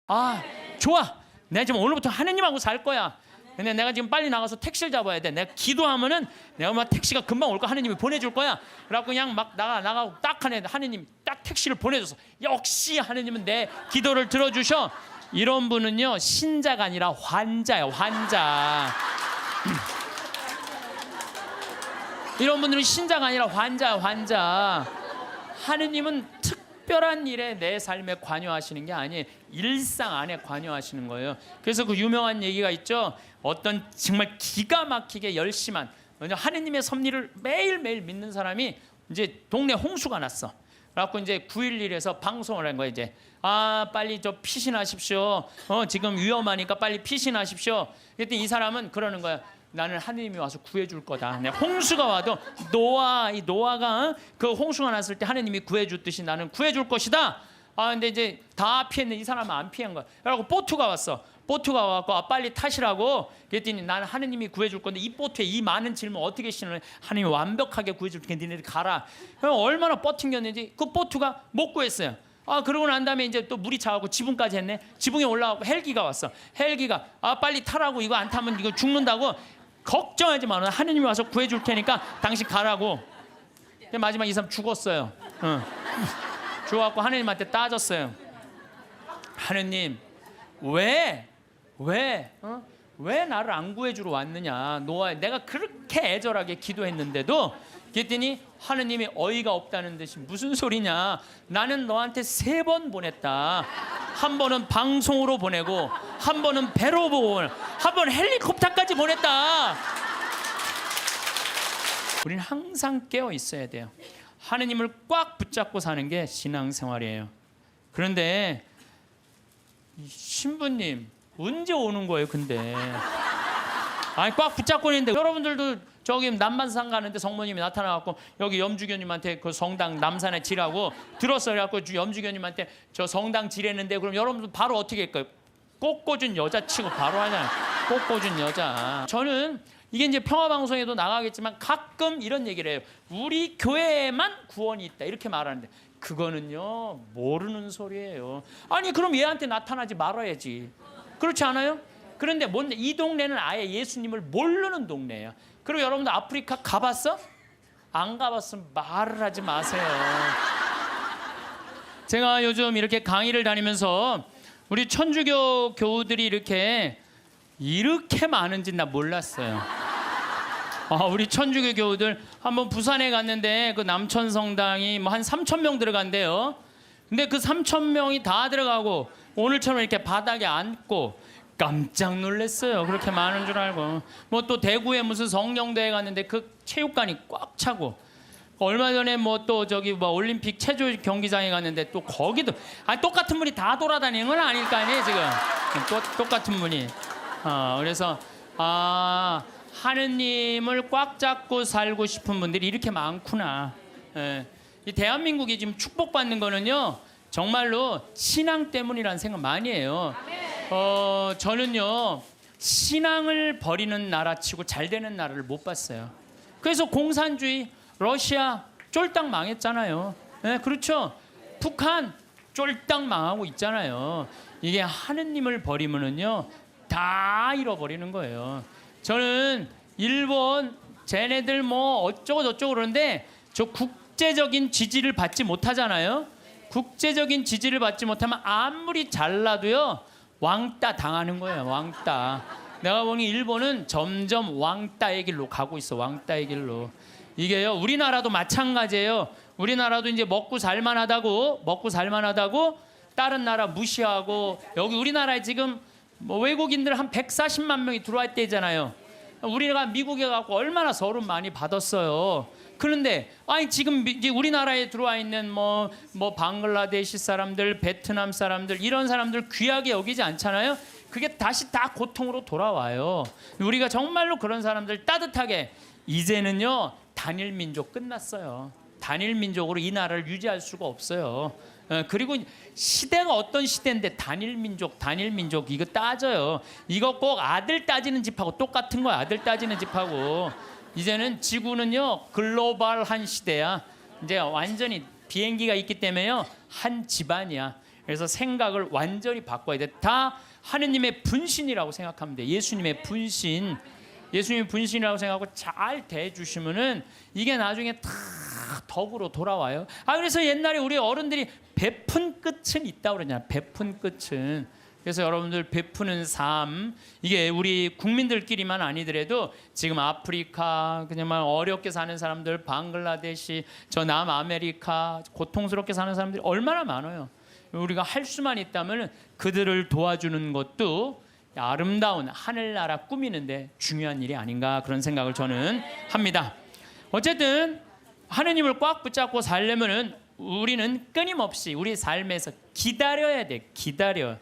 아, 좋아. 내가 지금 오늘부터 하느님하고 살 거야. 근데 내가 지금 빨리 나가서 택시를 잡아야 돼. 내가 기도하면은 내가 막 택시가 금방 올 거 하느님이 보내줄 거야. 그래갖고 그냥 막 나가고 딱 하느님 딱 택시를 보내줘서 역시 하느님은 내 기도를 들어주셔. 이런 분은요 신자가 아니라 환자예요. 환자. 이런 분들은 신자가 아니라 환자야. 환자. 하느님은 특별한 일에 내 삶에 관여하시는 게 아니에요. 일상 안에 관여하시는 거예요. 그래서 그 유명한 얘기가 있죠. 어떤 정말 기가 막히게 열심한 하느님의 섭리를 매일매일 믿는 사람이 이제 동네 홍수가 났어. 그래갖고 이제 911에서 방송을 한 거예요. 이제 빨리 저 피신하십시오. 지금 위험하니까 빨리 피신하십시오. 그랬더니 이 사람은 그러는 거야. 나는 하느님이 와서 구해줄 거다. 홍수가 와도 노아가 그 홍수가 났을 때 하느님이 구해줬듯이 나는 구해줄 것이다. 근데 이제 다 피했는데 이 사람은 안 피한 거야. 그래갖고 보트가 왔어. 보트가 와갖고 빨리 타시라고. 그랬더니 나는 하느님이 구해줄 건데 이 보트에 이 많은 질문 어떻게 신을 하느님이 완벽하게 구해줄 테니까 니네들 가라. 그럼 얼마나 버팅겼는지 그 보트가 못 구했어요. 그러고 난 다음에 이제 또 물이 차갖고 지붕까지 했네. 지붕에 올라가고 헬기가 왔어. 헬기가 빨리 타라고. 이거 안 타면 이거 죽는다고. 걱정하지 마. 하느님이 와서 구해줄 테니까 당신 가라고. 마지막 이 사람 죽었어요. 죽어갖고 하느님한테 따졌어요. 하느님 왜 나를 안 구해주러 왔느냐. 노아 내가 그렇게 애절하게 기도했는데도. 그랬더니 하느님이 어이가 없다는 듯이 무슨 소리냐. 나는 너한테 3번 보냈다. 한 번은 방송으로 보내고 한 번은 배로 보고 한 번 헬리콥터까지 보냈다. 우리는 항상 깨어 있어야 돼요. 하느님을 꽉 붙잡고 사는 게 신앙생활이에요. 그런데 신부님 언제 오는 거예요? 근데 꽉 붙잡고 있는데 여러분들도 저기 남반산 가는데 성모님이 나타나갖고 여기 염주교님한테 그 성당 남산에 지라고 들었어요. 그래갖고 염주교님한테 저 성당 지랬는데 그럼 여러분들 바로 어떻게 할까요? 꽃꽂은 여자 치고 바로 하잖아요. 꽃꽂은 여자. 저는 이게 이제 평화방송에도 나가겠지만 가끔 이런 얘기를 해요. 우리 교회에만 구원이 있다 이렇게 말하는데 그거는요 모르는 소리예요. 그럼 얘한테 나타나지 말아야지. 그렇지 않아요? 그런데 뭔데 이 동네는 아예 예수님을 모르는 동네예요. 그리고 여러분들 아프리카 가봤어? 안 가봤으면 말을 하지 마세요. 제가 요즘 이렇게 강의를 다니면서 우리 천주교 교우들이 이렇게 많은지 나 몰랐어요. 우리 천주교 교우들 한번 부산에 갔는데 그 남천성당이 뭐 한 3,000명 들어간대요. 근데 그 3,000명이 다 들어가고 오늘처럼 이렇게 바닥에 앉고 깜짝 놀랐어요. 그렇게 많은 줄 알고. 뭐 또 대구에 무슨 성령대회 갔는데 그 체육관이 꽉 차고. 얼마 전에 뭐 또 저기 뭐 올림픽 체조 경기장에 갔는데 또 거기도 똑같은 분이 다 돌아다니는 건 아닐 거 아니에요 지금. 똑같은 분이. 그래서 하느님을 꽉 잡고 살고 싶은 분들이 이렇게 많구나. 이 대한민국이 지금 축복받는 거는요 정말로 신앙 때문이라는 생각 많이 해요. 저는요 신앙을 버리는 나라치고 잘 되는 나라를 못 봤어요. 그래서 공산주의 러시아 쫄딱 망했잖아요. 그렇죠. 북한 쫄딱 망하고 있잖아요. 이게 하느님을 버리면은요 다 잃어버리는 거예요. 저는 일본 쟤네들 뭐 어쩌고 저쩌고 그러는데 저 국제적인 지지를 받지 못하잖아요. 국제적인 지지를 받지 못하면 아무리 잘나도요 왕따 당하는 거예요. 왕따. 내가 보니 일본은 점점 왕따의 길로 가고 있어. 왕따의 길로. 이게요 우리나라도 마찬가지예요. 우리나라도 이제 먹고 살만하다고 다른 나라 무시하고 여기 우리나라에 지금 뭐 외국인들 한 140만 명이 들어올 때잖아요. 우리가 미국에 가고 얼마나 서름 많이 받았어요. 그런데 지금 이제 우리나라에 들어와 있는 뭐 방글라데시 사람들, 베트남 사람들 이런 사람들 귀하게 여기지 않잖아요. 그게 다시 다 고통으로 돌아와요. 우리가 정말로 그런 사람들 따뜻하게 이제는요 단일 민족 끝났어요. 단일 민족으로 이 나라를 유지할 수가 없어요. 그리고 시대가 어떤 시대인데 단일 민족 이거 따져요. 이거 꼭 아들 따지는 집하고 똑같은 거야. 아들 따지는 집하고. 이제는 지구는요 글로벌한 시대야. 이제 완전히 비행기가 있기 때문에요 한 집안이야. 그래서 생각을 완전히 바꿔야 돼. 다 하느님의 분신이라고 생각하면 돼. 예수님의 분신. 예수님의 분신이라고 생각하고 잘 대해주시면은 이게 나중에 다 덕으로 돌아와요. 그래서 옛날에 우리 어른들이 베푼 끝은 있다고 그러잖아요. 베푼 끝은. 그래서 여러분들 베푸는 삶, 이게 우리 국민들끼리만 아니더라도 지금 아프리카 정말 어렵게 사는 사람들, 방글라데시, 저 남아메리카 고통스럽게 사는 사람들이 얼마나 많아요. 우리가 할 수만 있다면 그들을 도와주는 것도 아름다운 하늘나라 꾸미는데 중요한 일이 아닌가, 그런 생각을 저는 합니다. 어쨌든 하느님을 꽉 붙잡고 살려면은 우리는 끊임없이 우리 삶에서 기다려야 돼. 기다려.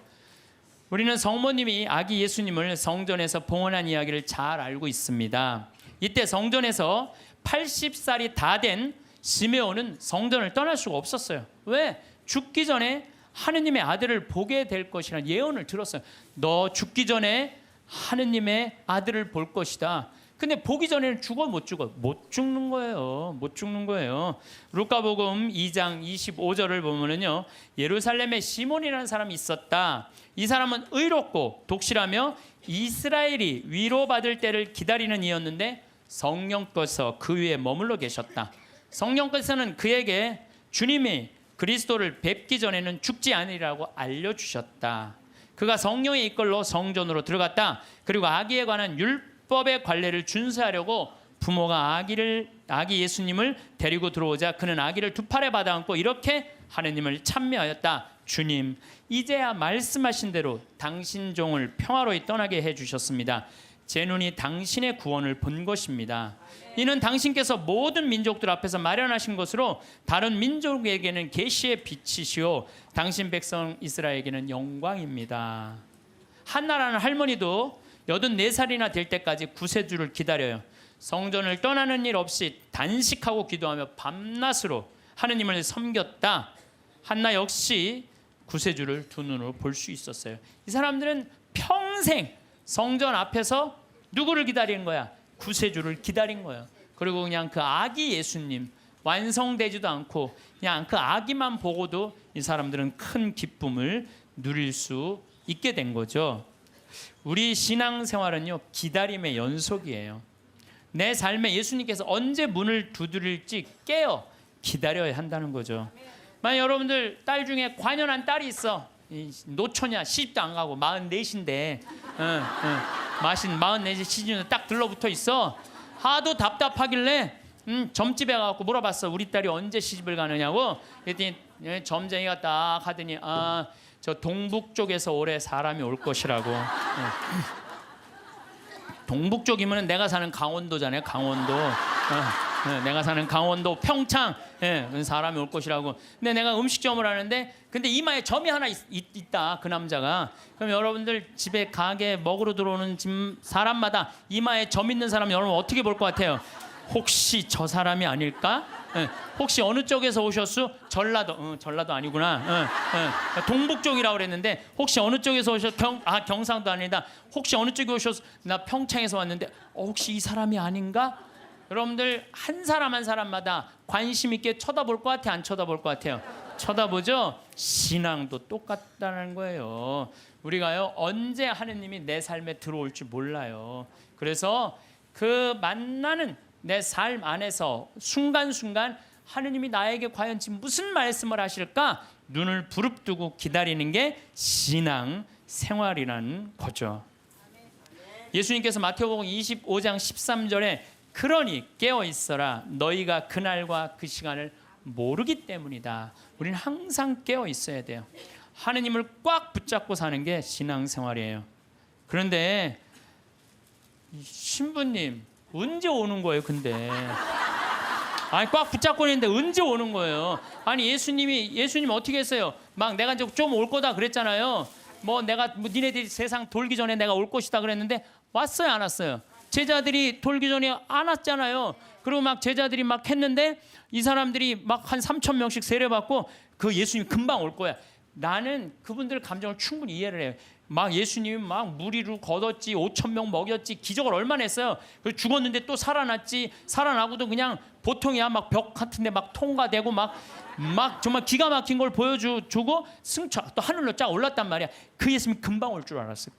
우리는 성모님이 아기 예수님을 성전에서 봉헌한 이야기를 잘 알고 있습니다. 이때 성전에서 80살이 다 된 시메온은 성전을 떠날 수가 없었어요. 왜? 죽기 전에 하느님의 아들을 보게 될 것이라는 예언을 들었어요. 너 죽기 전에 하느님의 아들을 볼 것이다. 근데 보기 전에는 죽어 못 죽어? 못 죽는 거예요. 못 죽는 거예요. 루카복음 2장 25절을 보면은요, 예루살렘에 시몬이라는 사람이 있었다. 이 사람은 의롭고 독실하며 이스라엘이 위로받을 때를 기다리는 이였는데 성령께서 그 위에 머물러 계셨다. 성령께서는 그에게 주님이 그리스도를 뵙기 전에는 죽지 않으리라고 알려주셨다. 그가 성령의 이끌로 성전으로 들어갔다. 그리고 아기에 관한 율법의 관례를 준수하려고 부모가 아기 예수님을 데리고 들어오자 그는 아기를 두 팔에 받아 안고 이렇게 하느님을 찬미하였다. 주님, 이제야 말씀하신 대로 당신 종을 평화로이 떠나게 해주셨습니다. 제 눈이 당신의 구원을 본 것입니다. 이는 당신께서 모든 민족들 앞에서 마련하신 것으로 다른 민족에게는 계시의 빛이시오 당신 백성 이스라엘에게는 영광입니다. 한나라는 할머니도 84살이나 될 때까지 구세주를 기다려요. 성전을 떠나는 일 없이 단식하고 기도하며 밤낮으로 하느님을 섬겼다. 한나 역시 구세주를 두 눈으로 볼 수 있었어요. 이 사람들은 평생 성전 앞에서 누구를 기다리는 거야? 구세주를 기다린 거예요. 그리고 그냥 그 아기 예수님 완성되지도 않고 그냥 그 아기만 보고도 이 사람들은 큰 기쁨을 누릴 수 있게 된 거죠. 우리 신앙생활은요, 기다림의 연속이에요. 내 삶에 예수님께서 언제 문을 두드릴지 깨어 기다려야 한다는 거죠. 만약 여러분들 딸 중에 관연한 딸이 있어. 노처냐, 시집도 안 가고 44인데 44 시즌에 딱 들러붙어 있어. 하도 답답하길래 점집에 가서 물어봤어. 우리 딸이 언제 시집을 가느냐고. 그랬더니 점쟁이가 딱 하더니 저 동북 쪽에서 올해 사람이 올 것이라고. 동북 쪽이면 내가 사는 강원도잖아요. 강원도. 내가 사는 강원도 평창 사람이 올 것이라고. 근데 내가 음식점을 하는데 근데 이마에 점이 하나 있다. 그 남자가. 그럼 여러분들 집에 가게 먹으러 들어오는 집 사람마다 이마에 점 있는 사람 여러분 어떻게 볼 것 같아요? 혹시 저 사람이 아닐까? 혹시 어느 쪽에서 오셨어? 전라도. 전라도 아니구나. 동북 쪽이라고 그랬는데 혹시 어느 쪽에서 오셨어? 경상도 아니다. 혹시 어느 쪽에 오셨어? 나 평창에서 왔는데 혹시 이 사람이 아닌가? 여러분들 한 사람 한 사람마다 관심 있게 쳐다볼 것 같아? 안 쳐다볼 것 같아요? 쳐다보죠? 신앙도 똑같다는 거예요. 우리가요, 언제 하느님이 내 삶에 들어올지 몰라요. 그래서 그 만나는 내 삶 안에서 순간순간 하느님이 나에게 과연 지금 무슨 말씀을 하실까? 눈을 부릅뜨고 기다리는 게 신앙 생활이라는 거죠. 예수님께서 마태복음 25장 13절에 그러니 깨어 있어라 너희가 그날과 그 시간을 모르기 때문이다. 우리는 항상 깨어 있어야 돼요. 하느님을 꽉 붙잡고 사는 게 신앙생활이에요. 그런데 신부님 언제 오는 거예요? 근데 꽉 붙잡고 있는데 언제 오는 거예요? 아니 예수님 어떻게 했어요? 막 내가 이제 좀 올 거다 그랬잖아요. 내가 니네들이 세상 돌기 전에 내가 올 것이다 그랬는데 왔어요, 안 왔어요? 제자들이 돌기 전에 안 왔잖아요. 그리고 막 제자들이 막 했는데 이 사람들이 막 한 3,000명씩 세례받고 그 예수님 금방 올 거야. 나는 그분들 감정을 충분히 이해를 해요. 막 예수님이 막 무리를 걷었지, 5,000명 먹였지, 기적을 얼마나 했어요. 그래서 죽었는데 또 살아났지, 살아나고도 그냥 보통이야. 막 벽 같은데 막 통과되고 막 정말 기가 막힌 걸 보여주고 승천 또 하늘로 쫙 올랐단 말이야. 그 예수님 금방 올 줄 알았어요.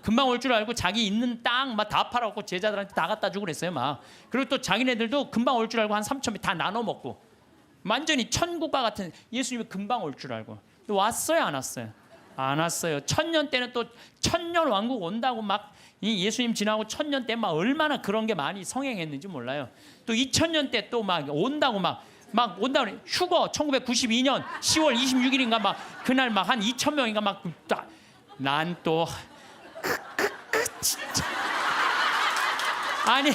금방 올 줄 알고 자기 있는 땅 막 다 팔아갖고 제자들한테 다 갖다 주고 그랬어요. 막 그리고 또 자기네들도 금방 올 줄 알고 한 3,000배 다 나눠 먹고 완전히 천국과 같은 예수님이 금방 올 줄 알고. 왔어요, 안 왔어요? 안 왔어요. 1000년 때는 또 1000년 왕국 온다고 막 이 예수님 지나고 1000년 때 막 얼마나 그런 게 많이 성행했는지 몰라요. 또 2000년 때 또 막 온다고 막 온다고 휴거 1992년 10월 26일인가 막 그날 막 한 2000명인가 막 난 또 진짜 아니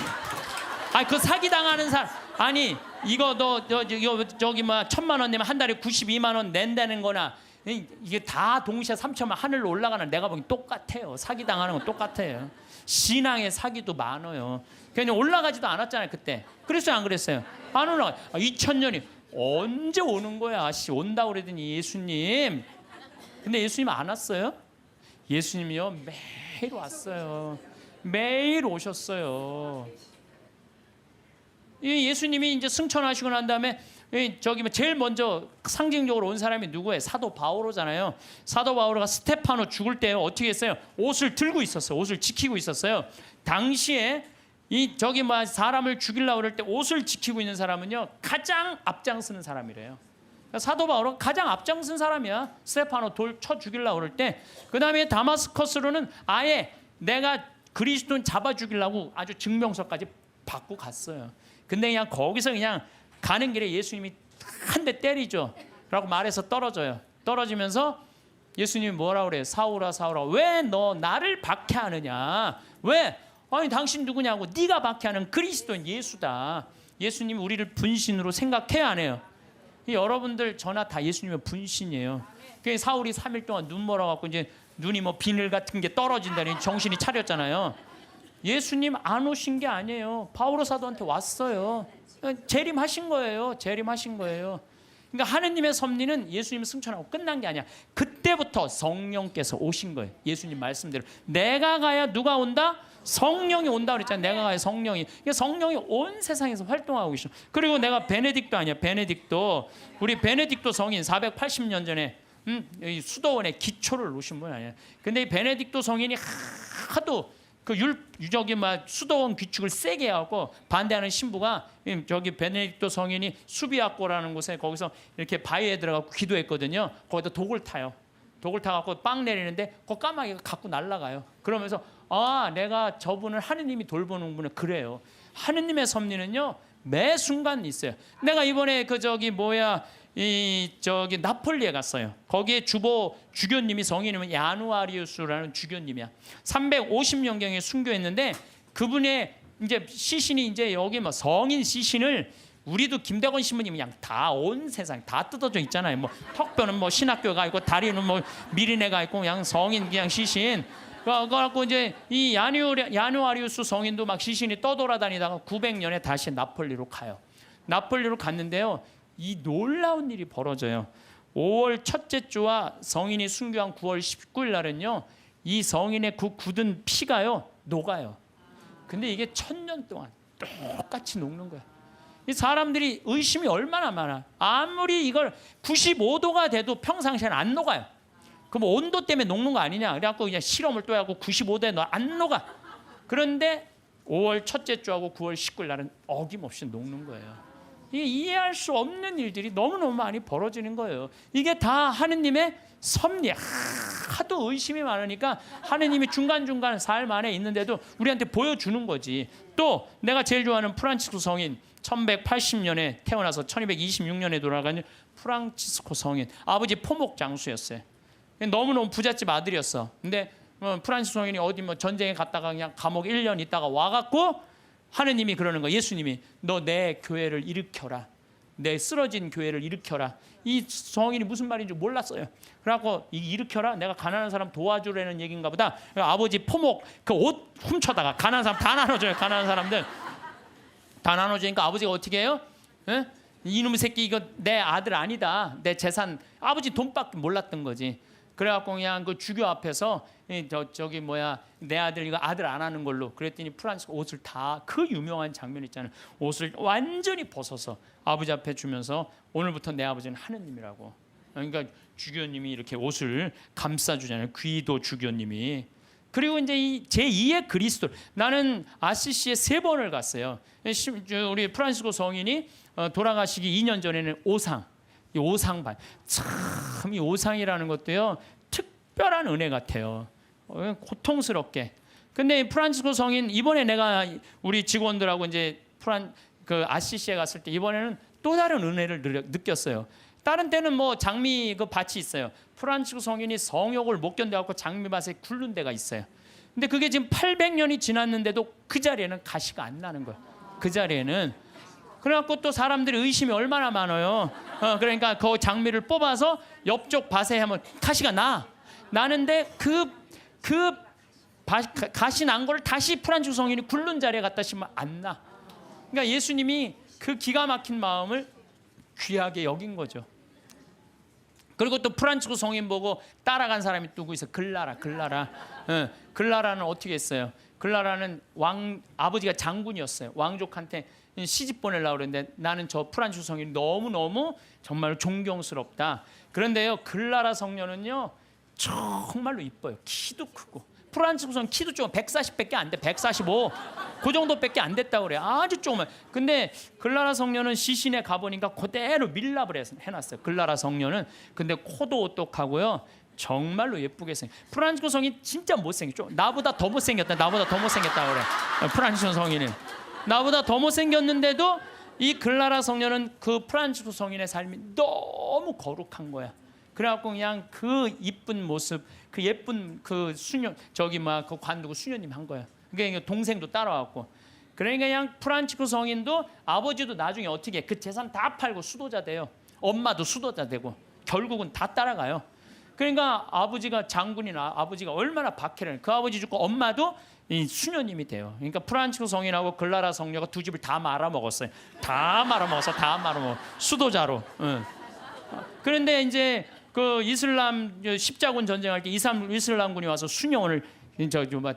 그 사기 당하는 사람 아니 이거 너 저기 뭐 1000만 원 내면 한 달에 92만 원 낸다는 거나 이게 다 동시에 3천만 하늘로 올라가는 내가 보기 똑같아요. 사기 당하는 건 똑같아요. 신앙의 사기도 많아요. 그냥 올라가지도 않았잖아요 그때. 그랬어요 안 그랬어요? 안 올라가. 2000년이 언제 오는 거야? 온다 그러더니 예수님. 근데 예수님 안 왔어요? 예수님이요 매일 왔어요. 매일 오셨어요. 이 예수님이 이제 승천하시고 난 다음에 저기 제일 먼저 상징적으로 온 사람이 누구예요? 사도 바오로잖아요. 사도 바오로가 스테파노 죽을 때 어떻게 했어요? 옷을 들고 있었어요. 옷을 지키고 있었어요. 당시에 이 저기 뭐 사람을 죽이려고 그럴 때 옷을 지키고 있는 사람은요 가장 앞장서는 사람이래요. 그러니까 사도 바오로 가장 앞장선 사람이야. 스테파노 돌 쳐 죽이려고 그럴 때. 그다음에 다마스커스로는 아예 내가 그리스도인 잡아 죽이려고 아주 증명서까지 받고 갔어요. 근데 그냥 거기서 그냥 가는 길에 예수님이 한 대 때리죠 라고 말해서 떨어져요. 떨어지면서 예수님이 뭐라고 그래요? 사울아 사울아 왜 너 나를 박해하느냐. 왜? 아니 당신 누구냐고. 네가 박해하는 그리스도인 예수다. 예수님이 우리를 분신으로 생각해야 안 해요? 여러분들 저나 다 예수님의 분신이에요. 그래서 사울이 3일 동안 눈 멀어갖고 이제 눈이 뭐 비늘 같은 게 떨어진다니 정신이 차렸잖아요. 예수님 안 오신 게 아니에요. 바오로 사도한테 왔어요. 재림하신 거예요. 재림하신 거예요. 그러니까 하느님의 섭리는 예수님 승천하고 끝난 게 아니야. 그때부터 성령께서 오신 거예요. 예수님 말씀대로 내가 가야 누가 온다? 성령이 온다 그랬잖아요. 내가 가야 성령이. 그러니까 성령이 온 세상에서 활동하고 계셔. 그리고 내가 베네딕토 아니야. 베네딕토. 우리 베네딕토 성인 480년 전에 이 수도원에 기초를 놓으신 분 아니야. 근데 이 베네딕토 성인이 하도 그 저기 막 수도원 규칙을 세게 하고 반대하는 신부가 저기 베네딕토 성인이 수비학고라는 곳에 거기서 이렇게 바위에 들어가고 기도했거든요. 거기다 독을 타요. 독을 타갖고 빵 내리는데 그 까마귀가 갖고 날아가요. 그러면서 내가 저분을 하느님이 돌보는 분은 그래요. 하느님의 섭리는요 매 순간 있어요. 내가 이번에 그 저기 저기 나폴리에 갔어요. 거기에 주교님이 성인이면 야누아리우스라는 주교님이야. 350년경에 순교했는데 그분의 이제 시신이 이제 여기 뭐 성인 시신을 우리도 김대건 신부님이 그냥 다 온 세상 다 뜯어져 있잖아요. 뭐 턱뼈는 뭐 신학교가 있고 다리는 뭐 미리네가 있고 그냥 성인 그냥 시신. 그래갖고 이제 이 야누아리우스 성인도 막 시신이 떠돌아다니다가 900년에 다시 나폴리로 가요. 나폴리로 갔는데요. 이 놀라운 일이 벌어져요. 5월 첫째 주와 성인이 순교한 9월 19일 날은요. 이 성인의 그 굳은 피가요. 녹아요. 근데 이게 1000년 동안 똑같이 녹는 거야. 이 사람들이 의심이 얼마나 많아. 아무리 이걸 95도가 돼도 평상시에는 안 녹아요. 그럼 온도 때문에 녹는 거 아니냐. 그래갖고 그냥 실험을 또 하고 95도에 안 녹아. 그런데 5월 첫째 주하고 9월 19일 날은 어김없이 녹는 거예요. 이게 이해할 수 없는 일들이 너무너무 많이 벌어지는 거예요. 이게 다 하느님의 섭리. 하도 의심이 많으니까 하느님이 중간중간 삶 안에 있는데도 우리한테 보여주는 거지. 또 내가 제일 좋아하는 프란치스코 성인 1180년에 태어나서 1226년에 돌아가는 프란치스코 성인. 아버지 포목 장수였어요. 너무너무 부잣집 아들이었어. 근데 프란치스코 성인이 어디 뭐 전쟁에 갔다가 그냥 감옥 1년 있다가 와갖고 하느님이 그러는 거야. 예수님이 너 내 교회를 일으켜라. 내 쓰러진 교회를 일으켜라. 이 성인이 무슨 말인지 몰랐어요. 그래갖고 일으켜라. 내가 가난한 사람 도와주라는 얘기인가 보다. 아버지 포목 그 옷 훔쳐다가 가난한 사람 다 나눠줘요. 가난한 사람들 다 나눠주니까 아버지가 어떻게 해요? 에? 이놈의 새끼 이거 내 아들 아니다. 내 재산. 아버지 돈밖에 몰랐던 거지. 그래갖고 그냥 그 주교 앞에서 저기 뭐야 내 아들 이거 아들 안 하는 걸로 그랬더니 프란치스코 옷을 다 그 유명한 장면 있잖아요. 옷을 완전히 벗어서 아버지 앞에 주면서 오늘부터 내 아버지는 하느님이라고. 그러니까 주교님이 이렇게 옷을 감싸주잖아요. 귀도 주교님이. 그리고 이제 이 제2의 그리스도. 나는 아시시에 3번을 갔어요. 우리 프란시스코 성인이 돌아가시기 2년 전에는 오상, 이 오상반. 참 이 오상이라는 것도요 특별한 은혜 같아요. 고통스럽게. 근데 프란시스코 성인 이번에 내가 우리 직원들하고 이제 그 아시시에 갔을 때 이번에는 또 다른 은혜를 느꼈어요. 다른 때는 뭐 장미 그 밭이 있어요. 프란치스코 성인이 성욕을 못 견뎌갖고 장미밭에 굴른 데가 있어요. 근데 그게 지금 800년이 지났는데도 그 자리에는 가시가 안 나는 거예요. 그 자리에는. 그래갖고 또 사람들이 의심이 얼마나 많아요. 그러니까 그 장미를 뽑아서 옆쪽 밭에 하면 가시가 나는데 그 가시 난 거를 다시 프란치스코 성인이 굴른 자리에 갖다 심으면 안 나. 그러니까 예수님이 그 기가 막힌 마음을 귀하게 여긴 거죠. 그리고 또 프란치스코 성인 보고 따라간 사람이 누구 있어? 글라라. 글라라는 어떻게 했어요? 글라라는 아버지가 장군이었어요. 왕족한테 시집 보내려고 그랬는데 나는 저 프란치스코 성인이 너무너무 정말 존경스럽다. 그런데요 글라라 성녀는요 정말로 이뻐요. 키도 크고. 프란치스코 성인 키도 좀 140밖에 안 돼. 145. 그 정도밖에 안 됐다고 그래요. 아주 조그만. 근데 글라라 성녀는 시신에 가보니까 그대로 밀랍을 해놨어요. 글라라 성녀는. 근데 코도 오똑하고요. 정말로 예쁘게 생겨. 프란치스코 성인 진짜 못생겼죠. 나보다 더 못생겼다. 그래. 프란치스코 성인은. 나보다 더 못생겼는데도 이 글라라 성녀는 그 프란치스코 성인의 삶이 너무 거룩한 거야. 그래갖고 그냥 그 이쁜 모습, 그 예쁜 그 수녀 저기 막 그 관두고 수녀님 한 거야. 그러니까 동생도 따라왔고. 그러니까 그냥 프란치스코 성인도 아버지도 나중에 어떻게 그 재산 다 팔고 수도자 돼요. 엄마도 수도자 되고 결국은 다 따라가요. 그러니까 아버지가 장군이나 아버지가 얼마나 박해를 그 아버지 죽고 엄마도 이 수녀님이 돼요. 그러니까 프란치스코 성인하고 글라라 성녀가 두 집을 다 말아먹었어요. 다 말아먹었어. 수도자로. 응. 그런데 이제 그 이슬람 십자군 전쟁할 때 이슬람군이 와서 수녀원을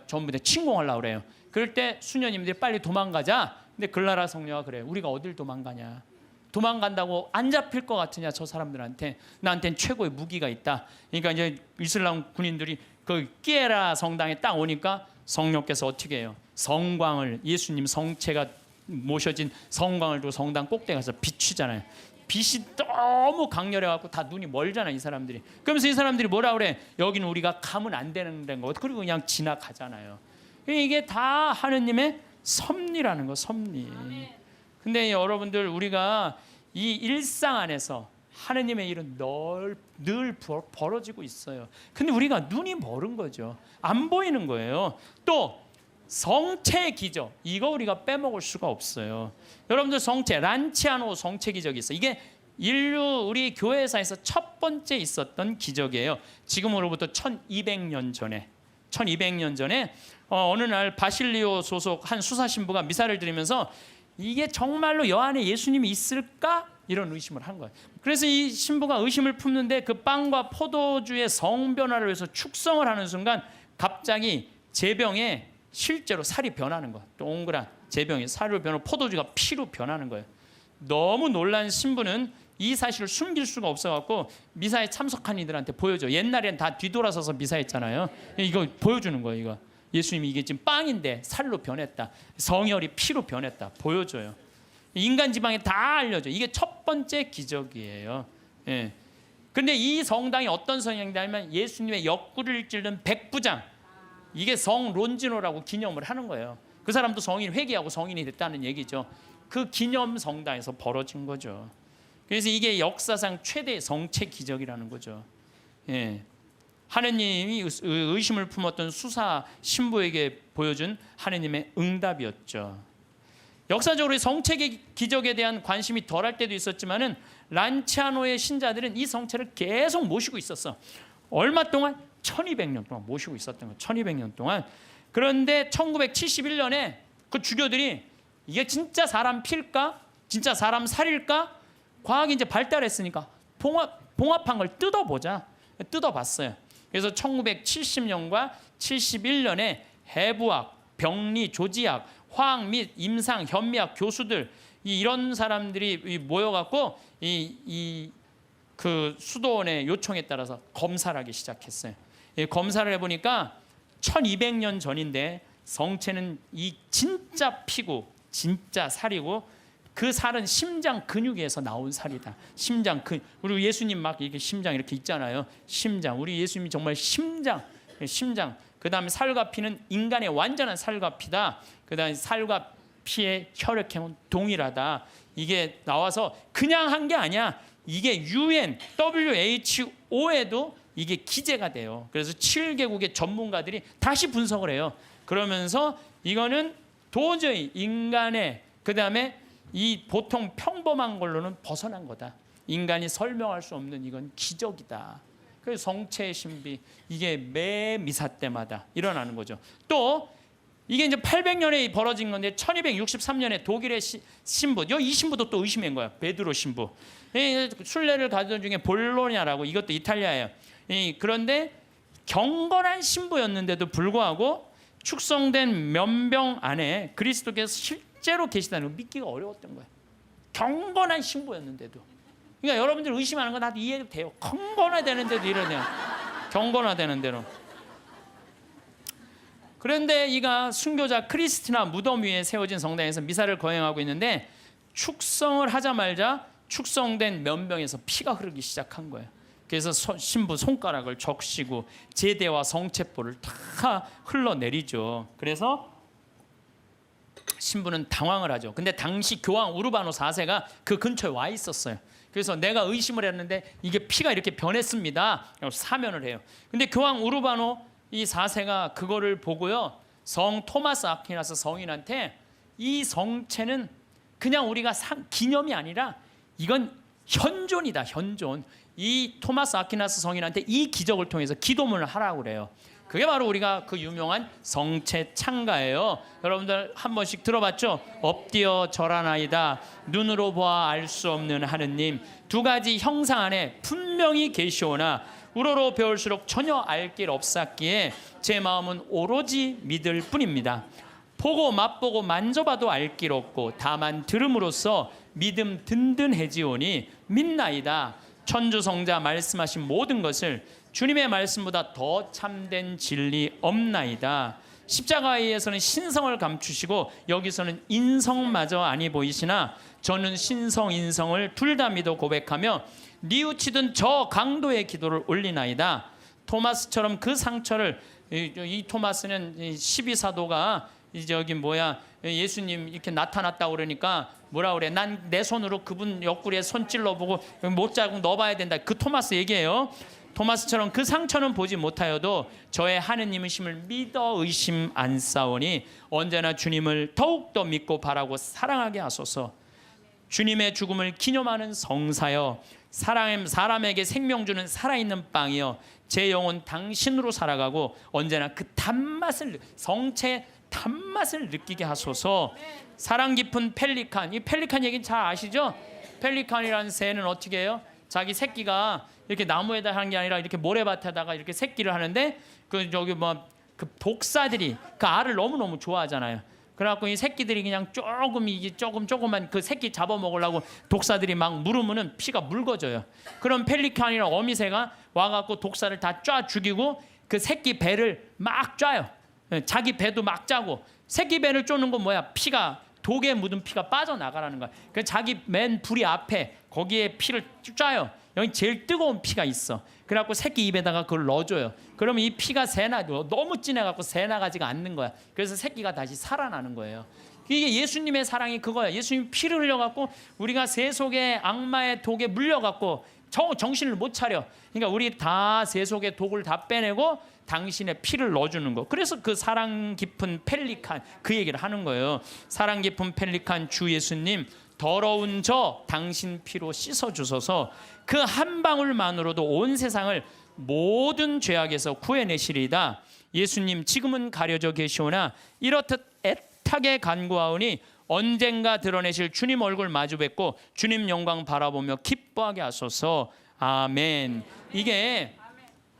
전부 다 침공하려고 그래요. 그럴 때 수녀님들이 빨리 도망가자. 근데 글라라 성녀가 그래요. 우리가 어딜 도망가냐. 도망간다고 안 잡힐 것 같으냐 저 사람들한테. 나한테는 최고의 무기가 있다. 그러니까 이제 이슬람 군인들이 그 끼에라 성당에 딱 오니까 성녀께서 어떻게 해요. 성광을 예수님 성체가 모셔진 성광을 두고 성당 꼭대기 가서 비추잖아요. 빛이 너무 강렬해갖고 다 눈이 멀잖아 이 사람들이. 그러면서 이 사람들이 뭐라 그래? 여기는 우리가 가면 안 되는 데인 거. 그리고 그냥 지나가잖아요. 이게 다 하느님의 섭리라는 거. 섭리. 근데 여러분들 우리가 이 일상 안에서 하느님의 일은 늘 벌어지고 있어요. 근데 우리가 눈이 멀은 거죠. 안 보이는 거예요. 또 성체 기적 이거 우리가 빼먹을 수가 없어요. 여러분들 성체 란치아노 성체 기적이 있어요. 이게 인류 우리 교회사에서 첫 번째 있었던 기적이에요. 지금으로부터 1200년 전에 어느 날 바실리오 소속 한 수사 신부가 미사를 드리면서 이게 정말로 여 안에 예수님이 있을까? 이런 의심을 한 거예요. 그래서 이 신부가 의심을 품는데 그 빵과 포도주의 성변화를 위해서 축성을 하는 순간 갑자기 제병에 실제로 살이 변하는 거야. 동그란 제병이 살로 변하고 포도주가 피로 변하는 거예요. 너무 놀란 신부는 이 사실을 숨길 수가 없어갖고 미사에 참석한 이들한테 보여줘. 옛날엔 다 뒤돌아서서 미사했잖아요. 이거 보여주는 거예요. 이거 예수님이 이게 지금 빵인데 살로 변했다. 성혈이 피로 변했다. 보여줘요. 인간 지방에 다 알려줘. 이게 첫 번째 기적이에요. 예. 근데 이 성당이 어떤 성당이냐면 예수님의 옆구리를 찔른 백부장. 이게 성 론지노라고 기념을 하는 거예요. 그 사람도 성인 회개하고 성인이 됐다는 얘기죠. 그 기념 성당에서 벌어진 거죠. 그래서 이게 역사상 최대의 성체 기적이라는 거죠. 예. 하느님이 의심을 품었던 수사 신부에게 보여준 하느님의 응답이었죠. 역사적으로 성체 기적에 대한 관심이 덜할 때도 있었지만은 란치아노의 신자들은 이 성체를 계속 모시고 있었어. 얼마 동안? 1200년 동안 모시고 있었던 거예요. 1200년 동안. 그런데 1971년에 그 주교들이 이게 진짜 사람 필까? 진짜 사람 살일까? 과학이 이제 발달했으니까 봉합한 걸 뜯어보자. 뜯어봤어요. 그래서 1970년과 71년에 해부학, 병리, 조지학, 화학 및 임상, 현미학 교수들 이런 사람들이 모여갖고 그 수도원의 요청에 따라서 검사를 하기 시작했어요. 검사를 해보니까 1200년 전인데 성체는 이 진짜 피고 진짜 살이고 그 살은 심장 근육에서 나온 살이다. 심장 근육. 우리 예수님 막 이렇게 심장 이렇게 있잖아요. 심장. 우리 예수님이 정말 심장. 그다음에 살과 피는 인간의 완전한 살과 피다. 그다음에 살과 피의 혈액형은 동일하다. 이게 나와서 그냥 한 게 아니야. 이게 UN, WHO에도 이게 기재가 돼요. 그래서 7개국의 전문가들이 다시 분석을 해요. 그러면서 이거는 도저히 인간의 그다음에 이 보통 평범한 걸로는 벗어난 거다. 인간이 설명할 수 없는 이건 기적이다. 그래서 성체의 신비 이게 매 미사 때마다 일어나는 거죠. 또 이게 이제 800년에 벌어진 건데 1263년에 독일의 신부, 이 신부도 또 의심한 거야. 베드로 신부. 순례를 가던 중에 볼로냐라고 이것도 이탈리아예요. 그런데 경건한 신부였는데도 불구하고 축성된 면병 안에 그리스도께서 실제로 계시다는 걸 믿기가 어려웠던 거예요. 경건한 신부였는데도. 그러니까 여러분들 의심하는 거 나도 이해도 돼요. 경건화되는데도 이러네요. 경건화되는데도. 그런데 이가 순교자 크리스티나 무덤 위에 세워진 성당에서 미사를 거행하고 있는데 축성을 하자마자 축성된 면병에서 피가 흐르기 시작한 거예요. 그래서 신부 손가락을 적시고 제대와 성체포를 다 흘러내리죠. 그래서 신부는 당황을 하죠. 근데 당시 교황 우르바노 4세가 그 근처에 와 있었어요. 그래서 내가 의심을 했는데 이게 피가 이렇게 변했습니다. 사면을 해요. 근데 교황 우르바노 이 4세가 그거를 보고요. 성 토마스 아퀴나스 성인한테 이 성체는 그냥 우리가 기념이 아니라 이건 현존이다. 현존. 이 토마스 아퀴나스 성인한테 이 기적을 통해서 기도문을 하라고 그래요. 그게 바로 우리가 그 유명한 성체 창가예요. 여러분들 한 번씩 들어봤죠? 엎드려 절하나이다. 눈으로 보아 알 수 없는 하느님. 두 가지 형상 안에 분명히 계시오나 우러러 배울수록 전혀 알 길 없었기에 제 마음은 오로지 믿을 뿐입니다. 보고 맛보고 만져봐도 알 길 없고 다만 들음으로써 믿음 든든해지오니 믿나이다. 천주성자 말씀하신 모든 것을 주님의 말씀보다 더 참된 진리 없나이다. 십자가에서는 신성을 감추시고 여기서는 인성마저 아니 보이시나 저는 신성 인성을 둘 다 믿어 고백하며 뉘우치던 저 강도의 기도를 올리나이다. 토마스처럼 그 상처를 이 토마스는 12사도가 저기 예수님 이렇게 나타났다 그러니까 뭐라 그래? 난 내 손으로 그분 옆구리에 손 찔러보고 못자국 넣어봐야 된다. 그 토마스 얘기예요. 토마스처럼 그 상처는 보지 못하여도 저의 하느님이심을 믿어 의심 안 싸우니 언제나 주님을 더욱더 믿고 바라고 사랑하게 하소서. 주님의 죽음을 기념하는 성사여 사람에게 생명 주는 살아있는 빵이여 제 영혼 당신으로 살아가고 언제나 그 단맛을 성체 단맛을 느끼게 하소서. 사랑 깊은 펠리칸. 이 펠리칸 얘기는 잘 아시죠? 펠리칸이라는 새는 어떻게 해요? 자기 새끼가 이렇게 나무에다 하는 게 아니라 이렇게 모래밭에다가 이렇게 새끼를 하는데 그 독사들이 그 알을 너무너무 좋아하잖아요. 그래갖고 이 새끼들이 그냥 조금만 그 새끼 잡아먹으려고 독사들이 막 물으면은 피가 묽어져요. 그럼 펠리칸이랑 어미새가 와갖고 독사를 다 쫙 죽이고 그 새끼 배를 막 쪄요. 자기 배도 막 짜고 새끼 배를 쫓는 건 뭐야? 피가 독에 묻은 피가 빠져나가라는 거야. 그 자기 맨 부리 앞에 거기에 피를 쪄요. 여기 제일 뜨거운 피가 있어. 그래갖고 새끼 입에다가 그걸 넣어줘요. 그러면 이 피가 너무 진해갖고 새나가지가 않는 거야. 그래서 새끼가 다시 살아나는 거예요. 이게 예수님의 사랑이 그거야. 예수님 피를 흘려갖고 우리가 세속의 악마의 독에 물려갖고 정신을 못 차려. 그러니까 우리 다 세속의 독을 다 빼내고 당신의 피를 넣어주는 거. 그래서 그 사랑 깊은 펠리칸 그 얘기를 하는 거예요. 사랑 깊은 펠리칸 주 예수님 더러운 저 당신 피로 씻어주소서. 그 한 방울만으로도 온 세상을 모든 죄악에서 구해내시리이다. 예수님 지금은 가려져 계시오나 이렇듯 애타게 간구하오니 언젠가 드러내실 주님 얼굴 마주 뵙고 주님 영광 바라보며 기뻐하게 하소서. 아멘. 이게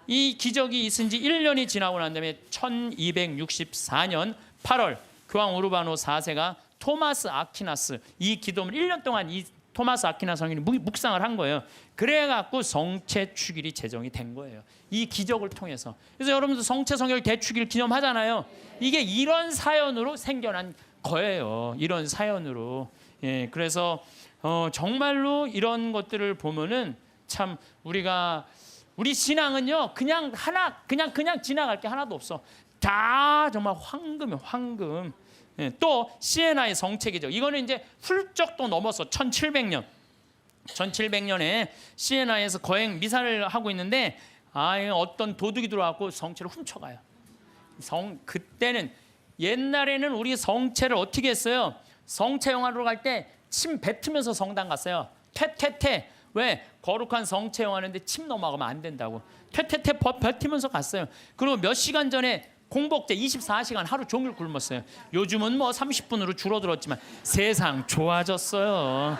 이 기적이 있은 지 1년이 지나고 난 다음에 1264년 8월 교황 우르바노 4세가 토마스 아퀴나스 이 기도문을 1년 동안 이 토마스 아퀴나스 성인이 묵상을 한 거예요. 그래갖고 성체 축일이 제정이 된 거예요. 이 기적을 통해서. 그래서 여러분들 성체 성결 대축일 기념하잖아요. 이게 이런 사연으로 생겨난 거예요. 이런 사연으로. 예, 그래서 정말로 이런 것들을 보면은 참 우리 신앙은요 그냥 지나갈 게 하나도 없어. 다 정말 황금이에요, 황금. 예, 또 시에나의 성체기죠. 이거는 이제 훌쩍 또 넘어서 1700년에 시에나에서 거행 미사를 하고 있는데 어떤 도둑이 들어와서 성체를 훔쳐가요. 그때는 옛날에는 우리 성체를 어떻게 했어요? 성체 영화로 갈 때 침 뱉으면서 성당 갔어요. 퇴퇴퇴. 왜? 거룩한 성체 영화인데 침 넘어가면 안 된다고. 퇴퇴퇴 뱉으면서 갔어요. 그리고 몇 시간 전에 공복제 24시간 하루 종일 굶었어요. 요즘은 뭐 30분으로 줄어들었지만 세상 좋아졌어요.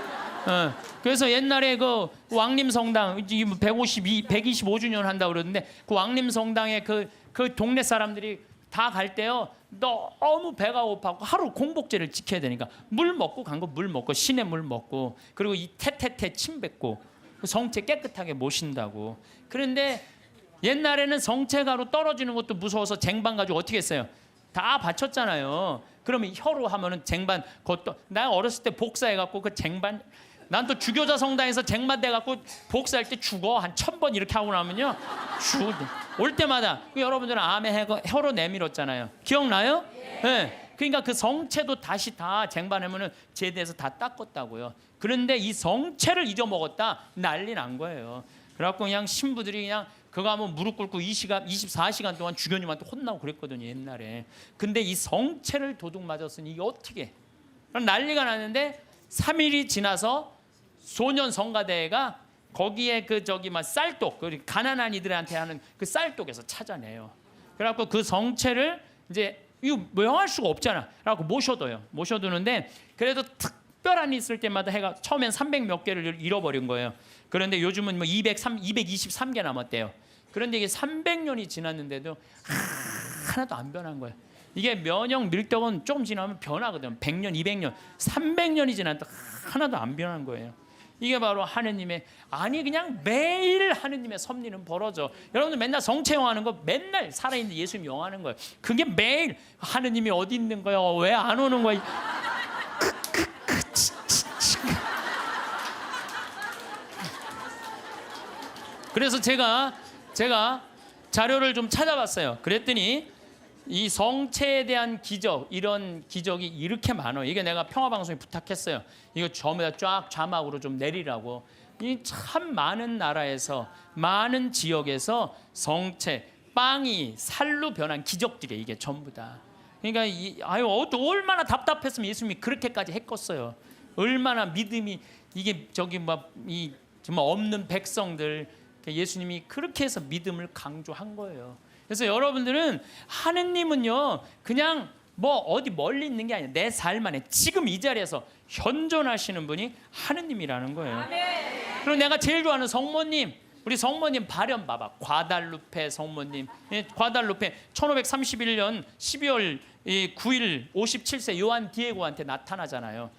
그래서 옛날에 그 왕림 성당 125주년 한다고 그러는데 그 왕림 성당에 그 동네 사람들이 다 갈 때요 너무 배가 고파고 하루 공복제를 지켜야 되니까 물 먹고 간 거 물 먹고 시내 물 먹고 그리고 이 태태태 침 뱉고 성체 깨끗하게 모신다고. 그런데 옛날에는 성체가로 떨어지는 것도 무서워서 쟁반 가지고 어떻게 했어요? 다 바쳤잖아요. 그러면 혀로 하면은 쟁반 그것도 나 어렸을 때 복사해갖고 그 쟁반 난 또 주교자 성당에서 쟁반 대갖고 복사할 때 죽어 한 1000번 이렇게 하고 나면요 올 때마다 여러분들은 아멘 혀로 내밀었잖아요. 기억나요? 네. 그러니까 그 성체도 다시 다 쟁반하면은 제대해서 다 닦았다고요. 그런데 이 성체를 잊어먹었다 난리 난 거예요. 그래갖고 그냥 신부들이 그냥 그거 하면 무릎 꿇고 24시간 동안 주교님한테 혼나고 그랬거든요 옛날에. 근데 이 성체를 도둑 맞았으니 이게 어떻게 난리가 났는데 3일이 지나서 소년 성가대가 거기에 쌀독 가난한 이들한테 하는 그 쌀독에서 찾아내요. 그래갖고 그 성체를 이제 이거 명할 수가 없잖아. 그래갖고 모셔두는데 그래도 특별한 일 있을 때마다 해가 처음엔 300 몇 개를 잃어버린 거예요. 그런데 요즘은 뭐 223개 남았대요. 그런데 이게 300년이 지났는데도 하나도 안 변한 거예요. 이게 면역 밀떡은 좀 지나면 변하거든. 100년, 200년, 300년이 지났다 하나도 안 변한 거예요. 이게 바로 하느님의 그냥 매일 하느님의 섭리는 벌어져. 여러분들 맨날 성체 영화하는 거 맨날 살아있는 예수님 영화하는 거예요. 그게 매일 하느님이 어디 있는 거야? 왜 안 오는 거야? 그래서 제가 자료를 좀 찾아봤어요. 그랬더니 이 성체에 대한 기적, 이런 기적이 이렇게 많아요. 이게 내가 평화방송에 부탁했어요. 이거 전부 쫙 자막으로 좀 내리라고. 이 참 많은 나라에서 많은 지역에서 성체, 빵이 살로 변한 기적들이에요. 이게 전부 다. 그러니까 얼마나 답답했으면 예수님이 그렇게까지 했겠어요. 얼마나 믿음이 이게 정말 없는 백성들 예수님이 그렇게 해서 믿음을 강조한 거예요. 그래서 여러분들은 하느님은요 그냥 뭐 어디 멀리 있는 게 아니라 내 삶 안에 지금 이 자리에서 현존하시는 분이 하느님이라는 거예요. 그리고 내가 제일 좋아하는 성모님, 우리 성모님 발현 봐봐. 과달루페 성모님. 과달루페 1531년 12월 9일 57세 요한 디에고한테 나타나잖아요.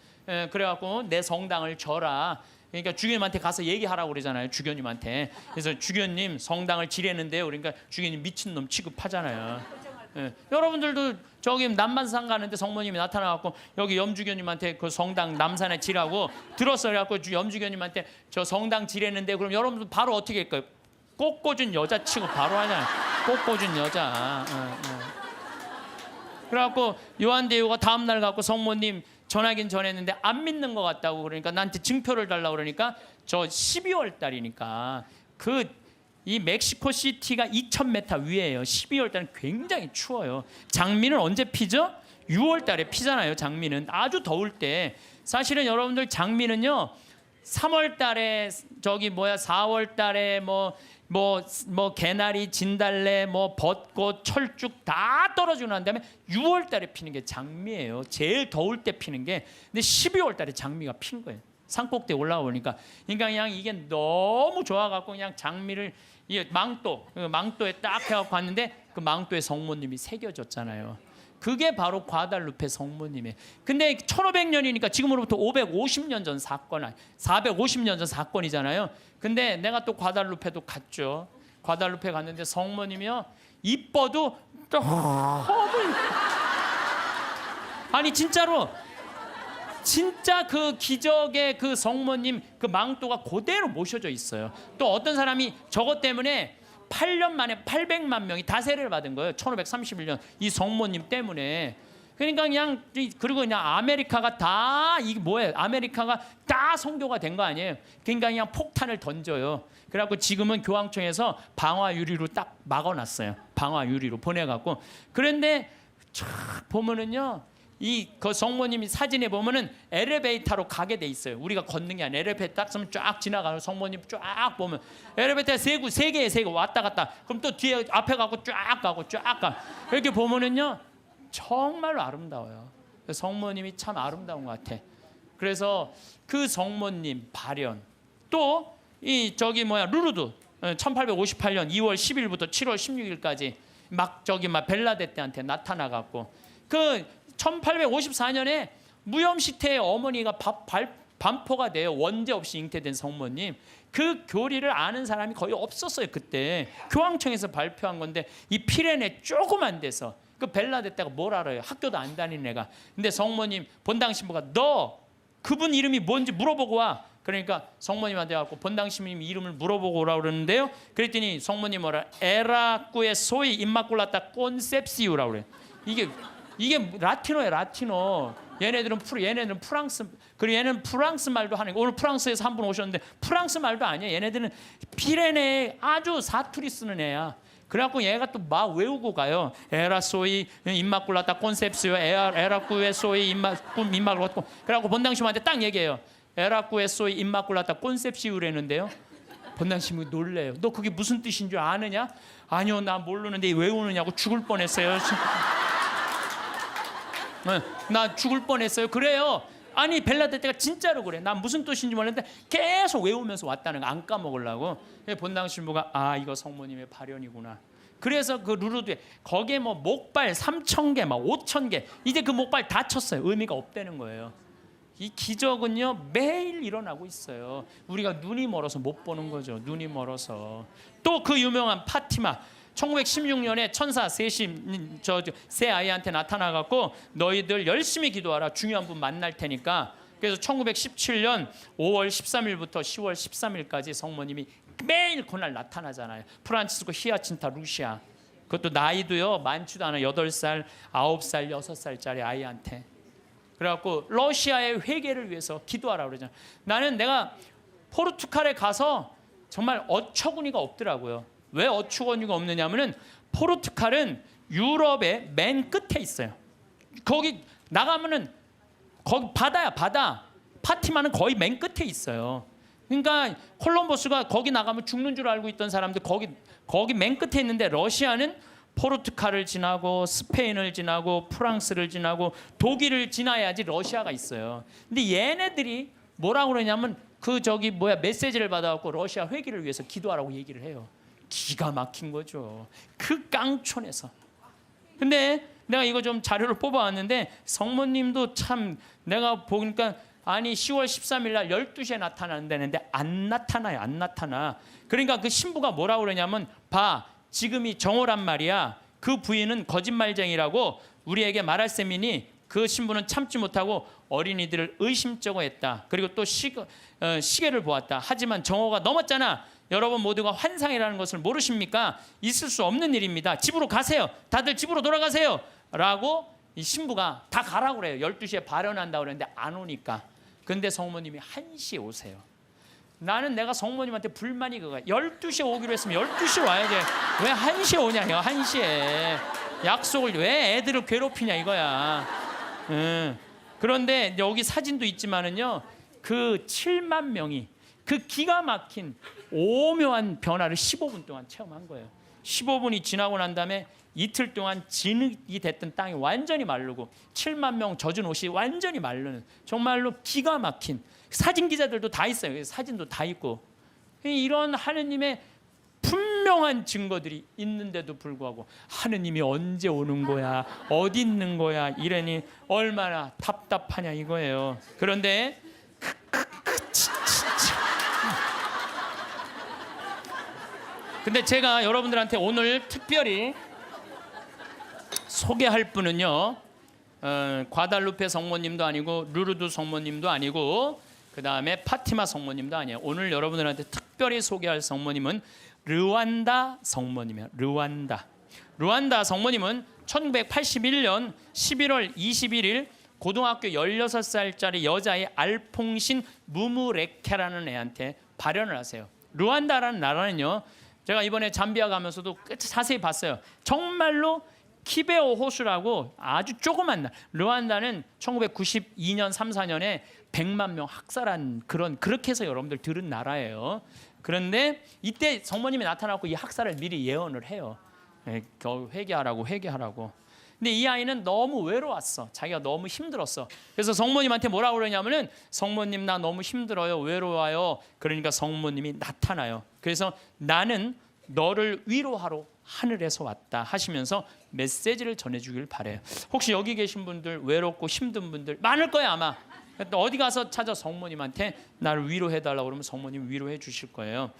그래갖고 내 성당을 져라. 그러니까 주교님한테 가서 얘기하라고 그러잖아요. 주교님한테. 그래서 주교님 성당을 지뢰는데요. 그러니까 주교님 미친놈 취급하잖아요. 여러분들도 저기 남반산 가는데 성모님이 나타나갖고 여기 염주교님한테 그 성당 남산에 지라고 들었어요. 그래갖고 염주교님한테 저 성당 지뢰는데 그럼 여러분들 바로 어떻게 할까요? 꽃꽂은 여자 치고 바로 하잖아요. 꽃꽂은 여자. 그래갖고 요한대유가 다음날 갖고 성모님 전하긴 전했는데 안 믿는 것 같다고 그러니까 나한테 증표를 달라고 그러니까 저 12월 달이니까 이 멕시코 시티가 2000m 위에요. 12월 달은 굉장히 추워요. 장미는 언제 피죠? 6월 달에 피잖아요. 장미는 아주 더울 때. 사실은 여러분들 장미는요 3월 달에 4월 달에 개나리, 진달래, 벚꽃, 철쭉 다 떨어지고 난 다음에 6월 달에 피는 게 장미예요. 제일 더울 때 피는 게. 근데 12월 달에 장미가 핀 거예요. 산꼭대에 올라가 보니까 그러니까 그냥 이게 너무 좋아갖고 그냥 장미를 이 망토에 딱 해갖고 갔는데 그 망토에 성모님이 새겨졌잖아요. 그게 바로 과달루페 성모님이에요. 근데 1500년이니까 지금으로부터 550년 전 사건, 450년 전 사건이잖아요. 근데 내가 또 과달루페도 갔죠. 과달루페 갔는데 성모님이요 이뻐도 너무 아니 진짜로 진짜 그 기적의 그 성모님 그 망토가 그대로 모셔져 있어요. 또 어떤 사람이 저것 때문에 8년 만에 800만 명이 다 세례를 받은 거예요. 1531년 이 성모님 때문에. 그러니까 그냥 그리고 그냥 아메리카가 다 이게 뭐예요? 아메리카가 다 선교가 된 거 아니에요? 그러니까 그냥 폭탄을 던져요. 그래갖고 지금은 교황청에서 방화 유리로 딱 막아놨어요. 방화 유리로 보내갖고. 그런데 쫙 보면은요. 이 그 성모님이 사진에 보면은 엘리베이터로 가게 돼 있어요. 우리가 걷는 게 아니라 엘리베이터 딱 쓰면 쫙 지나가요. 성모님 쫙 보면 엘리베이터 세 개에 세 개 왔다 갔다. 그럼 또 뒤에 앞에 가고 쫙 가. 이렇게 보면은요 정말로 아름다워요. 성모님이 참 아름다운 것 같아. 그래서 그 성모님 발현 또 이 저기 루르드 1858년 2월 10일부터 7월 16일까지 막 벨라데떼한테 나타나 갖고 그 1854년에 무염시태의 어머니가 반포가 돼요. 원죄 없이 잉태된 성모님. 그 교리를 아는 사람이 거의 없었어요. 그때 교황청에서 발표한 건데 이 피레네 조그만 데서 그 벨라데떼가 뭘 알아요. 학교도 안 다니는 애가. 근데 성모님 본당 신부가 너 그분 이름이 뭔지 물어보고 와. 그러니까 성모님한테 갖고 본당 신부님 이름을 물어보고 오라고 그러는데요. 그랬더니 성모님 뭐라 에라꾸의 소이 임마꿀라타 콘셉시우라고 그래요. 이게 라틴어예요. 라틴어. 얘네들은 프랑스, 그리고 얘는 프랑스 말도 하는 거. 오늘 프랑스에서 한 분 오셨는데 프랑스 말도 아니야. 얘네들은 피레네에 아주 사투리 쓰는 애야. 그래갖고 얘가 또 막 외우고 가요. 에라소이 임마꿀라타 콘셉시오 에라꾸에소이 임마꿀라타. 그래갖고 본당신부한테 딱 얘기해요. 에라꾸에소이 임마꿀라타 콘셉시오라는데요. 본당신부 놀래요. 너 그게 무슨 뜻인 줄 아느냐? 아니요, 나 모르는데 외우느냐고 죽을 뻔했어요. 나 죽을 뻔했어요. 그래요. 아니 벨라데떼가 진짜로 그래. 난 무슨 뜻인지 몰랐는데 계속 외우면서 왔다는 거 안 까먹으려고. 본당 신부가 이거 성모님의 발현이구나. 그래서 그 루르드에 거기에 뭐 목발 3,000개 막 5,000개 이제 그 목발 다 쳤어요. 의미가 없다는 거예요. 이 기적은요 매일 일어나고 있어요. 우리가 눈이 멀어서 못 보는 거죠. 눈이 멀어서. 또 그 유명한 파티마 1916년에 천사 셋이 세 아이한테 나타나갖고 너희들 열심히 기도하라. 중요한 분 만날 테니까. 그래서 1917년 5월 13일부터 10월 13일까지 성모님이 매일 그날 나타나잖아요. 프란치스코 히아친타 루시아. 그것도 나이도요 많지도 않아. 8살, 9살, 6살짜리 아이한테. 그래갖고 러시아의 회개를 위해서 기도하라고 그러잖아요. 나는 내가 포르투갈에 가서 정말 어처구니가 없더라고요. 왜 어처구니가 없느냐면은 포르투갈은 유럽의 맨 끝에 있어요. 거기 나가면은 거기 바다야 바다. 파티마는 거의 맨 끝에 있어요. 그러니까 콜럼버스가 거기 나가면 죽는 줄 알고 있던 사람들 거기 맨 끝에 있는데 러시아는 포르투갈을 지나고 스페인을 지나고 프랑스를 지나고 독일을 지나야지 러시아가 있어요. 근데 얘네들이 뭐라고 그러냐면 메시지를 받아갖고 러시아 회기를 위해서 기도하라고 얘기를 해요. 기가 막힌 거죠. 그 깡촌에서. 근데 내가 이거 좀 자료를 뽑아왔는데 성모님도 참 내가 보니까 아니 10월 13일 날 12시에 나타난다는데 안 나타나요. 안 나타나. 그러니까 그 신부가 뭐라고 그러냐면 봐. 지금이 정오란 말이야. 그 부인은 거짓말쟁이라고 우리에게 말할 셈이니 그 신부는 참지 못하고 어린이들을 의심쩍어 했다. 그리고 또 시계를 보았다. 하지만 정오가 넘었잖아. 여러분 모두가 환상이라는 것을 모르십니까? 있을 수 없는 일입니다. 집으로 가세요. 다들 집으로 돌아가세요. 라고 이 신부가 다 가라고 그래요. 12시에 발현한다고 그랬는데 안 오니까. 근데 성모님이 1시에 오세요. 나는 내가 성모님한테 불만이 그거야. 12시에 오기로 했으면 12시에 와야지. 왜 1시에 오냐. 1시에. 약속을 왜 애들을 괴롭히냐 이거야. 그런데 여기 사진도 있지만은요. 그 7만 명이 그 기가 막힌 오묘한 변화를 15분 동안 체험한 거예요. 15분이 지나고 난 다음에 이틀 동안 진흙이 됐던 땅이 완전히 마르고 7만 명 젖은 옷이 완전히 마르는 정말로 기가 막힌 사진 기자들도 다 있어요. 사진도 다 있고 이런 하느님의 분명한 증거들이 있는데도 불구하고 하느님이 언제 오는 거야? 어디 있는 거야? 이러니 얼마나 답답하냐 이거예요. 그런데 근데 제가 여러분들한테 오늘 특별히 소개할 분은요, 과달루페 성모님도 아니고 루르드 성모님도 아니고 그 다음에 파티마 성모님도 아니에요. 오늘 여러분들한테 특별히 소개할 성모님은 르완다 성모님이에요. 르완다 성모님은 1981년 11월 21일 고등학교 16살짜리 여자의 알퐁신 무무레케라는 애한테 발현을 하세요. 르완다라는 나라는요, 제가 이번에 잠비아 가면서도 자세히 봤어요. 정말로 키베오 호수라고 아주 조그만 나라. 르완다는 1992년 3, 4년에 100만 명 학살한 그렇게 해서 여러분들 들은 나라예요. 그런데 이때 성모님이 나타나고 이 학살을 미리 예언을 해요. 회개하라고. 근데 이 아이는 너무 외로웠어. 자기가 너무 힘들었어. 그래서 성모님한테 뭐라고 그러냐면은 성모님 나 너무 힘들어요. 외로워요. 그러니까 성모님이 나타나요. 그래서 나는 너를 위로하러 하늘에서 왔다 하시면서 메시지를 전해주길 바래요. 혹시 여기 계신 분들 외롭고 힘든 분들 많을 거예요 아마. 어디 가서 찾아 성모님한테 나를 위로해달라고 그러면 성모님이 위로해 주실 거예요.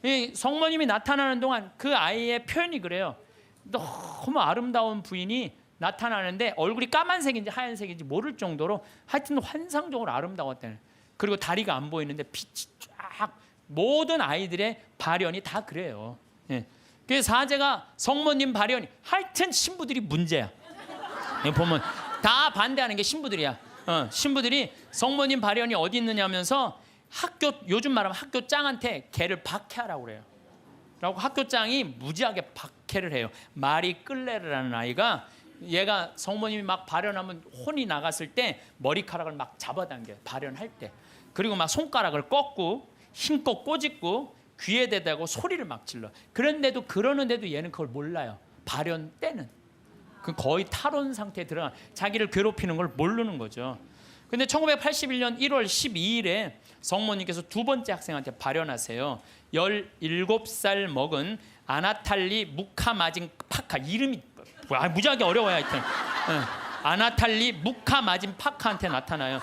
이 성모님이 나타나는 동안 그 아이의 표현이 그래요. 너무 아름다운 부인이 나타나는데 얼굴이 까만색인지 하얀색인지 모를 정도로 하여튼 환상적으로 아름다웠다는. 그리고 다리가 안 보이는데 빛이 쫙 모든 아이들의 발현이 다 그래요. 예. 그래서 사제가 성모님 발현이 하여튼 신부들이 문제야. 보면 다 반대하는 게 신부들이야. 신부들이 성모님 발현이 어디 있느냐면서 요즘 말하면 학교 짱한테 걔를 박해하라고 그래요. 라고 학교 짱이 무지하게 박해를 해요. 마리 끌레르라는 아이가 얘가 성모님이 막 발현하면 혼이 나갔을 때 머리카락을 막 잡아당겨요. 발현할 때. 그리고 막 손가락을 꺾고 힘껏 꼬집고 귀에 대다고 소리를 막 질러. 그러는데도 얘는 그걸 몰라요. 발현 때는. 그 거의 탈원 상태에 들어가 자기를 괴롭히는 걸 모르는 거죠. 근데 1981년 1월 12일에 성모님께서 두 번째 학생한테 발현하세요. 17살 먹은 아나탈리 무카마진 파카. 이름이 무지하게 어려워요. 하여튼 아나탈리 무카마진 파카한테 나타나요.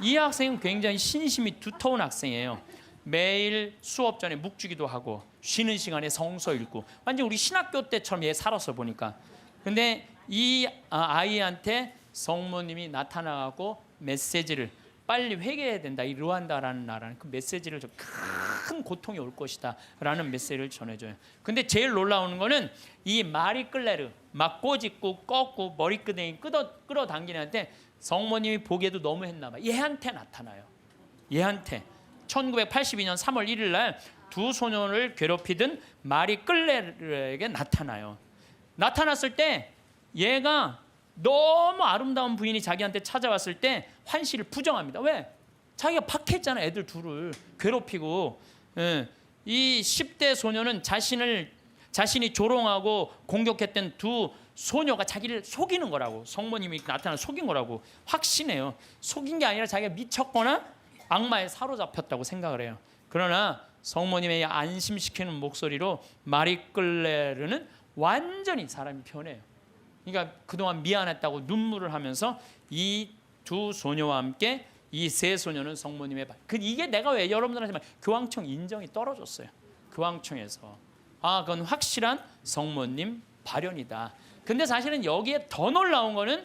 이 학생은 굉장히 신심이 두터운 학생이에요. 매일 수업 전에 묵주기도 하고 쉬는 시간에 성서 읽고 완전 우리 신학교 때처럼 얘 살았어 보니까. 근데 이 아이한테 성모님이 나타나고 메시지를 빨리 회개해야 된다. 이 르완다라는 나라는 그 메시지를 큰 고통이 올 것이다 라는 메시지를 전해줘요. 근데 제일 놀라운 거는 이 마리 끌레르 막 꼬집고 꺾고 머리끄댕이 끌어당기는데 성모님이 보기에도 너무 했나 봐. 얘한테 나타나요. 얘한테 1982년 3월 1일 날 두 소년을 괴롭히던 마리 끌레르에게 나타나요. 나타났을 때 얘가 너무 아름다운 부인이 자기한테 찾아왔을 때 환시를 부정합니다. 왜? 자기가 박해했잖아. 애들 둘을 괴롭히고. 이 10대 소녀는 자신이 조롱하고 공격했던 두 소녀가 자기를 속이는 거라고. 성모님이 나타나 속인 거라고 확신해요. 속인 게 아니라 자기가 미쳤거나 악마에 사로잡혔다고 생각을 해요. 그러나 성모님의 안심시키는 목소리로 마리 끌레르는 완전히 사람이 변해요. 그러니까 그동안 미안했다고 눈물을 하면서 이 두 소녀와 함께 이 세 소녀는 성모님의 이게 내가 왜 여러분들한테 말 교황청 인정이 떨어졌어요. 교황청에서 그건 확실한 성모님 발현이다. 근데 사실은 여기에 더 놀라운 거는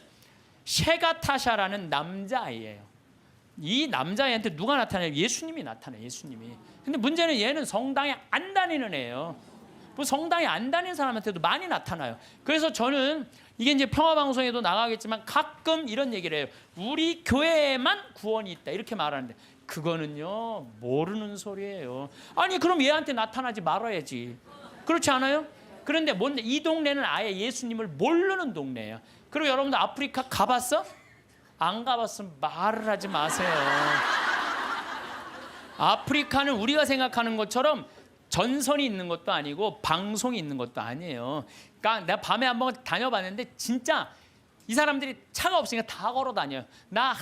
셰가타샤라는 남자아이예요. 이 남자아이한테 누가 나타나요? 예수님이 나타나요. 예수님이. 근데 문제는 얘는 성당에 안 다니는 애예요. 뭐 성당에 안 다니는 사람한테도 많이 나타나요. 그래서 저는 이게 이제 평화방송에도 나가겠지만 가끔 이런 얘기를 해요. 우리 교회에만 구원이 있다 이렇게 말하는데 그거는요 모르는 소리예요. 아니 그럼 얘한테 나타나지 말아야지. 그렇지 않아요? 그런데 뭔데 이 동네는 아예 예수님을 모르는 동네예요. 그리고 여러분들 아프리카 가봤어? 안 가봤으면 말을 하지 마세요. 아프리카는 우리가 생각하는 것처럼 전선이 있는 것도 아니고 방송이 있는 것도 아니에요. 그러니까 내가 밤에 한번 다녀봤는데 진짜 이 사람들이 차가 없으니까 다 걸어 다녀요. 나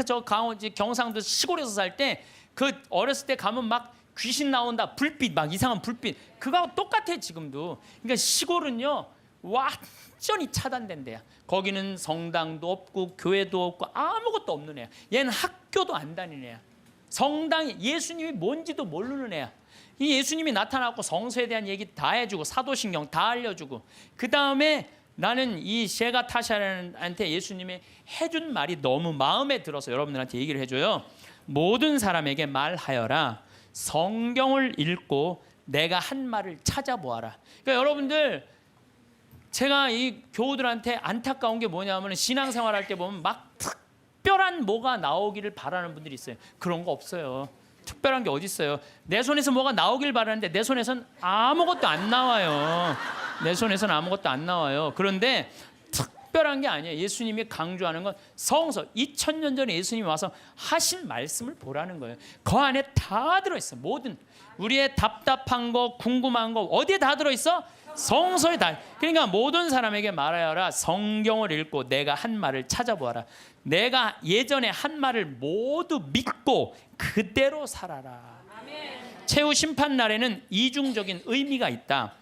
저 경상도 시골에서 살 때 그 어렸을 때 가면 막 귀신 나온다, 불빛 막 이상한 불빛, 그거하고 똑같아 지금도. 그러니까 시골은요 완전히 차단된 데야. 거기는 성당도 없고 교회도 없고 아무것도 없는 애야. 얘는 학교도 안 다니는 애야. 성당이 예수님이 뭔지도 모르는 애야. 이 예수님이 나타나고 성서에 대한 얘기 다 해주고 사도신경 다 알려주고, 그 다음에 나는 이 셰가 타샤한테 예수님이 해준 말이 너무 마음에 들어서 여러분들한테 얘기를 해줘요. 모든 사람에게 말하여라. 성경을 읽고 내가 한 말을 찾아보아라. 그러니까 여러분들, 제가 이 교우들한테 안타까운 게 뭐냐면 신앙생활 할 때 보면 막 특별한 뭐가 나오기를 바라는 분들이 있어요. 그런 거 없어요. 특별한 게 어디 있어요? 내 손에서 뭐가 나오길 바라는데 내 손에선 아무것도 안 나와요. 내 손에서는 아무것도 안 나와요. 그런데 특별한 게 아니에요. 예수님이 강조하는 건 성서, 2000년 전에 예수님이 와서 하신 말씀을 보라는 거예요. 그 안에 다 들어있어. 모든 우리의 답답한 거, 궁금한 거 어디에 다 들어있어? 성서에 다. 그러니까 모든 사람에게 말하여라. 성경을 읽고 내가 한 말을 찾아보아라. 내가 예전에 한 말을 모두 믿고 그대로 살아라. 최후 심판 날에는 이중적인 의미가 있다.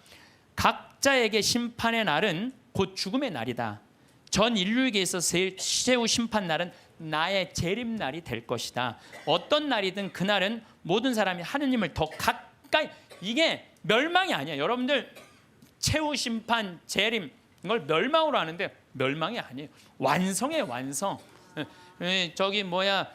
각자에게 심판의 날은 곧 죽음의 날이다. 전 인류에게 있어서 최후 심판 날은 나의 재림날이 될 것이다. 어떤 날이든 그날은 모든 사람이 하느님을 더 가까이, 이게 멸망이 아니야. 여러분들 최후 심판, 재림, 이걸 멸망으로 하는데 멸망이 아니에요. 완성이에요, 완성. 저기 뭐야,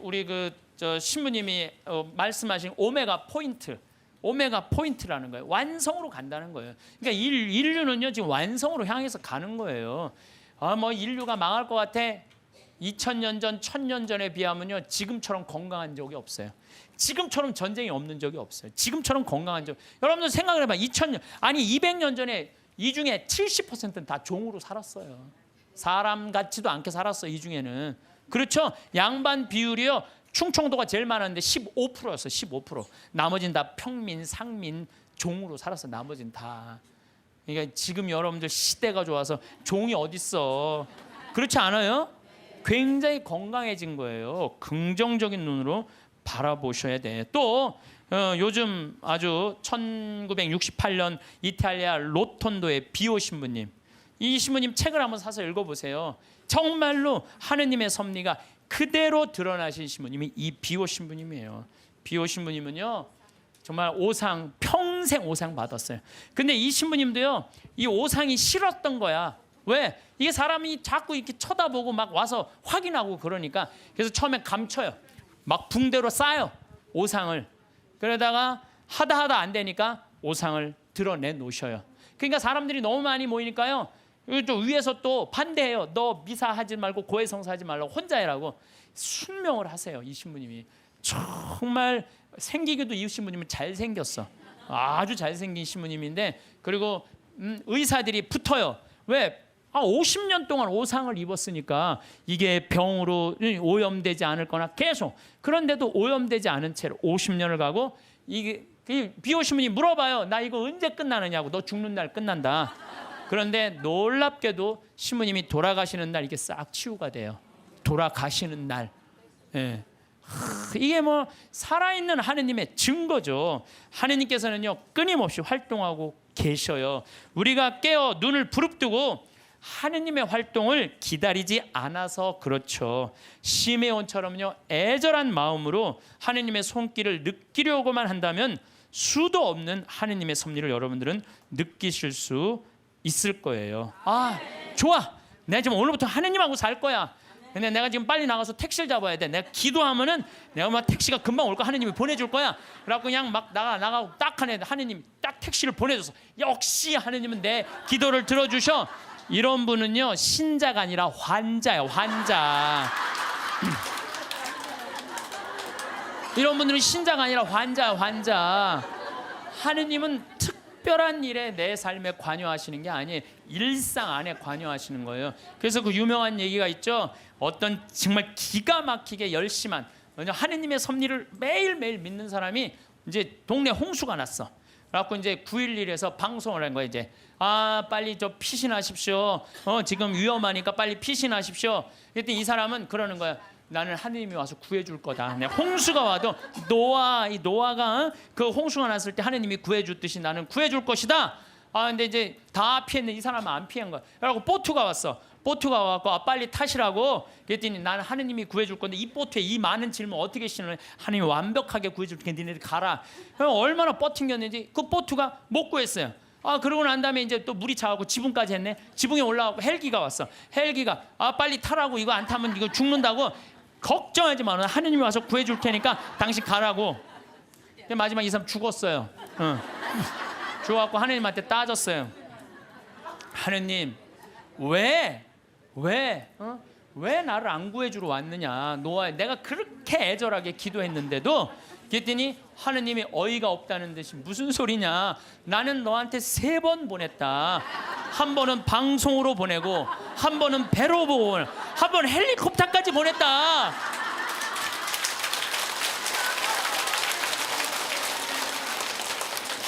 우리 저 신부님이 말씀하신 오메가 포인트라는 거예요. 완성으로 간다는 거예요. 그러니까 인류는요 지금 완성으로 향해서 가는 거예요. 뭐 인류가 망할 것 같아. 2000년 전, 1000년 전에 비하면요 지금처럼 건강한 적이 없어요. 지금처럼 전쟁이 없는 적이 없어요. 지금처럼 건강한 적. 여러분들 생각을 해봐. 2000년, 아니 200년 전에 이 중에 70%는 다 종으로 살았어요. 사람 같지도 않게 살았어요. 이 중에는. 그렇죠? 양반 비율이요. 충청도가 제일 많았는데 15%였어요. 15%. 나머지는 다 평민, 상민, 종으로 살았어. 나머지는 다. 그러니까 지금 여러분들 시대가 좋아서 종이 어딨어. 그렇지 않아요? 굉장히 건강해진 거예요. 긍정적인 눈으로 바라보셔야 돼. 또 요즘 아주 1968년 이탈리아 로톤도의 비오 신부님, 이 신부님 책을 한번 사서 읽어보세요. 정말로 하느님의 섭리가 그대로 드러나신 신부님이 이 비오 신부님이에요. 비오 신부님은요 정말 오상, 평생 오상 받았어요. 근데 이 신부님도요 이 오상이 싫었던 거야. 왜? 이게 사람이 자꾸 이렇게 쳐다보고 막 와서 확인하고 그러니까. 그래서 처음에 감춰요. 막 붕대로 싸요 오상을. 그러다가 하다 안 되니까 오상을 드러내 놓으셔요. 그러니까 사람들이 너무 많이 모이니까요 또 위에서 또 반대해요. 너 미사하지 말고 고해성사하지 말라고 혼자 해라고 순명을 하세요. 이 신부님이 정말 생기기도, 이 신부님은 잘생겼어. 아주 잘생긴 신부님인데, 그리고 의사들이 붙어요. 왜? 50년 동안 오상을 입었으니까 이게 병으로 오염되지 않을 거나 계속. 그런데도 오염되지 않은 채로 50년을 가고, 이게 비오 신부님이 물어봐요. 나 이거 언제 끝나느냐고. 너 죽는 날 끝난다. 그런데 놀랍게도 신부님이 돌아가시는 날 이게 싹 치유가 돼요. 돌아가시는 날. 예. 이게 뭐 살아있는 하느님의 증거죠. 하느님께서는요 끊임없이 활동하고 계셔요. 우리가 깨어 눈을 부릅뜨고 하느님의 활동을 기다리지 않아서 그렇죠. 시메온처럼요 애절한 마음으로 하느님의 손길을 느끼려고만 한다면 수도 없는 하느님의 섭리를 여러분들은 느끼실 수 있을 거예요. 아, 좋아. 내가 지금 오늘부터 하느님하고 살 거야. 근데 내가 지금 빨리 나가서 택시를 잡아야 돼. 내가 기도하면은 내가 막 택시가 금방 올 거 하느님이 보내줄 거야. 그래갖고 그냥 막 나가고 딱 하느님 딱 택시를 보내줘서 역시 하느님은 내 기도를 들어주셔. 이런 분은요 신자가 아니라 환자예요. 환자. 이런 분들은 신자가 아니라 환자야. 환자. 하느님은 특별한 일에 내 삶에 관여하시는 게 아니에요. 일상 안에 관여하시는 거예요. 그래서 그 유명한 얘기가 있죠. 어떤 정말 기가 막히게 열심한 하느님의 섭리를 매일매일 믿는 사람이 이제 동네 홍수가 났어. 그래갖고 이제 911에서 방송을 한 거야. 이제 빨리 저 피신하십시오. 지금 위험하니까 빨리 피신하십시오. 그랬더니 이 사람은 그러는 거야. 나는 하느님이 와서 구해줄 거다. 홍수가 와도 이 노아가 그 홍수가 났을 때 하느님이 구해줬듯이 나는 구해줄 것이다. 근데 이제 다 피했는데 이 사람은 안 피한 거야. 그래갖고 보트가 왔어. 보트가 와갖고 빨리 타시라고. 그랬더니 나는 하느님이 구해줄 건데 이 보트에 이 많은 질문 어떻게 신을 하느님이 완벽하게 구해줄 테니까 니네들 가라. 얼마나 버팅겼는지 그 보트가 못 구했어요. 그러고 난 다음에 이제 또 물이 차고 지붕까지 했네. 지붕에 올라가고 헬기가 왔어. 헬기가 빨리 타라고. 이거 안 타면 이거 죽는다고. 걱정하지 마. 하느님이 와서 구해줄 테니까 당신 가라고. 마지막 이 사람 죽었어요. 죽어갖고 하느님한테 따졌어요. 하느님 왜 나를 안 구해주러 왔느냐. 노아, 내가 그렇게 애절하게 기도했는데도. 그랬더니 하느님이 어이가 없다는 듯이 무슨 소리냐. 나는 너한테 3번 보냈다. 한 번은 방송으로 보내고, 한 번은 배로 보고, 한 번 헬리콥터까지 보냈다.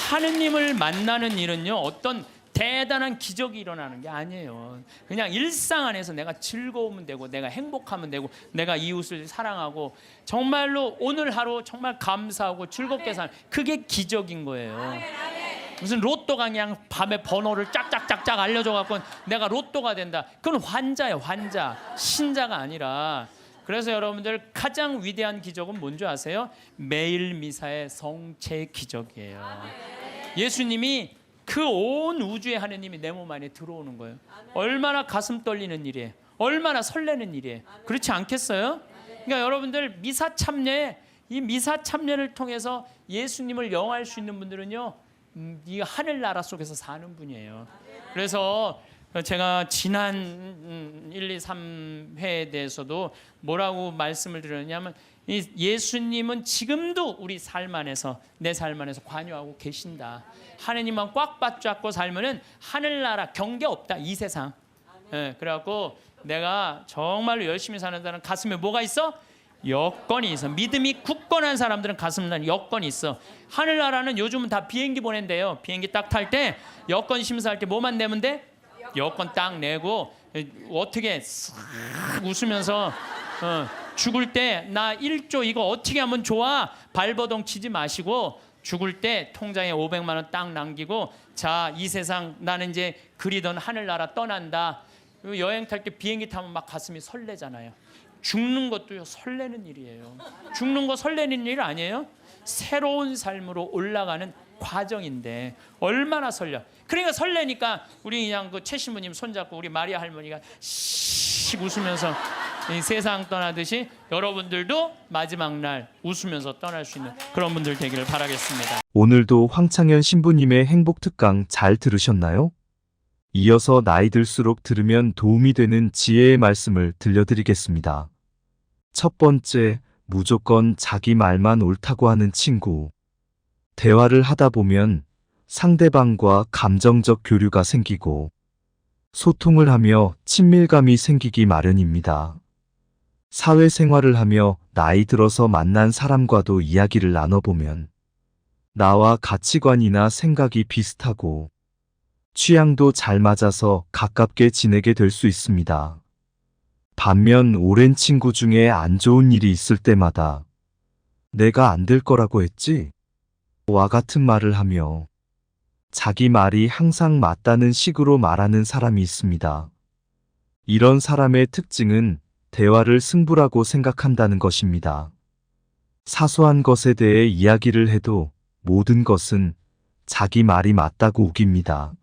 하느님을 만나는 일은요, 어떤 대단한 기적이 일어나는 게 아니에요. 그냥 일상 안에서 내가 즐거우면 되고, 내가 행복하면 되고, 내가 이웃을 사랑하고, 정말로 오늘 하루 정말 감사하고 즐겁게 사는, 그게 기적인 거예요. 무슨 로또가 그냥 밤에 번호를 짝짝짝짝 알려줘 갖고 내가 로또가 된다. 그건 환자예요, 환자. 신자가 아니라. 그래서 여러분들 가장 위대한 기적은 뭔지 아세요? 매일 미사의 성체 기적이에요. 예수님이 그 온 우주의 하느님이 내 몸 안에 들어오는 거예요. 얼마나 가슴 떨리는 일이에요. 얼마나 설레는 일이에요. 그렇지 않겠어요? 그러니까 여러분들 미사 참여, 이 미사 참여를 통해서 예수님을 영화할 수 있는 분들은요, 이 하늘나라 속에서 사는 분이에요. 그래서 제가 지난 1, 2, 3회에 대해서도 뭐라고 말씀을 드렸냐면, 이 예수님은 지금도 우리 삶 안에서, 내 삶 안에서 관여하고 계신다. 하느님만 꽉 붙잡고 살면은 하늘나라 경계 없다, 이 세상. 그래갖고 내가 정말로 열심히 사는다는 가슴에 뭐가 있어? 여건이 있어. 믿음이 굳건한 사람들은 가슴에 여건이 있어. 하늘나라는 요즘은 다 비행기 보낸대요. 비행기 딱 탈 때 여건 심사할 때 뭐만 내면 돼? 여건 딱 내고, 어떻게 싹 웃으면서 죽을 때 나 1조 이거 어떻게 하면 좋아? 발버둥 치지 마시고 죽을 때 통장에 500만 원 딱 남기고, 자, 이 세상 나는 이제 그리던 하늘나라 떠난다. 여행 탈 때 비행기 타면 막 가슴이 설레잖아요. 죽는 것도요, 설레는 일이에요. 죽는 거 설레는 일 아니에요? 새로운 삶으로 올라가는 과정인데 얼마나 설레. 그러니까 설레니까 우리 그냥 그 최 신부님 손잡고 우리 마리아 할머니가 씩 웃으면서 이 세상 떠나듯이 여러분들도 마지막 날 웃으면서 떠날 수 있는 그런 분들 되기를 바라겠습니다. 오늘도 황창현 신부님의 행복 특강 잘 들으셨나요? 이어서 나이 들수록 들으면 도움이 되는 지혜의 말씀을 들려드리겠습니다. 첫 번째, 무조건 자기 말만 옳다고 하는 친구. 대화를 하다 보면 상대방과 감정적 교류가 생기고 소통을 하며 친밀감이 생기기 마련입니다. 사회생활을 하며 나이 들어서 만난 사람과도 이야기를 나눠보면 나와 가치관이나 생각이 비슷하고 취향도 잘 맞아서 가깝게 지내게 될 수 있습니다. 반면 오랜 친구 중에 안 좋은 일이 있을 때마다 내가 안 될 거라고 했지? 와 같은 말을 하며 자기 말이 항상 맞다는 식으로 말하는 사람이 있습니다. 이런 사람의 특징은 대화를 승부라고 생각한다는 것입니다. 사소한 것에 대해 이야기를 해도 모든 것은 자기 말이 맞다고 우깁니다.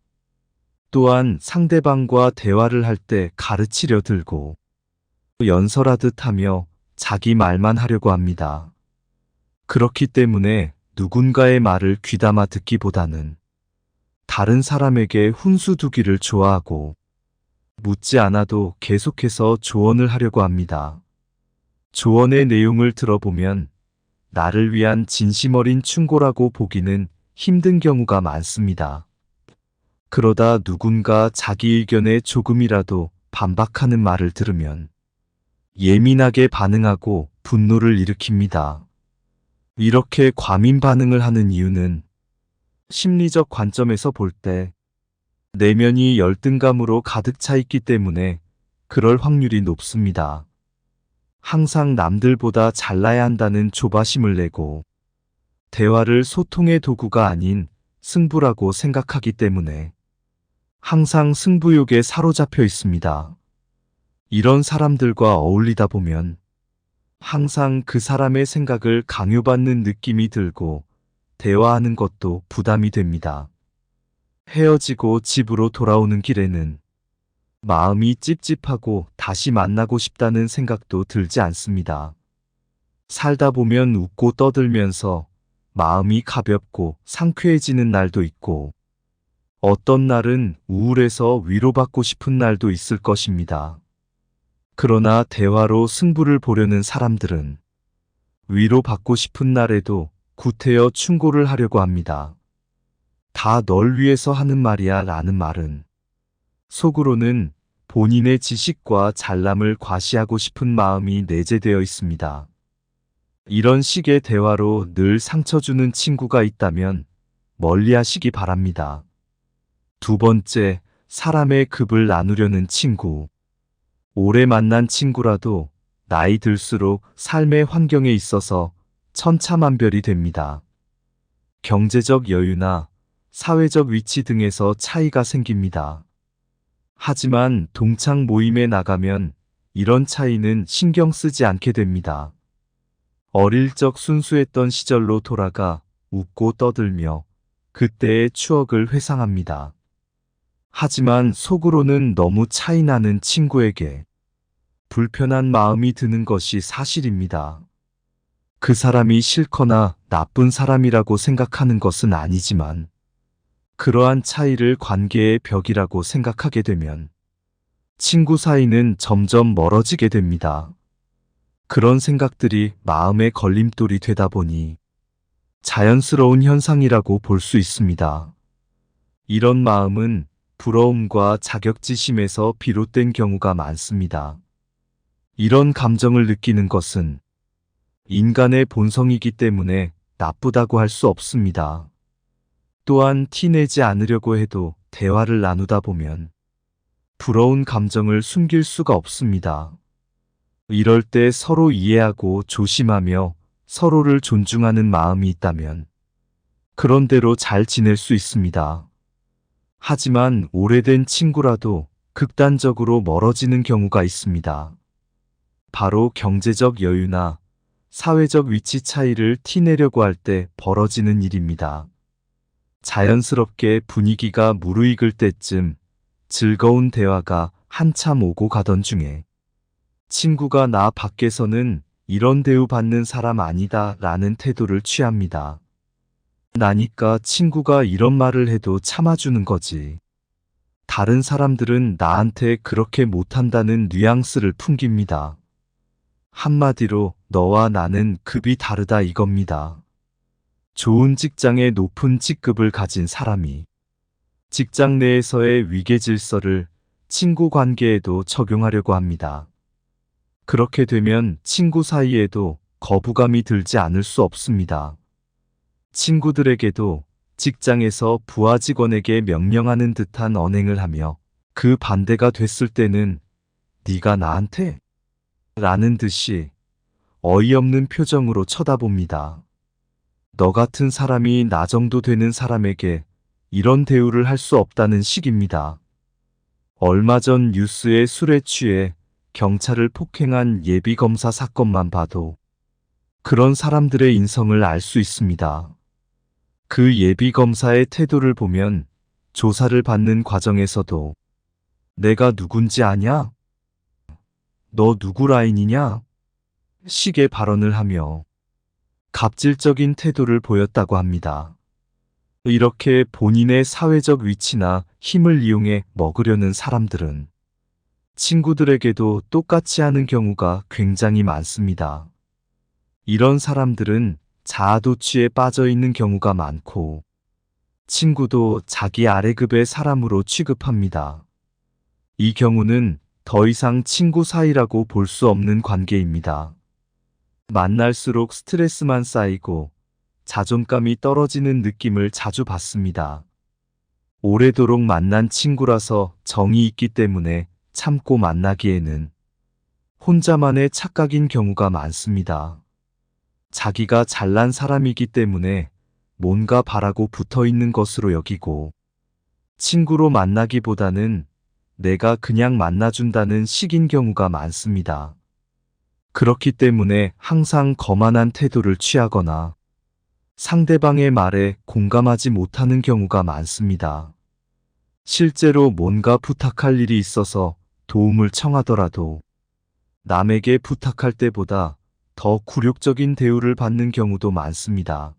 또한 상대방과 대화를 할 때 가르치려 들고 연설하듯 하며 자기 말만 하려고 합니다. 그렇기 때문에 누군가의 말을 귀담아 듣기보다는 다른 사람에게 훈수 두기를 좋아하고 묻지 않아도 계속해서 조언을 하려고 합니다. 조언의 내용을 들어보면 나를 위한 진심 어린 충고라고 보기는 힘든 경우가 많습니다. 그러다 누군가 자기 의견에 조금이라도 반박하는 말을 들으면 예민하게 반응하고 분노를 일으킵니다. 이렇게 과민 반응을 하는 이유는 심리적 관점에서 볼 때 내면이 열등감으로 가득 차 있기 때문에 그럴 확률이 높습니다. 항상 남들보다 잘나야 한다는 조바심을 내고 대화를 소통의 도구가 아닌 승부라고 생각하기 때문에 항상 승부욕에 사로잡혀 있습니다. 이런 사람들과 어울리다 보면 항상 그 사람의 생각을 강요받는 느낌이 들고 대화하는 것도 부담이 됩니다. 헤어지고 집으로 돌아오는 길에는 마음이 찝찝하고 다시 만나고 싶다는 생각도 들지 않습니다. 살다 보면 웃고 떠들면서 마음이 가볍고 상쾌해지는 날도 있고 어떤 날은 우울해서 위로받고 싶은 날도 있을 것입니다. 그러나 대화로 승부를 보려는 사람들은 위로받고 싶은 날에도 구태여 충고를 하려고 합니다. 다 널 위해서 하는 말이야 라는 말은 속으로는 본인의 지식과 잘남을 과시하고 싶은 마음이 내재되어 있습니다. 이런 식의 대화로 늘 상처 주는 친구가 있다면 멀리 하시기 바랍니다. 두 번째, 사람의 급을 나누려는 친구. 오래 만난 친구라도 나이 들수록 삶의 환경에 있어서 천차만별이 됩니다. 경제적 여유나 사회적 위치 등에서 차이가 생깁니다. 하지만 동창 모임에 나가면 이런 차이는 신경 쓰지 않게 됩니다. 어릴 적 순수했던 시절로 돌아가 웃고 떠들며 그때의 추억을 회상합니다. 하지만 속으로는 너무 차이나는 친구에게 불편한 마음이 드는 것이 사실입니다. 그 사람이 싫거나 나쁜 사람이라고 생각하는 것은 아니지만 그러한 차이를 관계의 벽이라고 생각하게 되면 친구 사이는 점점 멀어지게 됩니다. 그런 생각들이 마음의 걸림돌이 되다 보니 자연스러운 현상이라고 볼 수 있습니다. 이런 마음은 부러움과 자격지심에서 비롯된 경우가 많습니다. 이런 감정을 느끼는 것은 인간의 본성이기 때문에 나쁘다고 할 수 없습니다. 또한 티내지 않으려고 해도 대화를 나누다 보면 부러운 감정을 숨길 수가 없습니다. 이럴 때 서로 이해하고 조심하며 서로를 존중하는 마음이 있다면 그런대로 잘 지낼 수 있습니다. 하지만 오래된 친구라도 극단적으로 멀어지는 경우가 있습니다. 바로 경제적 여유나 사회적 위치 차이를 티내려고 할 때 벌어지는 일입니다. 자연스럽게 분위기가 무르익을 때쯤 즐거운 대화가 한참 오고 가던 중에 친구가 나 밖에서는 이런 대우 받는 사람 아니다 라는 태도를 취합니다. 나니까 친구가 이런 말을 해도 참아주는 거지. 다른 사람들은 나한테 그렇게 못한다는 뉘앙스를 풍깁니다. 한마디로 너와 나는 급이 다르다 이겁니다. 좋은 직장에 높은 직급을 가진 사람이 직장 내에서의 위계 질서를 친구 관계에도 적용하려고 합니다. 그렇게 되면 친구 사이에도 거부감이 들지 않을 수 없습니다. 친구들에게도 직장에서 부하 직원에게 명령하는 듯한 언행을 하며 그 반대가 됐을 때는 네가 나한테? 라는 듯이 어이없는 표정으로 쳐다봅니다. 너 같은 사람이 나 정도 되는 사람에게 이런 대우를 할 수 없다는 식입니다. 얼마 전 뉴스에 술에 취해 경찰을 폭행한 예비검사 사건만 봐도 그런 사람들의 인성을 알 수 있습니다. 그 예비검사의 태도를 보면 조사를 받는 과정에서도 내가 누군지 아냐? 너 누구 라인이냐? 식의 발언을 하며 갑질적인 태도를 보였다고 합니다. 이렇게 본인의 사회적 위치나 힘을 이용해 먹으려는 사람들은 친구들에게도 똑같이 하는 경우가 굉장히 많습니다. 이런 사람들은 자아도취에 빠져 있는 경우가 많고 친구도 자기 아래급의 사람으로 취급합니다. 이 경우는 더 이상 친구 사이라고 볼 수 없는 관계입니다. 만날수록 스트레스만 쌓이고 자존감이 떨어지는 느낌을 자주 받습니다. 오래도록 만난 친구라서 정이 있기 때문에 참고 만나기에는 혼자만의 착각인 경우가 많습니다. 자기가 잘난 사람이기 때문에 뭔가 바라고 붙어 있는 것으로 여기고 친구로 만나기보다는 내가 그냥 만나준다는 식인 경우가 많습니다. 그렇기 때문에 항상 거만한 태도를 취하거나 상대방의 말에 공감하지 못하는 경우가 많습니다. 실제로 뭔가 부탁할 일이 있어서 도움을 청하더라도 남에게 부탁할 때보다 더 굴욕적인 대우를 받는 경우도 많습니다.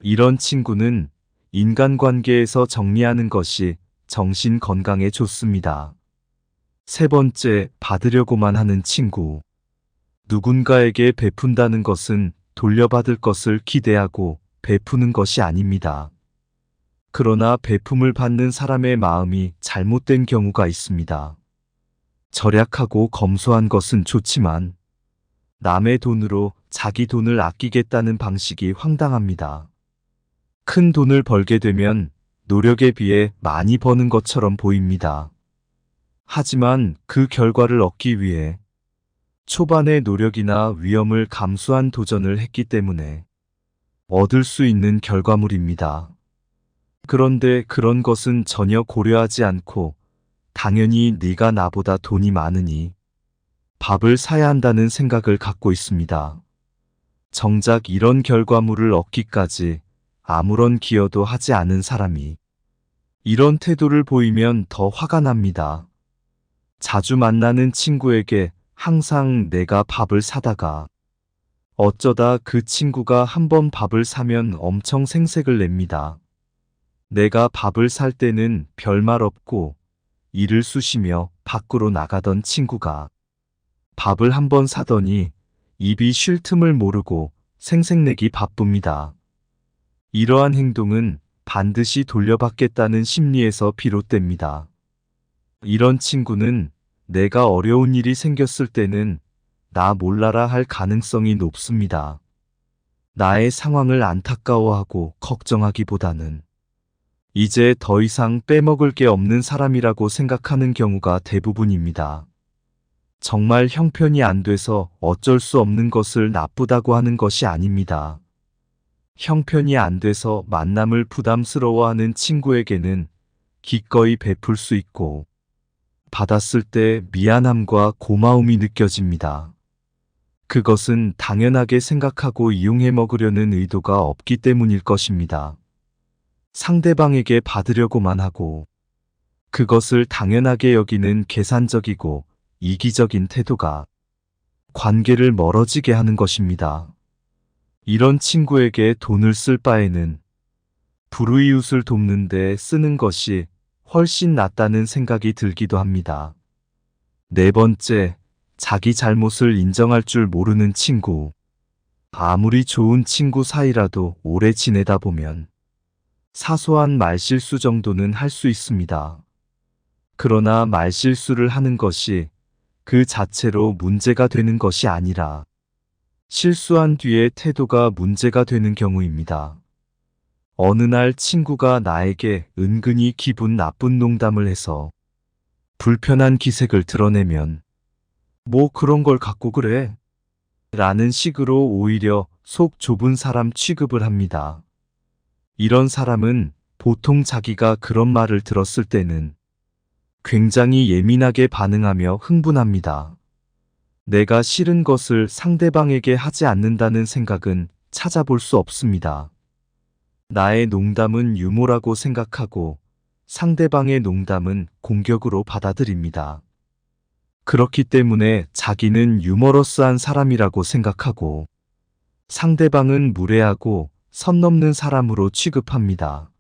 이런 친구는 인간관계에서 정리하는 것이 정신 건강에 좋습니다. 세 번째, 받으려고만 하는 친구. 누군가에게 베푼다는 것은 돌려받을 것을 기대하고 베푸는 것이 아닙니다. 그러나 베품을 받는 사람의 마음이 잘못된 경우가 있습니다. 절약하고 검소한 것은 좋지만 남의 돈으로 자기 돈을 아끼겠다는 방식이 황당합니다. 큰 돈을 벌게 되면 노력에 비해 많이 버는 것처럼 보입니다. 하지만 그 결과를 얻기 위해 초반의 노력이나 위험을 감수한 도전을 했기 때문에 얻을 수 있는 결과물입니다. 그런데 그런 것은 전혀 고려하지 않고 당연히 네가 나보다 돈이 많으니 밥을 사야 한다는 생각을 갖고 있습니다. 정작 이런 결과물을 얻기까지 아무런 기여도 하지 않은 사람이 이런 태도를 보이면 더 화가 납니다. 자주 만나는 친구에게 항상 내가 밥을 사다가 어쩌다 그 친구가 한번 밥을 사면 엄청 생색을 냅니다. 내가 밥을 살 때는 별말 없고 이를 쑤시며 밖으로 나가던 친구가 밥을 한번 사더니 입이 쉴 틈을 모르고 생색내기 바쁩니다. 이러한 행동은 반드시 돌려받겠다는 심리에서 비롯됩니다. 이런 친구는 내가 어려운 일이 생겼을 때는 나 몰라라 할 가능성이 높습니다. 나의 상황을 안타까워하고 걱정하기보다는 이제 더 이상 빼먹을 게 없는 사람이라고 생각하는 경우가 대부분입니다. 정말 형편이 안 돼서 어쩔 수 없는 것을 나쁘다고 하는 것이 아닙니다. 형편이 안 돼서 만남을 부담스러워하는 친구에게는 기꺼이 베풀 수 있고 받았을 때 미안함과 고마움이 느껴집니다. 그것은 당연하게 생각하고 이용해 먹으려는 의도가 없기 때문일 것입니다. 상대방에게 받으려고만 하고 그것을 당연하게 여기는 계산적이고 이기적인 태도가 관계를 멀어지게 하는 것입니다. 이런 친구에게 돈을 쓸 바에는 불우이웃을 돕는 데 쓰는 것이 훨씬 낫다는 생각이 들기도 합니다. 네 번째, 자기 잘못을 인정할 줄 모르는 친구. 아무리 좋은 친구 사이라도 오래 지내다 보면 사소한 말실수 정도는 할 수 있습니다. 그러나 말실수를 하는 것이 그 자체로 문제가 되는 것이 아니라 실수한 뒤에 태도가 문제가 되는 경우입니다. 어느 날 친구가 나에게 은근히 기분 나쁜 농담을 해서 불편한 기색을 드러내면 뭐 그런 걸 갖고 그래? 라는 식으로 오히려 속 좁은 사람 취급을 합니다. 이런 사람은 보통 자기가 그런 말을 들었을 때는 굉장히 예민하게 반응하며 흥분합니다. 내가 싫은 것을 상대방에게 하지 않는다는 생각은 찾아볼 수 없습니다. 나의 농담은 유머라고 생각하고 상대방의 농담은 공격으로 받아들입니다. 그렇기 때문에 자기는 유머러스한 사람이라고 생각하고 상대방은 무례하고 선 넘는 사람으로 취급합니다.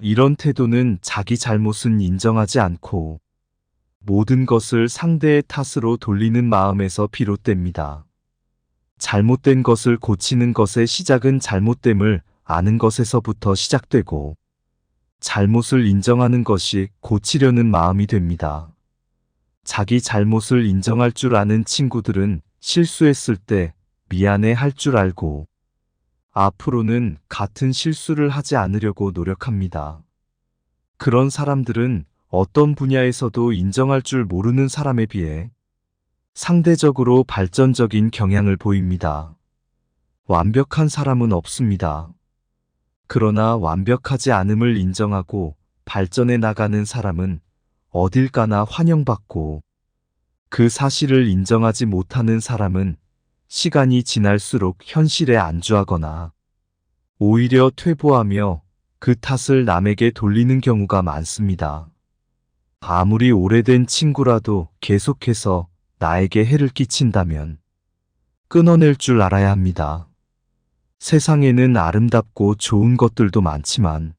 이런 태도는 자기 잘못은 인정하지 않고 모든 것을 상대의 탓으로 돌리는 마음에서 비롯됩니다. 잘못된 것을 고치는 것의 시작은 잘못됨을 아는 것에서부터 시작되고 잘못을 인정하는 것이 고치려는 마음이 됩니다. 자기 잘못을 인정할 줄 아는 친구들은 실수했을 때 미안해 할 줄 알고 앞으로는 같은 실수를 하지 않으려고 노력합니다. 그런 사람들은 어떤 분야에서도 인정할 줄 모르는 사람에 비해 상대적으로 발전적인 경향을 보입니다. 완벽한 사람은 없습니다. 그러나 완벽하지 않음을 인정하고 발전해 나가는 사람은 어딜 가나 환영받고, 그 사실을 인정하지 못하는 사람은 시간이 지날수록 현실에 안주하거나 오히려 퇴보하며 그 탓을 남에게 돌리는 경우가 많습니다. 아무리 오래된 친구라도 계속해서 나에게 해를 끼친다면 끊어낼 줄 알아야 합니다. 세상에는 아름답고 좋은 것들도 많지만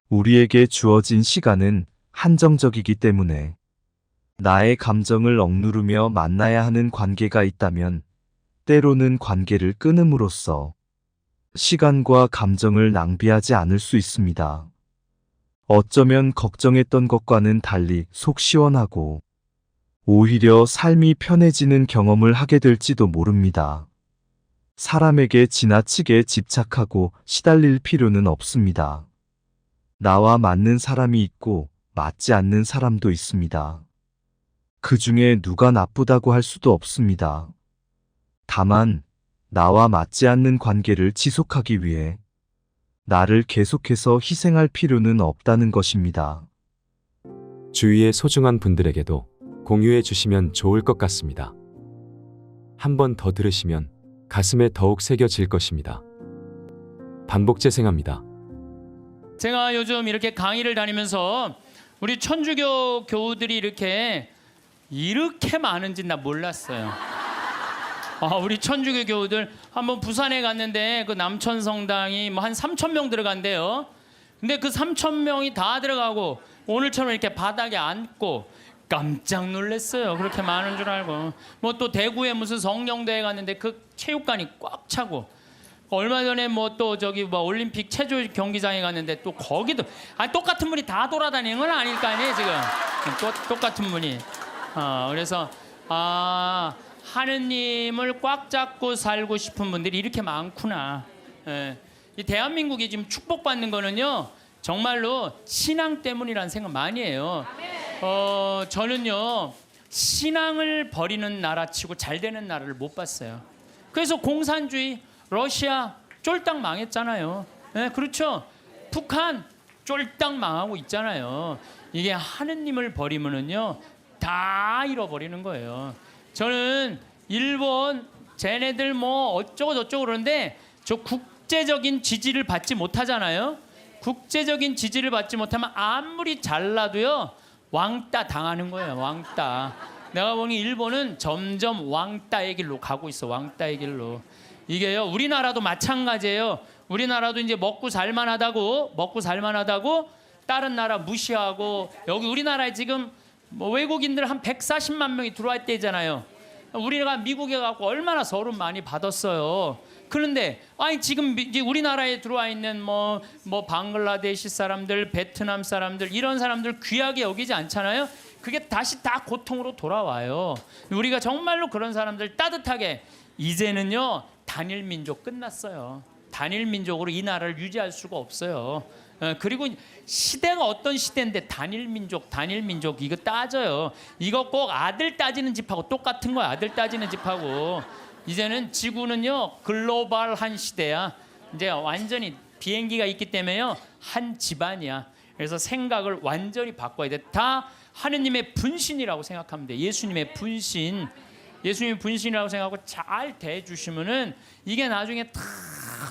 우리에게 주어진 시간은 한정적이기 때문에 나의 감정을 억누르며 만나야 하는 관계가 있다면 때로는 관계를 끊음으로써 시간과 감정을 낭비하지 않을 수 있습니다. 어쩌면 걱정했던 것과는 달리 속 시원하고 오히려 삶이 편해지는 경험을 하게 될지도 모릅니다. 사람에게 지나치게 집착하고 시달릴 필요는 없습니다. 나와 맞는 사람이 있고 맞지 않는 사람도 있습니다. 그 중에 누가 나쁘다고 할 수도 없습니다. 다만 나와 맞지 않는 관계를 지속하기 위해 나를 계속해서 희생할 필요는 없다는 것입니다. 주위의 소중한 분들에게도 공유해 주시면 좋을 것 같습니다. 한 번 더 들으시면 가슴에 더욱 새겨질 것입니다. 반복 재생합니다. 제가 요즘 이렇게 강의를 다니면서 우리 천주교 교우들이 이렇게 많은지 나 몰랐어요. 우리 천주교 교우들 한번 부산에 갔는데 그 남천성당이 뭐 한 3,000명 들어간대요. 근데 그 3,000명이 다 들어가고 오늘처럼 이렇게 바닥에 앉고 깜짝 놀랐어요. 그렇게 많은 줄 알고. 뭐 또 대구에 무슨 성령대회 갔는데 그 체육관이 꽉 차고, 얼마 전에 뭐 또 저기 뭐 올림픽 체조 경기장에 갔는데 또 거기도 똑같은 분이 다 돌아다니는 건 아닐 거 아니에요 지금. 똑같은 분이. 그래서 하느님을 꽉 잡고 살고 싶은 분들이 이렇게 많구나. 이 대한민국이 지금 축복받는 거는요 정말로 신앙 때문이라는 생각 많이 해요. 저는요 신앙을 버리는 나라치고 잘 되는 나라를 못 봤어요. 그래서 공산주의 러시아 쫄딱 망했잖아요. 그렇죠. 북한 쫄딱 망하고 있잖아요. 이게 하느님을 버리면은요 다 잃어버리는 거예요. 저는 일본 쟤네들 뭐 어쩌고 저쩌고 그러는데 저 국제적인 지지를 받지 못하잖아요. 국제적인 지지를 받지 못하면 아무리 잘나도요 왕따 당하는 거예요. 왕따. 내가 보니 일본은 점점 왕따의 길로 가고 있어. 왕따의 길로. 이게요 우리나라도 마찬가지예요. 우리나라도 이제 먹고 살만하다고 다른 나라 무시하고, 여기 우리나라에 지금 뭐 외국인들 한 140만 명이 들어와 있대잖아요. 우리가 미국에 가고 얼마나 서름 많이 받았어요. 그런데 지금 이제 우리나라에 들어와 있는 뭐 방글라데시 사람들, 베트남 사람들, 이런 사람들 귀하게 여기지 않잖아요. 그게 다시 다 고통으로 돌아와요. 우리가 정말로 그런 사람들 따뜻하게, 이제는요 단일 민족 끝났어요. 단일 민족으로 이 나라를 유지할 수가 없어요. 그리고 시대가 어떤 시대인데 단일 민족 이거 따져요. 이거 꼭 아들 따지는 집하고 똑같은 거야. 아들 따지는 집하고. 이제는 지구는요 글로벌한 시대야. 이제 완전히 비행기가 있기 때문에요 한 집안이야. 그래서 생각을 완전히 바꿔야 돼. 다 하느님의 분신이라고 생각하면 돼. 예수님의 분신. 예수님의 분신이라고 생각하고 잘 대해주시면은 이게 나중에 다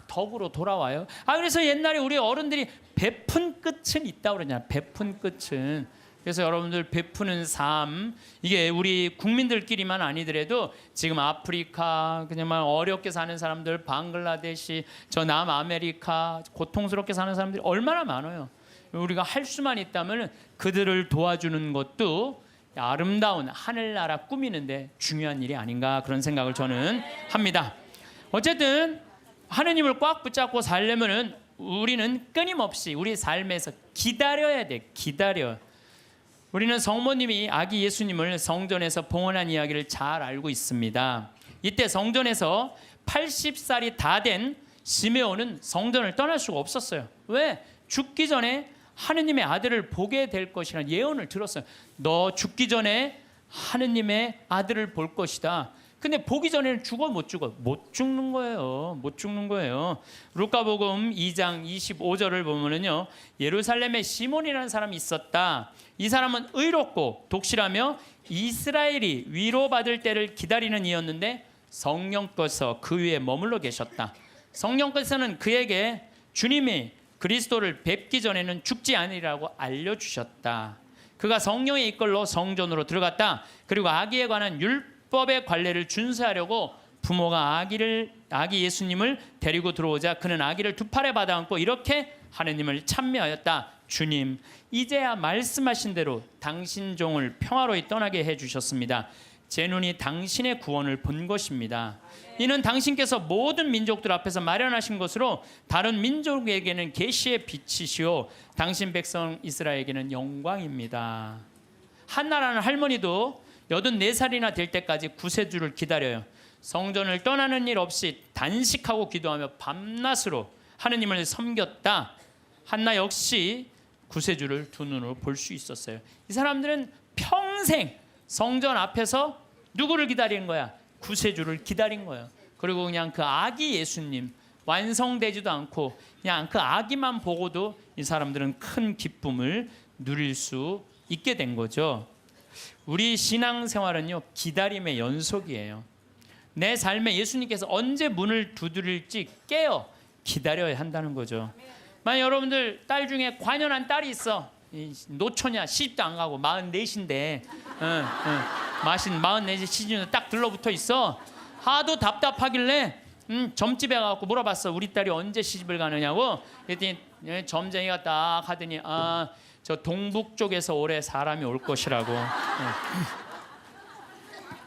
덕으로 돌아와요. 그래서 옛날에 우리 어른들이 베푼 끝은 있다고 그러잖아. 베푼 끝은. 그래서 여러분들 베푸는 삶, 이게 우리 국민들끼리만 아니더라도 지금 아프리카 그냥 어렵게 사는 사람들, 방글라데시, 저 남아메리카 고통스럽게 사는 사람들이 얼마나 많아요. 우리가 할 수만 있다면 그들을 도와주는 것도 아름다운 하늘나라 꾸미는데 중요한 일이 아닌가, 그런 생각을 저는 합니다. 어쨌든 하느님을 꽉 붙잡고 살려면은 우리는 끊임없이 우리 삶에서 기다려야 돼. 기다려. 우리는 성모님이 아기 예수님을 성전에서 봉헌한 이야기를 잘 알고 있습니다. 이때 성전에서 80살이 다 된 시메온은 성전을 떠날 수가 없었어요. 왜? 죽기 전에 하느님의 아들을 보게 될 것이라는 예언을 들었어요. 너 죽기 전에 하느님의 아들을 볼 것이다. 근데 보기 전에는 죽어 못 죽어? 못 죽는 거예요. 못 죽는 거예요. 루카복음 2장 25절을 보면은요, 예루살렘에 시몬이라는 사람이 있었다. 이 사람은 의롭고 독실하며 이스라엘이 위로받을 때를 기다리는 이였는데 성령께서 그 위에 머물러 계셨다. 성령께서는 그에게 주님이 그리스도를 뵙기 전에는 죽지 않으리라고 알려주셨다. 그가 성령에 이끌러 성전으로 들어갔다. 그리고 아기에 관한 율법의 관례를 준수하려고 부모가 아기 예수님을 데리고 들어오자 그는 아기를 두 팔에 받아안고 이렇게 하느님을 찬미하였다. 주님, 이제야 말씀하신 대로 당신 종을 평화로이 떠나게 해주셨습니다. 제 눈이 당신의 구원을 본 것입니다. 이는 당신께서 모든 민족들 앞에서 마련하신 것으로 다른 민족에게는 계시의 빛이시오 당신 백성 이스라엘에게는 영광입니다. 한나라는 할머니도 84살이나 될 때까지 구세주를 기다려요. 성전을 떠나는 일 없이 단식하고 기도하며 밤낮으로 하느님을 섬겼다. 한나 역시 구세주를 두 눈으로 볼 수 있었어요. 이 사람들은 평생 성전 앞에서 누구를 기다리는 거야? 구세주를 기다린 거예요. 그리고 그냥 그 아기 예수님 완성되지도 않고 그냥 그 아기만 보고도 이 사람들은 큰 기쁨을 누릴 수 있게 된 거죠. 우리 신앙생활은요, 기다림의 연속이에요. 내 삶에 예수님께서 언제 문을 두드릴지 깨어 기다려야 한다는 거죠. 만약 여러분들 딸 중에 관연한 딸이 있어. 노처냐, 시집도 안 가고 44인데 44 시즌에 딱 들러붙어 있어. 하도 답답하길래 점집에 가서 물어봤어. 우리 딸이 언제 시집을 가느냐고. 그랬더니 점쟁이가 딱 하더니 저 동북 쪽에서 올해 사람이 올 것이라고.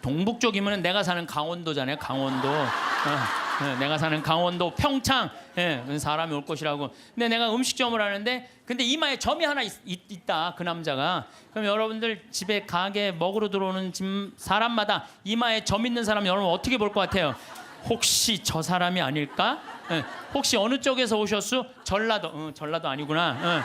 동북 쪽이면 내가 사는 강원도잖아요. 강원도. 내가 사는 강원도 평창 사람이 올 것이라고. 근데 내가 음식점을 하는데 근데 이마에 점이 하나 있다. 그 남자가. 그럼 여러분들 집에 가게 먹으러 들어오는 사람마다 이마에 점 있는 사람 여러분 어떻게 볼 것 같아요? 혹시 저 사람이 아닐까? 혹시 어느 쪽에서 오셨어? 전라도. 전라도 아니구나.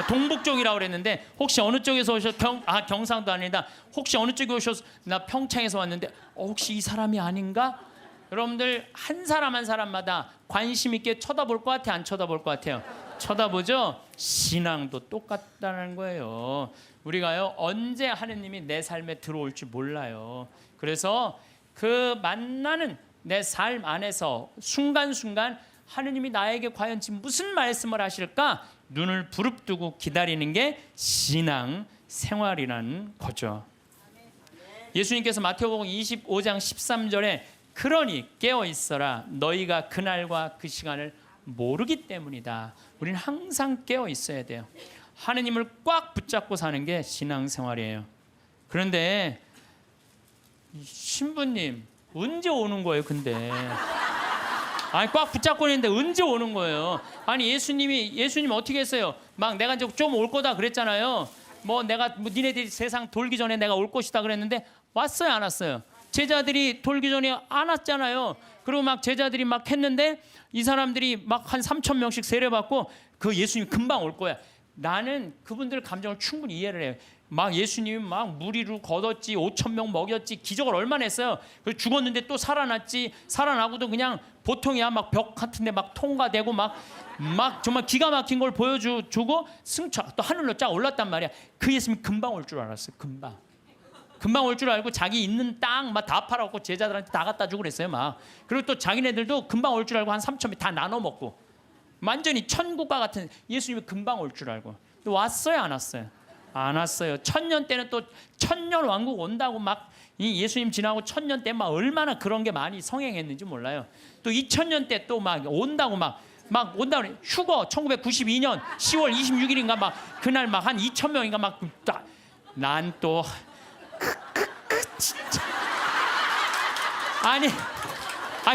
동북 쪽이라고 그랬는데 혹시 어느 쪽에서 오셨어? 경상도 아니다. 혹시 어느 쪽에 오셨어? 나 평창에서 왔는데 혹시 이 사람이 아닌가? 여러분들 한 사람 한 사람마다 관심 있게 쳐다볼 것 같아? 안 쳐다볼 것 같아요? 쳐다보죠? 신앙도 똑같다는 거예요. 우리가요, 언제 하느님이 내 삶에 들어올지 몰라요. 그래서 그 만나는 내 삶 안에서 순간순간 하느님이 나에게 과연 지금 무슨 말씀을 하실까? 눈을 부릅뜨고 기다리는 게 신앙 생활이라는 거죠. 예수님께서 마태복음 25장 13절에 그러니 깨어 있어라 너희가 그날과 그 시간을 모르기 때문이다. 우리는 항상 깨어 있어야 돼요. 하느님을 꽉 붙잡고 사는 게 신앙생활이에요. 그런데 신부님 언제 오는 거예요? 근데 아니 꽉 붙잡고 있는데 언제 오는 거예요? 아니 예수님 어떻게 했어요? 막 내가 이제 좀 올 거다 그랬잖아요. 내가 니네들이 세상 돌기 전에 내가 올 것이다 그랬는데 왔어요, 안 왔어요? 제자들이 돌기 전에 안 왔잖아요. 그리고 막 제자들이 막 했는데 이 사람들이 막 한 3,000명씩 세례받고 그 예수님 금방 올 거야. 나는 그분들 감정을 충분히 이해를 해요. 막 예수님이 막 무리로 걷었지, 5,000명 먹였지, 기적을 얼마나 했어요. 그래서 죽었는데 또 살아났지. 살아나고도 그냥 보통이야. 막 벽 같은데 막 통과되고 막 정말 기가 막힌 걸 보여주고 승차 또 하늘로 쫙 올랐단 말이야. 그 예수님이 금방 올 줄 알았어요. 금방 올 줄 알고 자기 있는 땅 막 다 팔아갖고 제자들한테 다 갖다 주고 그랬어요. 막 그리고 또 자기네들도 금방 올 줄 알고 한 3,000명 다 나눠 먹고 완전히 천국과 같은 예수님이 금방 올 줄 알고. 또 왔어요, 안 왔어요? 안 왔어요. 1000년 때는 또 천년 왕국 온다고 막 이 예수님 지나고 1000년 때 막 얼마나 그런 게 많이 성행했는지 몰라요. 또 2000년 때 또 막 온다고 막 온다고 휴거 1992년 10월 26일인가 막 그날 막 한 2,000명인가 막 난 또 진짜 아니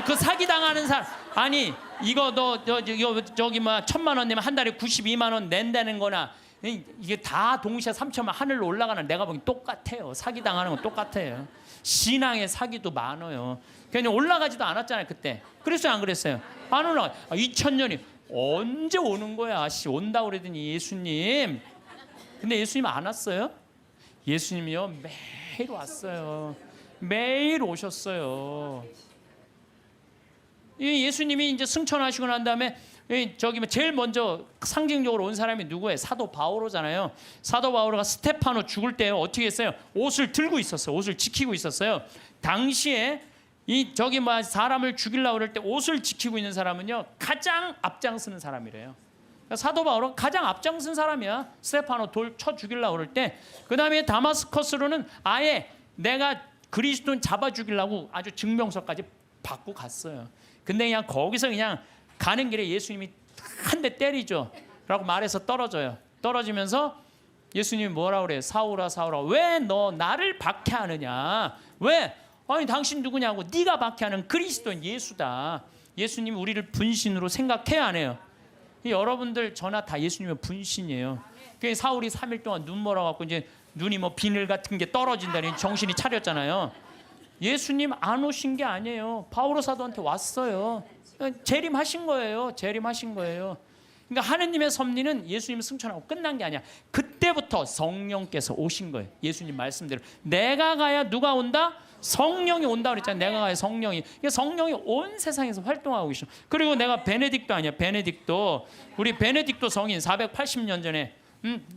그 사기 당하는 사람 아니 이거 너 저기 뭐 1,000만 원 내면 한 달에 92만 원 낸다는 거나 이게 다 동시에 3천만 하늘로 올라가는 내가 보기 똑같아요. 사기 당하는 건 똑같아요. 신앙의 사기도 많아요. 그냥 올라가지도 않았잖아요 그때. 그랬어요 안 그랬어요? 안 올라가. 2000년이 언제 오는 거야? 온다고 그러더니 예수님. 근데 예수님 안 왔어요? 예수님이요 매일 왔어요. 매일 오셨어요. 이 예수님이 이제 승천하시고 난 다음에 저기 제일 먼저 상징적으로 온 사람이 누구예요? 사도 바오로잖아요. 사도 바오로가 스테파노 죽을 때 어떻게 했어요? 옷을 들고 있었어요. 옷을 지키고 있었어요. 당시에 이 저기 뭐 사람을 죽이려고 그럴 때 옷을 지키고 있는 사람은요 가장 앞장서는 사람이래요. 그러니까 사도 바오로가 가장 앞장선 사람이야. 스테파노 돌 쳐 죽이려고 그럴 때. 그 다음에 다마스커스로는 아예 내가 그리스도인 잡아 죽이려고 아주 증명서까지 받고 갔어요. 근데 그냥 거기서 그냥 가는 길에 예수님이 한 대 때리죠. 라고 말해서 떨어져요. 떨어지면서 예수님이 뭐라고 그래요? 사울아 사울아 왜 너 나를 박해하느냐? 왜? 아니 당신 누구냐고. 네가 박해하는 그리스도인 예수다. 예수님이 우리를 분신으로 생각해야 안 해요? 여러분들 저나 다 예수님의 분신이에요. 그 사울이 3일 동안 눈 멀어갖고 이제 눈이 뭐 비늘 같은 게 떨어진다니 정신이 차렸잖아요. 예수님 안 오신 게 아니에요. 바오로 사도한테 왔어요. 재림하신 거예요. 재림하신 거예요. 그러니까 하느님의 섭리는 예수님 승천하고 끝난 게 아니야. 그때부터 성령께서 오신 거예요. 예수님 말씀대로 내가 가야 누가 온다? 성령이 온다 그랬잖아요. 내가 가야 성령이. 그러니까 성령이 온 세상에서 활동하고 계셔. 그리고 내가 베네딕토 아니야. 베네딕토. 우리 베네딕토 성인 480년 전에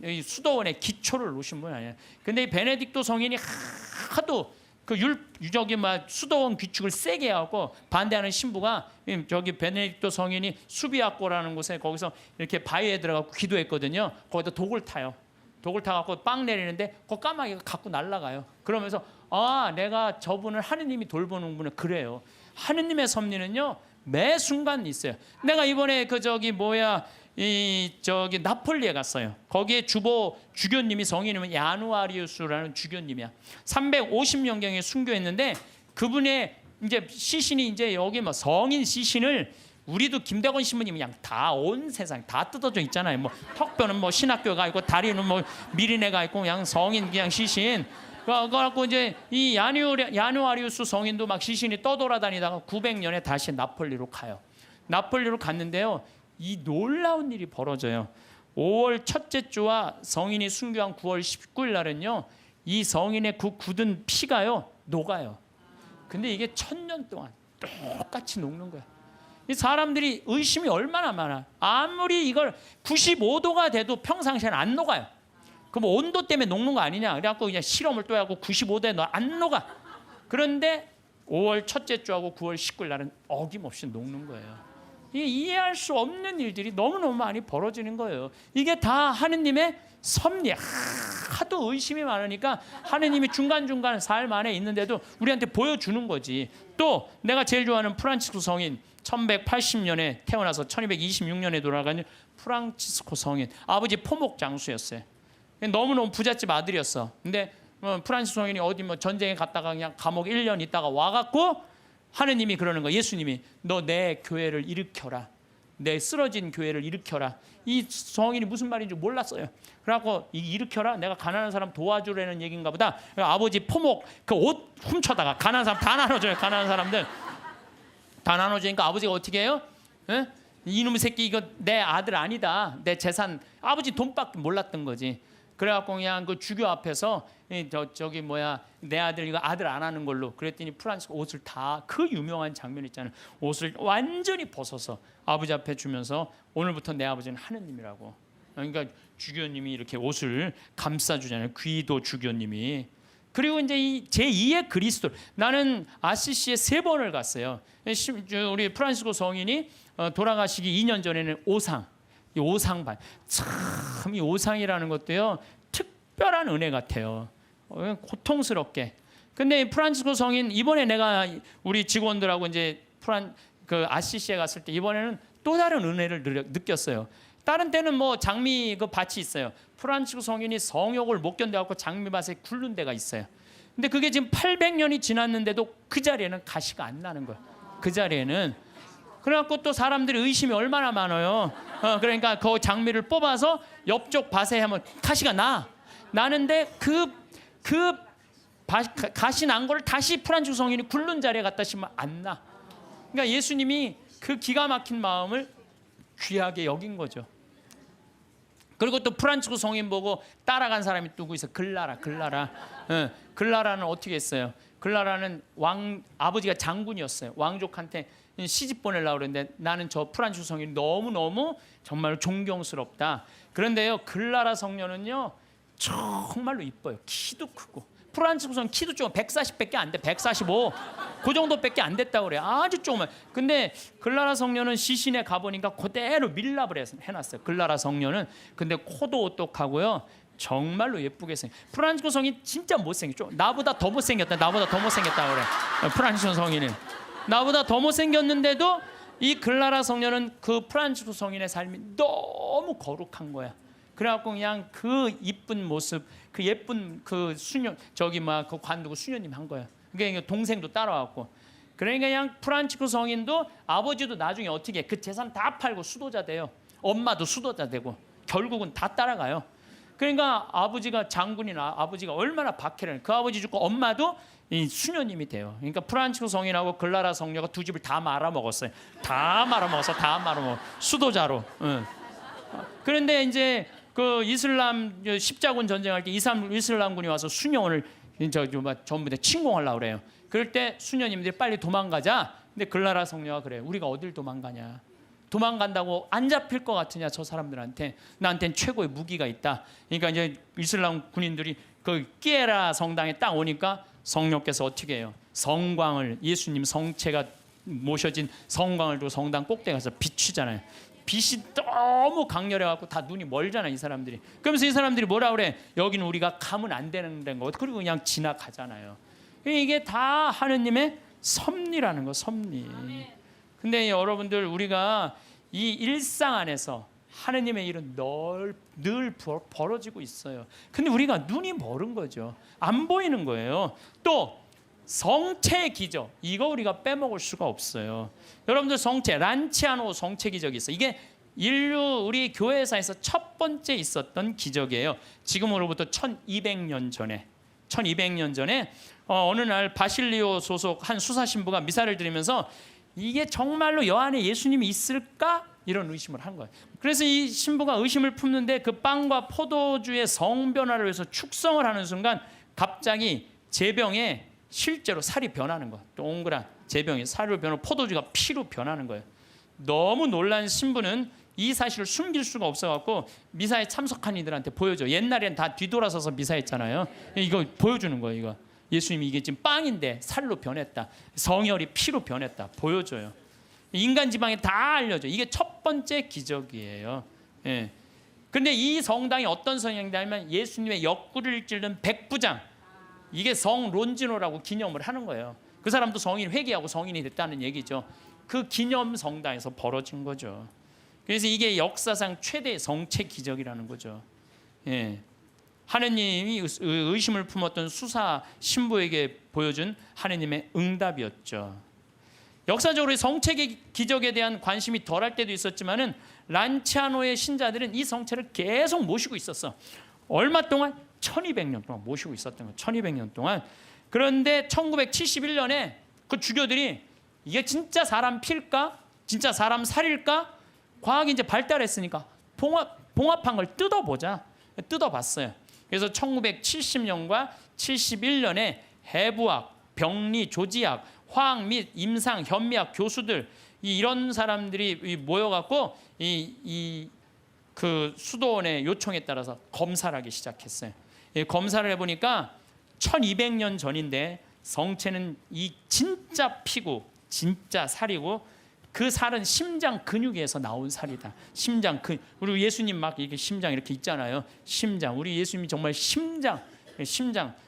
이 수도원에 기초를 놓으신 분 아니야. 근데 이 베네딕토 성인이 하도 그 저기 막 수도원 규칙을 세게 하고 반대하는 신부가 저기 베네딕토 성인이 수비학고라는 곳에 거기서 이렇게 바위에 들어가고 기도했거든요. 거기다 독을 타요. 독을 타갖고 빵 내리는데 그 까마귀가 갖고 날아가요. 그러면서 아 내가 저분을 하느님이 돌보는 분은 그래요. 하느님의 섭리는요 매 순간 있어요. 내가 이번에 그 저기 뭐야 이 저기 나폴리에 갔어요. 거기에 주교님이 성인이면 야누아리우스라는 주교님이야. 350년경에 순교했는데 그분의 이제 시신이 이제 여기 뭐 성인 시신을 우리도 김대건 신부님이 그냥 다 온 세상 다 뜯어져 있잖아요. 뭐 턱뼈는 뭐 신학교가 있고 다리는 뭐 미리네가 있고 그냥 성인 그냥 시신. 그래갖고 이제 이 야누아리우스 성인도 막 시신이 떠돌아다니다가 900년에 다시 나폴리로 가요. 나폴리로 갔는데요. 이 놀라운 일이 벌어져요. 5월 첫째 주와 성인이 순교한 9월 19일 날은요. 이 성인의 그 굳은 피가요. 녹아요. 근데 이게 1000년 동안 똑같이 녹는 거야. 이 사람들이 의심이 얼마나 많아. 아무리 이걸 95도가 돼도 평상시에는 안 녹아요. 그럼 온도 때문에 녹는 거 아니냐. 그래갖고 그냥 실험을 또 하고 95도에 안 녹아. 그런데 5월 첫째 주하고 9월 19일 날은 어김없이 녹는 거예요. 이게 이해할 수 없는 일들이 너무너무 많이 벌어지는 거예요. 이게 다 하느님의 섭리. 하도 의심이 많으니까 하느님이 중간중간 삶 안에 있는데도 우리한테 보여주는 거지. 또 내가 제일 좋아하는 프란치스코 성인 1180년에 태어나서 1226년에 돌아가는 프란치스코 성인. 아버지 포목 장수였어요. 너무너무 부잣집 아들이었어. 근데 프란치스코 성인이 어디 뭐 전쟁에 갔다가 그냥 감옥 1년 있다가 와갖고 하느님이 그러는 거야. 예수님이 너 내 교회를 일으켜라. 내 쓰러진 교회를 일으켜라. 이 성인이 무슨 말인지 몰랐어요. 그래갖고 일으켜라. 내가 가난한 사람 도와주라는 얘기인가 보다. 아버지 포목 그 옷 훔쳐다가 가난한 사람 다 나눠줘요. 가난한 사람들 다 나눠주니까 아버지가 어떻게 해요? 에? 이놈의 새끼 이거 내 아들 아니다. 내 재산. 아버지 돈밖에 몰랐던 거지. 그래갖고 그냥 그 주교 앞에서 저기 뭐야 내 아들 이거 아들 안 하는 걸로 그랬더니 프란치스코 옷을 다 그 유명한 장면 있잖아요. 옷을 완전히 벗어서 아버지 앞에 주면서 오늘부터 내 아버지는 하느님이라고. 그러니까 주교님이 이렇게 옷을 감싸주잖아요. 귀도 주교님이. 그리고 이제 이 제2의 그리스도. 나는 아시시에 3번을 갔어요. 우리 프란치스코 성인이 돌아가시기 2년 전에는 오상. 이 오상반 참 이 오상이라는 것도요 특별한 은혜 같아요. 고통스럽게. 근데 프란치스코 성인 이번에 내가 우리 직원들하고 이제 그 아시시에 갔을 때 이번에는 또 다른 은혜를 느꼈어요. 다른 때는 뭐 장미 그 밭이 있어요. 프란치스코 성인이 성욕을 못 견뎌갖고 장미밭에 굴른 데가 있어요. 근데 그게 지금 800년이 지났는데도 그 자리에는 가시가 안 나는 거예요. 그 자리에는. 그래갖고 또 사람들이 의심이 얼마나 많아요. 그러니까 그 장미를 뽑아서 옆쪽 밭에 하면 가시가 나는데 그 가시 난 거를 다시 프란치스코 성인이 굴른 자리에 갖다 심으면 안 나. 그러니까 예수님이 그 기가 막힌 마음을 귀하게 여긴 거죠. 그리고 또 프란치스코 성인 보고 따라간 사람이 누구 있어? 글라라. 글라라는 어떻게 했어요? 글라라는 아버지가 장군이었어요. 왕족한테 시집 보내려고 그랬는데 나는 저 프란치스코 성인이 너무너무 정말 존경스럽다. 그런데요, 글라라 성녀는요 정말로 이뻐요. 키도 크고. 프란치스코 성인 키도 좀 140밖에 안 돼. 145. 그 정도밖에 안 됐다고 그래요. 아주 조그만. 근데 글라라 성녀는 시신에 가보니까 그대로 밀랍을 해놨어요. 글라라 성녀는. 근데 코도 오똑하고요. 정말로 예쁘게 생겨. 프란치스코 성인 진짜 못생겼죠. 나보다 더 못생겼다. 그래. 프란치스코 성인은 나보다 더 못생겼는데도 이 글라라 성녀는 그 프란치스코 성인의 삶이 너무 거룩한 거야. 그래갖고 그냥 그 이쁜 모습, 그 예쁜 그 수녀 그 관두고 수녀님 한 거야. 그러니까 동생도 따라왔고. 그러니까 그냥 프란치스코 성인도 아버지도 나중에 어떻게 그 재산 다 팔고 수도자 돼요. 엄마도 수도자 되고 결국은 다 따라가요. 그러니까 아버지가 장군이나 아버지가 얼마나 박해를 그 아버지 죽고 엄마도 이 수녀님이 돼요. 그러니까 프란치스코 성인하고 글라라 성녀가 두 집을 다 말아먹었어요. 다 말아먹었어. 수도자로. 그런데 이제 그 이슬람 십자군 전쟁할 때 이슬람군이 와서 수녀원을 전부 다 침공하려고 그래요. 그럴 때 수녀님들이 빨리 도망가자. 근데 글라라 성녀가 그래요. 우리가 어딜 도망가냐. 도망간다고 안 잡힐 것 같으냐 저 사람들한테. 나한테는 최고의 무기가 있다. 그러니까 이제 이슬람 군인들이 그 끼에라 성당에 딱 오니까 성녀께서 어떻게 해요? 성광을 예수님 성체가 모셔진 성광을 두고 성당 꼭대기 가서 비추잖아요. 빛이 너무 강렬해갖고 다 눈이 멀잖아 이 사람들이. 그러면서 이 사람들이 뭐라 그래? 여기는 우리가 가면 안 되는 데인 거. 그리고 그냥 지나가잖아요. 이게 다 하느님의 섭리라는 거, 섭리. 근데 여러분들 우리가 이 일상 안에서 하느님의 일은 늘 벌어지고 있어요. 근데 우리가 눈이 멀은 거죠. 안 보이는 거예요. 또 성체 기적, 이거 우리가 빼먹을 수가 없어요. 여러분들 성체, 란치아노 성체 기적이 있어요. 이게 인류 우리 교회사에서 첫 번째 있었던 기적이에요. 지금으로부터 1200년 전에 어느 날 바실리오 소속 한 수사 신부가 미사를 드리면서 이게 정말로 여 안에 예수님이 있을까? 이런 의심을 한 거예요. 그래서 이 신부가 의심을 품는데 그 빵과 포도주의 성변화를 위해서 축성을 하는 순간 갑자기 제병에 실제로 살이 변하는 거야. 동그란 제병이 살로 변하고 포도주가 피로 변하는 거예요. 너무 놀란 신부는 이 사실을 숨길 수가 없어갖고 미사에 참석한 이들한테 보여줘. 옛날엔 다 뒤돌아서서 미사했잖아요. 이거 보여주는 거예요. 이거 예수님이 이게 지금 빵인데 살로 변했다. 성혈이 피로 변했다. 보여줘요. 인간 지방에 다 알려줘. 이게 첫 번째 기적이에요. 예. 근데 이 성당이 어떤 성당이냐면 예수님의 옆구리를 찌른 백부장. 이게 성 론지노라고 기념을 하는 거예요. 그 사람도 성인 회개하고 성인이 됐다는 얘기죠. 그 기념 성당에서 벌어진 거죠. 그래서 이게 역사상 최대 성체 기적이라는 거죠. 예. 하느님이 의심을 품었던 수사 신부에게 보여준 하느님의 응답이었죠. 역사적으로 성체 기적에 대한 관심이 덜할 때도 있었지만은 란치아노의 신자들은 이 성체를 계속 모시고 있었어. 얼마 동안? 1200년 동안 모시고 있었던 거예요. 1200년 동안. 그런데 1971년에 그 주교들이 이게 진짜 사람 필까? 진짜 사람 살일까? 과학이 이제 발달했으니까 봉합한 걸 뜯어보자. 뜯어봤어요. 그래서 1970년과 71년에 해부학, 병리, 조지학, 화학 및 임상, 현미학 교수들 이런 사람들이 모여갖고 그 수도원의 요청에 따라서 검사를 하기 시작했어요. 검사를 해보니까 1200년 전인데 성체는 이 진짜 피고 진짜 살이고 그 살은 심장 근육에서 나온 살이다. 심장 우리 예수님 막 이렇게 심장 이렇게 있잖아요. 심장 우리 예수님이 정말 심장.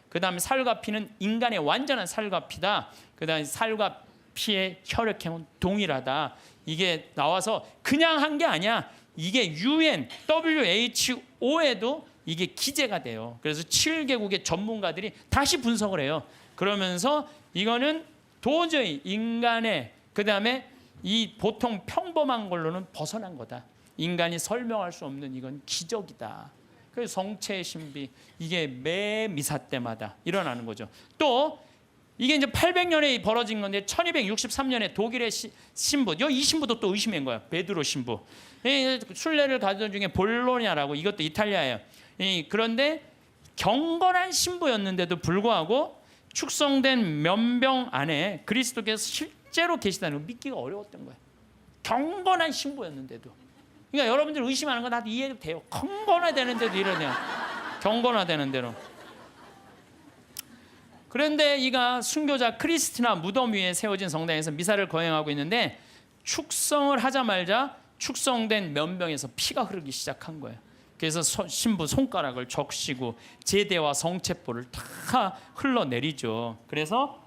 그다음에 살과 피는 인간의 완전한 살과 피다. 그다음에 살과 피의 혈액형은 동일하다. 이게 나와서 그냥 한 게 아니야. 이게 UN, WHO에도 이게 기재가 돼요. 그래서 7개국의 전문가들이 다시 분석을 해요. 그러면서 이거는 도저히 인간의 그다음에 이 보통 평범한 걸로는 벗어난 거다. 인간이 설명할 수 없는 이건 기적이다. 그래서 성체의 신비 이게 매 미사 때마다 일어나는 거죠. 또 이게 이제 800년에 벌어진 건데 1263년에 독일의 신부, 이 신부도 또 의심한 거야. 베드로 신부. 순례를 가던 중에 볼로냐라고, 이것도 이탈리아예요. 그런데 경건한 신부였는데도 불구하고 축성된 면병 안에 그리스도께서 실제로 계시다는 걸 믿기가 어려웠던 거예요. 경건한 신부였는데도. 그러니까 여러분들 의심하는 건 나도 이해도 돼요. 경건화되는데도 이러네요. 경건화되는 대로. 그런데 이가 순교자 크리스티나 무덤 위에 세워진 성당에서 미사를 거행하고 있는데 축성을 하자마자 축성된 면병에서 피가 흐르기 시작한 거예요. 그래서 신부 손가락을 적시고 제대와 성체포를 다 흘러내리죠. 그래서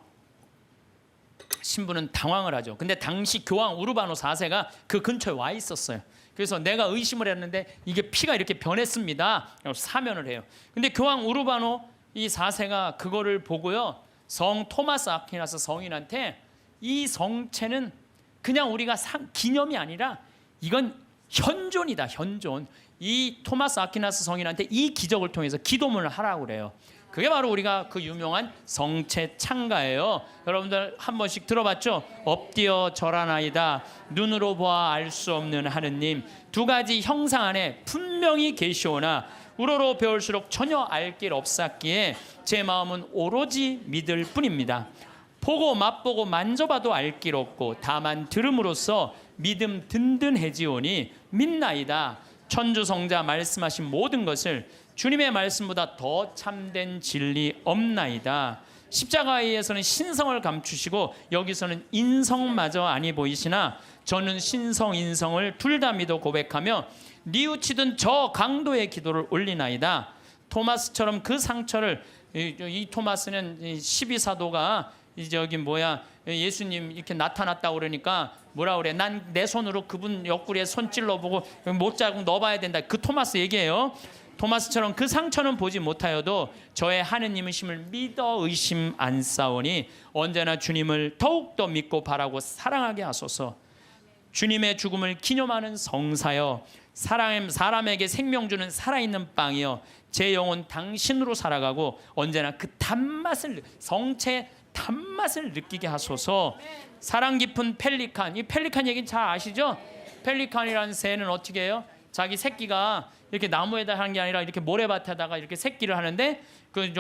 신부는 당황을 하죠. 근데 당시 교황 우르바노 4세가 그 근처에 와 있었어요. 그래서 내가 의심을 했는데 이게 피가 이렇게 변했습니다. 사면을 해요. 근데 교황 우르바노 이 4세가 그거를 보고요, 성 토마스 아퀴나스 성인한테 이 성체는 그냥 우리가 기념이 아니라 이건 현존이다, 현존. 이 토마스 아퀴나스 성인한테 이 기적을 통해서 기도문을 하라고 그래요. 그게 바로 우리가 그 유명한 성체 창가예요. 여러분들 한 번씩 들어봤죠? 엎드려 절하나이다, 눈으로 보아 알 수 없는 하느님, 두 가지 형상 안에 분명히 계시오나 우러러 배울수록 전혀 알 길 없었기에 제 마음은 오로지 믿을 뿐입니다. 보고 맛보고 만져봐도 알 길 없고 다만 들음으로써 믿음 든든해지오니 믿나이다. 천주성자 말씀하신 모든 것을 주님의 말씀보다 더 참된 진리 없나이다. 십자가에서는 신성을 감추시고 여기서는 인성마저 아니 보이시나 저는 신성 인성을 둘 다 믿어 고백하며 뉘우치던 저 강도의 기도를 올리나이다. 토마스처럼 그 상처를, 이 토마스는 12사도가 저기 예수님 이렇게 나타났다 그러니까 뭐라 그래, 난 내 손으로 그분 옆구리에 손 찔러보고 못자국 넣어봐야 된다. 그 토마스 얘기예요. 토마스처럼 그 상처는 보지 못하여도 저의 하느님이심을 믿어 의심 안 싸우니 언제나 주님을 더욱더 믿고 바라고 사랑하게 하소서. 주님의 죽음을 기념하는 성사여, 사람에게 생명 주는 살아있는 빵이여, 제 영혼 당신으로 살아가고 언제나 그 단맛을, 성체의 단맛을 느끼게 하소서. 사랑 깊은 펠리칸, 이 펠리칸 얘기는 잘 아시죠? 펠리칸이라는 새는 어떻게 해요? 자기 새끼가 이렇게 나무에다 하는 게 아니라 이렇게 모래밭에다가 이렇게 새끼를 하는데 그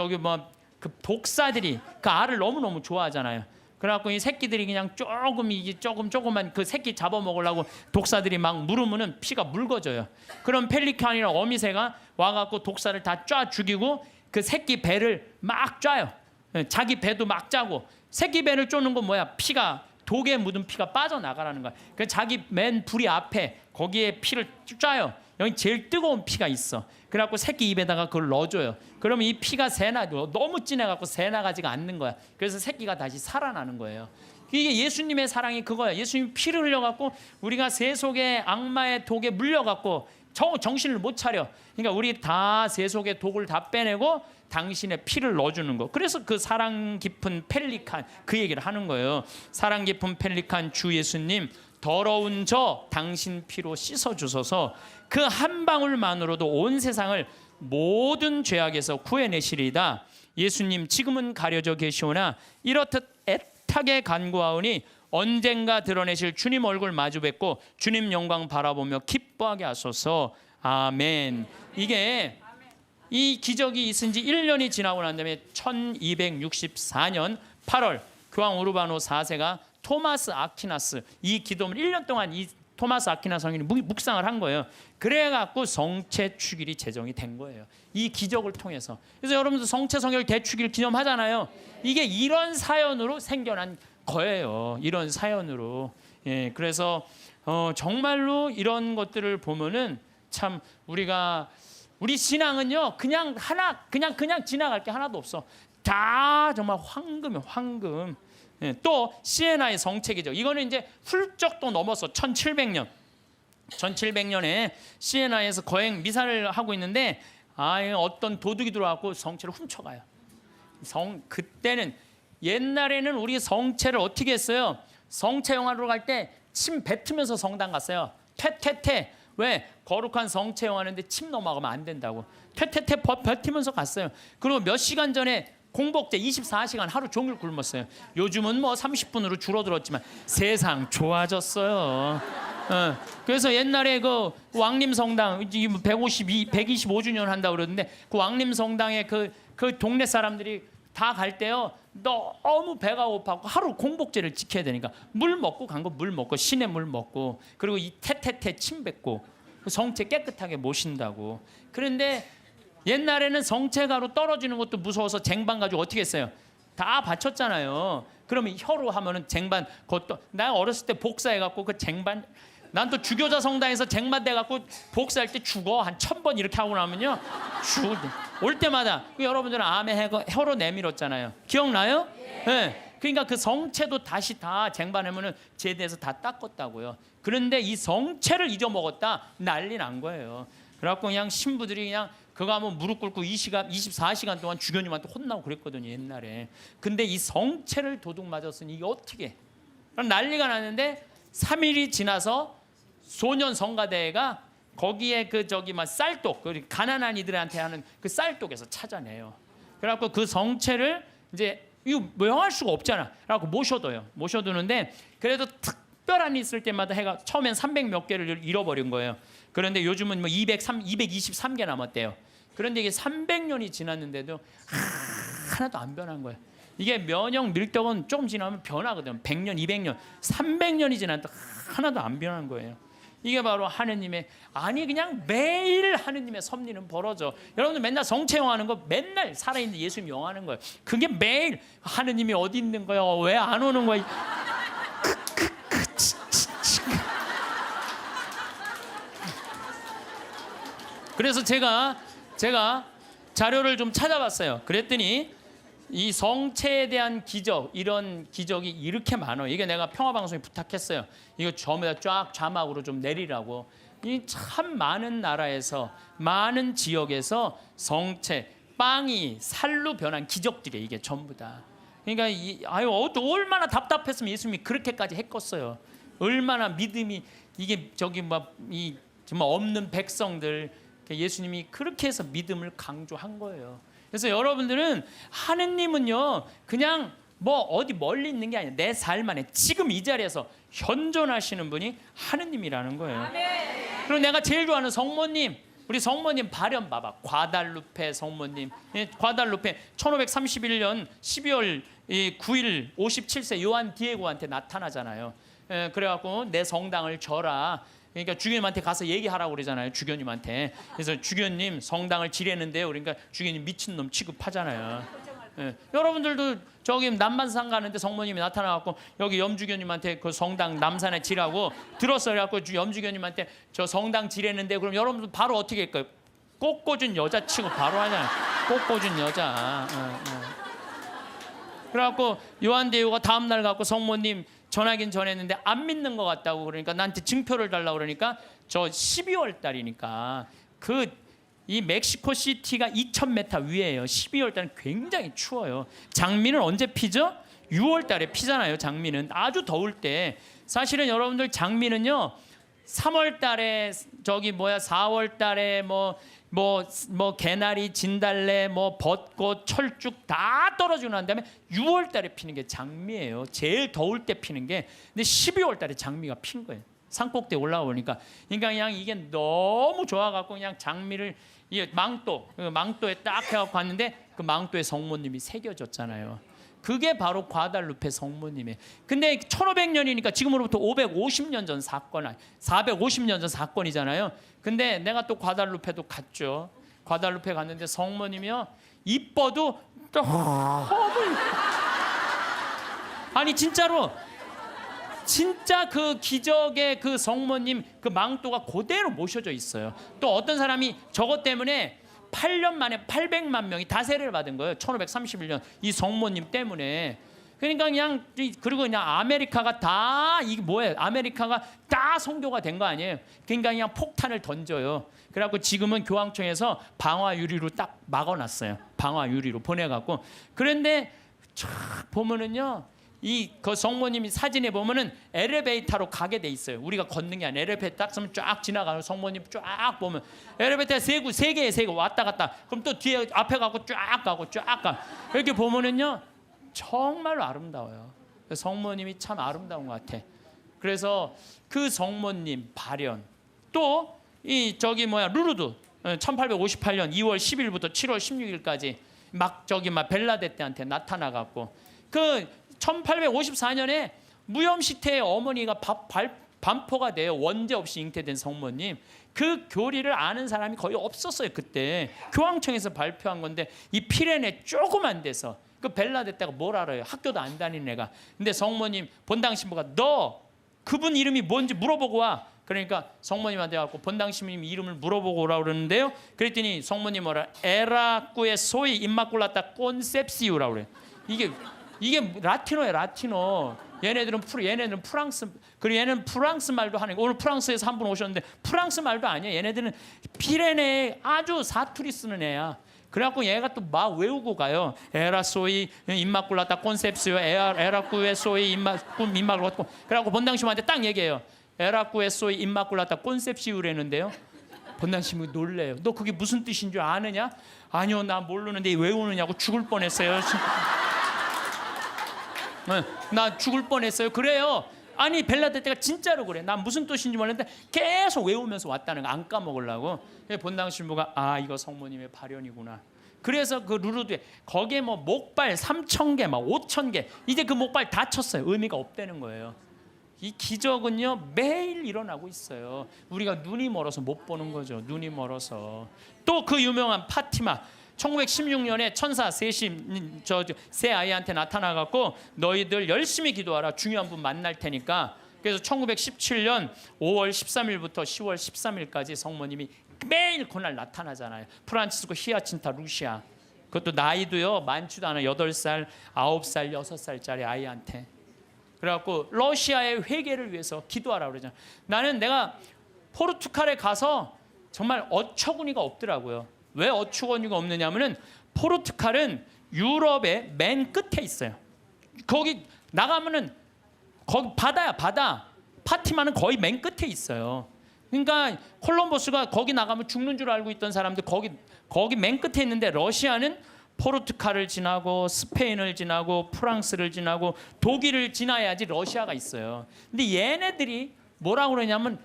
독사들이 그 알을 너무너무 좋아하잖아요. 그래갖고 이 새끼들이 그냥 조금만 그 새끼 잡아먹으려고 독사들이 막 물으면은 피가 묽어져요. 그럼 펠리칸이랑 어미새가 와갖고 독사를 다 쫙 죽이고 그 새끼 배를 막 쪄요. 자기 배도 막 짜고, 새끼 배를 쪼는 건 뭐야? 피가, 독에 묻은 피가 빠져나가라는 거야. 그 자기 맨 부리 앞에 거기에 피를 쪄요. 여기 제일 뜨거운 피가 있어. 그래갖고 새끼 입에다가 그걸 넣어줘요. 그러면 이 피가 새나고 너무 진해갖고 새나가지가 않는 거야. 그래서 새끼가 다시 살아나는 거예요. 이게 예수님의 사랑이 그거야. 예수님 피를 흘려갖고 우리가 새 속에 악마의 독에 물려갖고 정신을 못 차려. 그러니까 우리 다 새 속의 독을 다 빼내고 당신의 피를 넣어주는 거. 그래서 그 사랑 깊은 펠리칸 그 얘기를 하는 거예요. 사랑 깊은 펠리칸 주 예수님, 더러운 저 당신 피로 씻어주소서. 그 한 방울만으로도 온 세상을 모든 죄악에서 구해내시리이다. 예수님 지금은 가려져 계시오나 이렇듯 애타게 간구하오니 언젠가 드러내실 주님 얼굴 마주 뵙고 주님 영광 바라보며 기뻐하게 하소서. 아멘. 이게 이 기적이 있은 지 1년이 지나고 난 다음에 1264년 8월 교황 우르바노 4세가 토마스 아퀴나스 이 기도문을 1년 동안 이 토마스 아퀴나스 성인이 묵상을 한 거예요. 그래갖고 성체 축일이 제정이 된 거예요. 이 기적을 통해서. 그래서 여러분들 성체 성혈 대축일 기념하잖아요. 이게 이런 사연으로 생겨난 거예요. 이런 사연으로. 예, 그래서 정말로 이런 것들을 보면은 참 우리 신앙은요 그냥 지나갈 게 하나도 없어. 다 정말 황금이에요, 황금. 예, 또 시에나의 성체기죠. 이거는 이제 훌쩍 또 넘어서 1700년에 시에나에서 거행 미사를 하고 있는데 어떤 도둑이 들어와서 성체를 훔쳐가요. 그때는 옛날에는 우리 성체를 어떻게 했어요? 성체 영화로 갈 때 침 뱉으면서 성당 갔어요. 퇴퇴퇴 왜? 거룩한 성체용하는데 침 넘어가면 안 된다고. 퇴퇴퇴 버티면서 갔어요. 그리고 몇 시간 전에 공복제 24시간 하루 종일 굶었어요. 요즘은 뭐 30분으로 줄어들었지만 세상 좋아졌어요. 그래서 옛날에 그 왕림성당 125주년 한다고 그러는데 그 왕림성당에 그 동네 사람들이 다 갈 때요 너무 배가 고파고 하루 공복제를 지켜야 되니까 물 먹고 간 거 물 먹고 시내 물 먹고 그리고 이 태태태 침 뱉고 성체 깨끗하게 모신다고. 그런데 옛날에는 성체가로 떨어지는 것도 무서워서 쟁반 가지고 어떻게 했어요? 다 바쳤잖아요. 그러면 혀로 하면은 쟁반 그것도 나 어렸을 때 복사해갖고 그 쟁반 난 또 주교자 성당에서 쟁반 돼갖고 복사할 때 죽어 한 1000번 이렇게 하고 나면요 올 때마다 여러분들은 아멘 혀로 내밀었잖아요. 기억나요? 네. 그러니까 그 성체도 다시 다 쟁반하면은 제대해서 다 닦았다고요. 그런데 이 성체를 잊어먹었다 난리 난 거예요. 그래갖고 그냥 신부들이 그냥 그거 하면 무릎 꿇고 24시간 동안 주교님한테 혼나고 그랬거든요 옛날에. 근데 이 성체를 도둑 맞았으니 이게 어떻게 난리가 났는데 3일이 지나서 소년 성가대회가 거기에 그 저기 막 쌀독 그 가난한 이들한테 하는 그 쌀독에서 찾아내요. 그래갖고 그 성체를 이제 이거 명할 수가 없잖아. 그래갖고 모셔두는데 그래도 특별한 일 있을 때마다 해가 처음엔 300몇 개를 잃어버린 거예요. 그런데 요즘은 뭐 223개 남았대요. 그런데 이게 300년이 지났는데도 하나도 안 변한 거예요. 이게 면역 밀떡은 조금 지나면 변하거든. 100년, 200년, 300년이 지났는데 하나도 안 변한 거예요. 이게 바로 하느님의 아니 그냥 매일 하느님의 섭리는 벌어져. 여러분들 맨날 성체용하는 거 맨날 살아있는 예수님 용하는 거예요. 그게 매일 하느님이 어디 있는 거야? 왜 안 오는 거야? 그래서 제가 자료를 좀 찾아봤어요. 그랬더니 이 성체에 대한 기적, 이런 기적이 이렇게 많아요. 이게 내가 평화방송에 부탁했어요. 이거 전부 쫙 자막으로 좀 내리라고. 이 참 많은 나라에서 많은 지역에서 성체, 빵이 살로 변한 기적들이에요. 이게 전부 다. 그러니까 얼마나 답답했으면 예수님이 그렇게까지 했겠어요. 얼마나 믿음이 이게 저기 이 정말 없는 백성들 예수님이 그렇게 해서 믿음을 강조한 거예요. 그래서 여러분들은 하느님은요 그냥 뭐 어디 멀리 있는 게 아니라 내 삶 안에 지금 이 자리에서 현존하시는 분이 하느님이라는 거예요. 그리고 내가 제일 좋아하는 성모님, 우리 성모님 발현 봐봐. 과달루페 성모님. 과달루페 1531년 12월 9일 57세 요한 디에고한테 나타나잖아요. 그래갖고 내 성당을 져라. 그러니까 주교님한테 가서 얘기하라고 그러잖아요. 주교님한테. 그래서 주교님 성당을 지뢰는데요. 그러니까 주교님 미친놈 취급하잖아요. 여러분들도 저기 남반산 가는데 성모님이 나타나갖고 여기 염주교님한테 그 성당 남산에 지라고 들었어요. 그래갖고 염주교님한테 저 성당 지뢰는데 그럼 여러분들 바로 어떻게 할까요? 꽃꽂은 여자 치고 바로 하잖아요. 꽃꽂은 여자. 그래갖고 요한대요가 다음날 갖고 성모님 전하긴 전했는데 안 믿는 것 같다고 그러니까 나한테 증표를 달라고 그러니까 저 12월 달이니까 이 멕시코 시티가 2,000m 위에요. 12월 달은 굉장히 추워요. 장미는 언제 피죠? 6월 달에 피잖아요. 장미는 아주 더울 때. 사실은 여러분들 장미는요 3월 달에 4월 달에 뭐 개나리, 진달래, 뭐 벚꽃, 철쭉 다 떨어지고 난 다음에 6월 달에 피는 게 장미예요. 제일 더울 때 피는 게. 근데 12월 달에 장미가 핀 거예요. 산꼭대에 올라가 보니까. 그러니까 그냥 이게 너무 좋아갖고 그냥 장미를 이 망토에 딱 해갖고 갔는데 그 망토에 성모님이 새겨졌잖아요. 그게 바로 과달루페 성모님이에요. 근데 1500년이니까 지금으로부터 550년 전 사건, 450년 전 사건이잖아요. 근데 내가 또 과달루페도 갔죠. 과달루페 갔는데 성모님이요 이뻐도 아니 진짜로 진짜 그 기적의 그 성모님 그 망토가 그대로 모셔져 있어요. 또 어떤 사람이 저것 때문에 8년 만에 800만 명이 다 세례를 받은 거예요. 1531년 이 성모님 때문에. 그러니까 그리고 그냥 아메리카가 다 이게 뭐예요? 아메리카가 다 선교가 된 거 아니에요? 그러니까 그냥 폭탄을 던져요. 그래갖고 지금은 교황청에서 방화 유리로 딱 막아놨어요. 방화 유리로 보내갖고. 그런데 쫙 보면은요 그 성모님이 사진에 보면은 엘리베이터로 가게 돼 있어요. 우리가 걷는 게 아니라 엘리베이터 딱 쓰면 쫙 지나가는 성모님 쫙 보면 엘리베이터 세 개에 왔다 갔다. 그럼 또 뒤에 앞에 가고 쫙 가고 쫙 가. 이렇게 보면은요 정말로 아름다워요. 성모님이 참 아름다운 것 같아. 그래서 그 성모님 발현 또 이 루르드 1858년 2월 10일부터 7월 16일까지 막 벨라데테한테 나타나 갖고 그 1854년에 무염시태의 어머니가 반포가 돼요. 원죄 없이 잉태된 성모님. 그 교리를 아는 사람이 거의 없었어요. 그때 교황청에서 발표한 건데 이 피레네 조그만 데서 그 벨라데테가 뭘 알아요. 학교도 안 다니는 애가. 근데 성모님 본당 신부가 너 그분 이름이 뭔지 물어보고 와. 그러니까 성모님한테 가고 본당 신부님 이름을 물어보고 오라고 그러는데요. 그랬더니 성모님 뭐라 에라꾸의 소위 임마꿀라타 콘셉시우라고 그래요. 이게 라틴어예요. 라틴어. 얘네들은 프랑스, 그리고 얘는 프랑스 말도 하는 거. 오늘 프랑스에서 한 분 오셨는데 프랑스 말도 아니에요. 얘네들은 피레네에 아주 사투리 쓰는 애야. 그래갖고 얘가 또 막 외우고 가요. 에라소이 임마꿀라타 콘셉시오 에라꾸의 소이 임마꿀라타. 그래갖고 본당신부한테 딱 얘기해요. 에라꾸의 소이 임마꿀라타 콘셉시오라는데요. 본당신부 놀래요. 너 그게 무슨 뜻인 줄 아느냐? 아니요, 나 모르는데 외우느냐고 죽을 뻔했어요. 나 죽을 뻔했어요. 그래요. 아니 벨라데테가 진짜로 그래. 난 무슨 뜻인지 몰랐는데 계속 외우면서 왔다는 거 안 까먹으려고. 본당 신부가 이거 성모님의 발현이구나. 그래서 그 루르드에 거기에 뭐 목발 3,000개, 막 5,000개 이제 그 목발 다 쳤어요. 의미가 없다는 거예요. 이 기적은요 매일 일어나고 있어요. 우리가 눈이 멀어서 못 보는 거죠. 눈이 멀어서. 또 그 유명한 파티마 1916년에 천사 세 아이한테 나타나갖고 너희들 열심히 기도하라. 중요한 분 만날 테니까. 그래서 1917년 5월 13일부터 10월 13일까지 성모님이 매일 그날 나타나잖아요. 프란치스코 히아친타 루시아. 그것도 나이도요 많지도 않아. 8살, 9살, 6살짜리 아이한테. 그래갖고 러시아의 회개를 위해서 기도하라고 그러잖아요. 나는 내가 포르투갈에 가서 정말 어처구니가 없더라고요. 왜 어처구니가 없느냐면은 포르투갈은 유럽의 맨 끝에 있어요. 거기 나가면은 거기 바다야, 바다. 파티마는 거의 맨 끝에 있어요. 그러니까 콜럼버스가 거기 나가면 죽는 줄 알고 있던 사람들 거기 맨 끝에 있는데 러시아는 포르투갈을 지나고 스페인을 지나고 프랑스를 지나고 독일을 지나야지 러시아가 있어요. 근데 얘네들이 뭐라고 그러냐면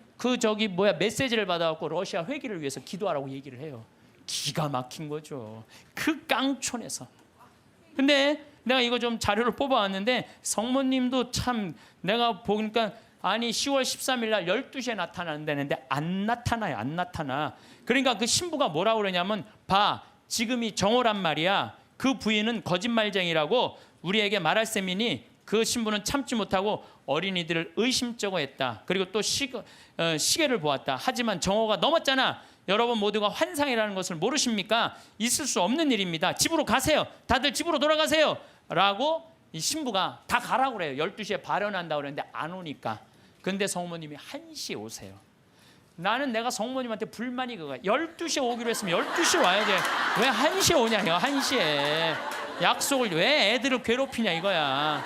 메시지를 받아갖고 러시아 회기를 위해서 기도하라고 얘기를 해요. 기가 막힌 거죠. 그 깡촌에서. 근데 내가 이거 좀 자료를 뽑아왔는데 성모님도 참 내가 보니까 10월 13일 날 12시에 나타난다는데 안 나타나요. 안 나타나. 그러니까 그 신부가 뭐라고 그러냐면 지금이 정오란 말이야. 그 부인은 거짓말쟁이라고 우리에게 말할 셈이니 그 신부는 참지 못하고 어린이들을 의심쩍어 했다. 그리고 또 시계를 보았다. 하지만 정오가 넘었잖아. 여러분 모두가 환상이라는 것을 모르십니까? 있을 수 없는 일입니다. 집으로 가세요. 다들 집으로 돌아가세요. 라고 이 신부가 다 가라고 그래요. 12시에 발현한다고 그랬는데 안 오니까. 근데 성모님이 1시에 오세요. 나는 내가 성모님한테 불만이 그거야. 12시에 오기로 했으면 12시에 와야지. 왜 1시에 오냐요. 1시에. 약속을 왜 애들을 괴롭히냐 이거야.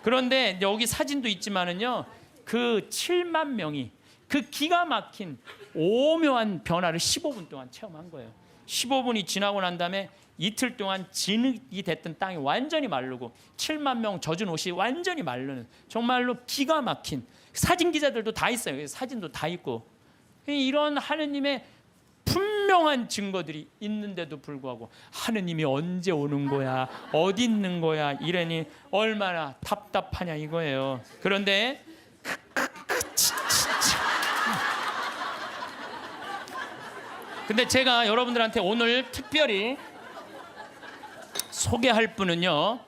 그런데 여기 사진도 있지만은요. 그 7만 명이 그 기가 막힌 오묘한 변화를 15분 동안 체험한 거예요. 15분이 지나고 난 다음에 이틀 동안 진흙이 됐던 땅이 완전히 마르고 7만 명 젖은 옷이 완전히 마르는 정말로 기가 막힌 사진 기자들도 다 있어요. 사진도 다 있고 이런 하느님의 분명한 증거들이 있는데도 불구하고 하느님이 언제 오는 거야? 어디 있는 거야? 이러니 얼마나 답답하냐 이거예요. 그런데 근데 제가 여러분들한테 오늘 특별히 소개할 분은요.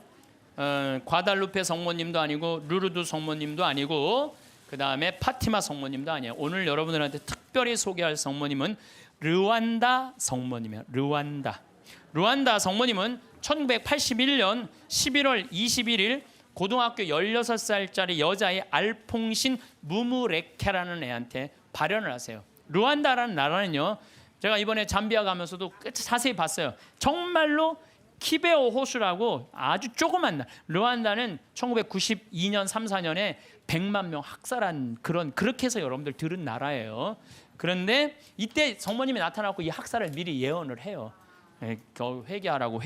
과달루페 성모님도 아니고 루르드 성모님도 아니고 그 다음에 파티마 성모님도 아니에요. 오늘 여러분들한테 특별히 소개할 성모님은 르완다 성모님이에요. 르완다 성모님은 1981년 11월 21일 고등학교 16살짜리 여자의 알퐁신 무무레케라는 애한테 발현을 하세요. 르완다라는 나라는요. 제가 이번에 잠비아 가면서도 자세히 봤어요. 정말로 키베오 호수라고 아주 조그만 나라. 르완다는 1992년 3, 4년에 100만 명 학살한 그렇게 해서 여러분들 들은 나라예요. 그런데 이때 성모님이 나타나고 이 학살을 미리 예언을 해요. 회개하라고.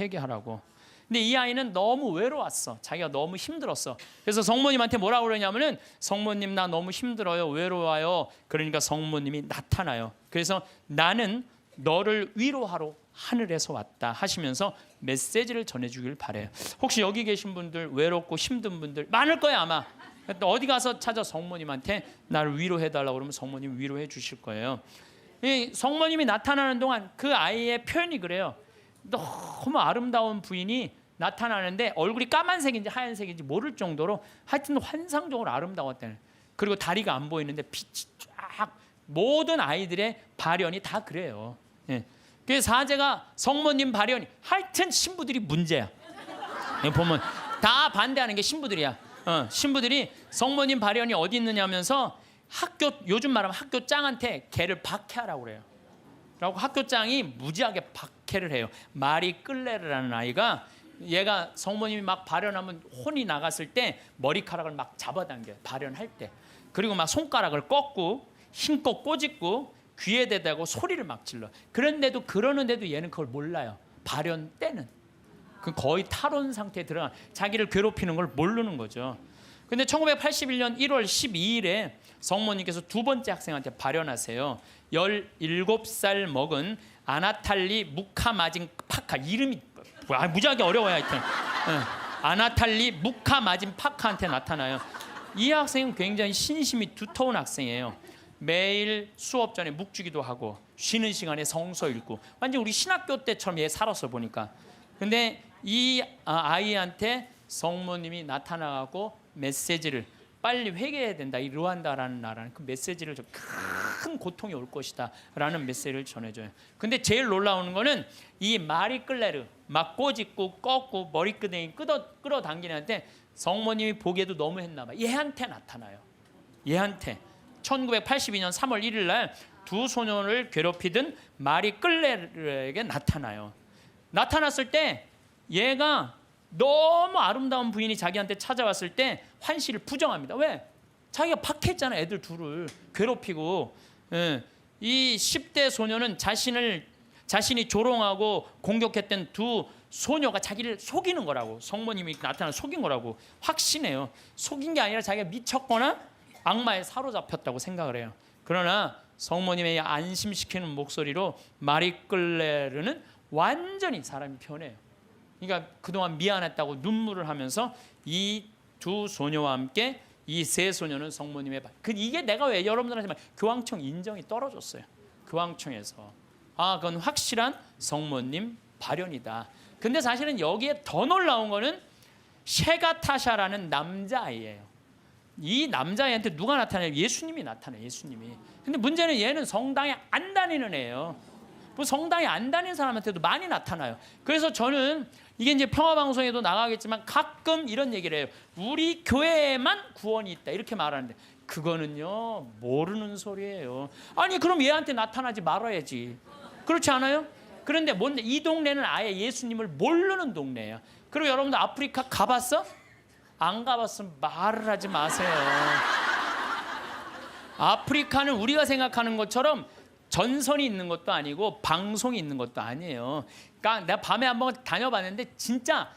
근데 이 아이는 너무 외로웠어. 자기가 너무 힘들었어. 그래서 성모님한테 뭐라고 그러냐면은 성모님 나 너무 힘들어요. 외로워요. 그러니까 성모님이 나타나요. 그래서 나는 너를 위로하러 하늘에서 왔다 하시면서 메시지를 전해주길 바래요. 혹시 여기 계신 분들 외롭고 힘든 분들 많을 거예요 아마. 어디 가서 찾아 성모님한테 나를 위로해달라고 그러면 성모님 위로해 주실 거예요. 이 성모님이 나타나는 동안 그 아이의 표현이 그래요. 너무 아름다운 부인이 나타나는데 얼굴이 까만색인지 하얀색인지 모를 정도로 하여튼 환상적으로 아름다웠다는. 그리고 다리가 안 보이는데 빛이 쫙 모든 아이들의 발현이 다 그래요. 예. 그래서 사제가 성모님 발현이 하여튼 신부들이 문제야. 보면 다 반대하는 게 신부들이야. 신부들이 성모님 발현이 어디 있느냐 하면서 요즘 말하면 학교장한테 걔를 박해하라고 그래요. 라고 학교장이 무지하게 박해를 해요. 마리 끌레르라는 아이가 얘가 성모님이 막 발현하면 혼이 나갔을 때 머리카락을 막 잡아당겨요. 발현할 때. 그리고 막 손가락을 꺾고 힘껏 꼬집고 귀에 대다고 소리를 막 질러. 그러는데도 얘는 그걸 몰라요. 발현 때는. 그 거의 탈원 상태에 들어가 자기를 괴롭히는 걸 모르는 거죠. 근데 1981년 1월 12일에 성모님께서 두 번째 학생한테 발현하세요. 17살 먹은 아나탈리 무카마진 파카. 이름이 무지하게 어려워요. 하여튼 아나탈리 무카마진 파카한테 나타나요. 이 학생은 굉장히 신심이 두터운 학생이에요. 매일 수업 전에 묵주기도 하고 쉬는 시간에 성서 읽고 완전 우리 신학교 때처럼 얘 살았어 보니까. 근데 이 아이한테 성모님이 나타나고 메시지를 빨리 회개해야 된다. 이 르완다라는 나라는 그 메시지를 큰 고통이 올 것이다 라는 메시지를 전해줘요. 근데 제일 놀라운 거는 이 마리 끌레르 막 꼬집고 꺾고 머리끄댕이 끌어당기는데 성모님이 보기에도 너무 했나 봐. 얘한테 나타나요. 얘한테 1982년 3월 1일 날 두 소년을 괴롭히던 마리 끌레르에게 나타나요. 나타났을 때 얘가 너무 아름다운 부인이 자기한테 찾아왔을 때 환시를 부정합니다. 왜? 자기가 박해했잖아. 애들 둘을 괴롭히고. 이 10대 소녀는 자신이 조롱하고 공격했던 두 소녀가 자기를 속이는 거라고. 성모님이 나타나 속인 거라고 확신해요. 속인 게 아니라 자기가 미쳤거나 악마에 사로잡혔다고 생각을 해요. 그러나 성모님의 안심시키는 목소리로 마리 끌레르는 완전히 사람이 변해요. 그러니까 그동안 미안했다고 눈물을 하면서 이 두 소녀와 함께 이 세 소녀는 성모님의 이게 내가 왜 여러분들한테 교황청 인정이 떨어졌어요. 교황청에서 그건 확실한 성모님 발현이다. 근데 사실은 여기에 더 놀라운 거는 셰가타샤라는 남자아이예요. 이 남자아이한테 누가 나타나요? 예수님이 나타나요. 예수님이. 근데 문제는 얘는 성당에 안 다니는 애예요. 뭐 성당에 안 다니는 사람한테도 많이 나타나요. 그래서 저는 이게 이제 평화방송에도 나가겠지만 가끔 이런 얘기를 해요. 우리 교회에만 구원이 있다 이렇게 말하는데 그거는요 모르는 소리예요. 아니 그럼 얘한테 나타나지 말아야지. 그렇지 않아요? 그런데 뭔데 이 동네는 아예 예수님을 모르는 동네예요. 그리고 여러분들 아프리카 가봤어? 안 가봤으면 말을 하지 마세요. 아프리카는 우리가 생각하는 것처럼 전선이 있는 것도 아니고 방송이 있는 것도 아니에요. 그러니까 내가 밤에 한번 다녀봤는데 진짜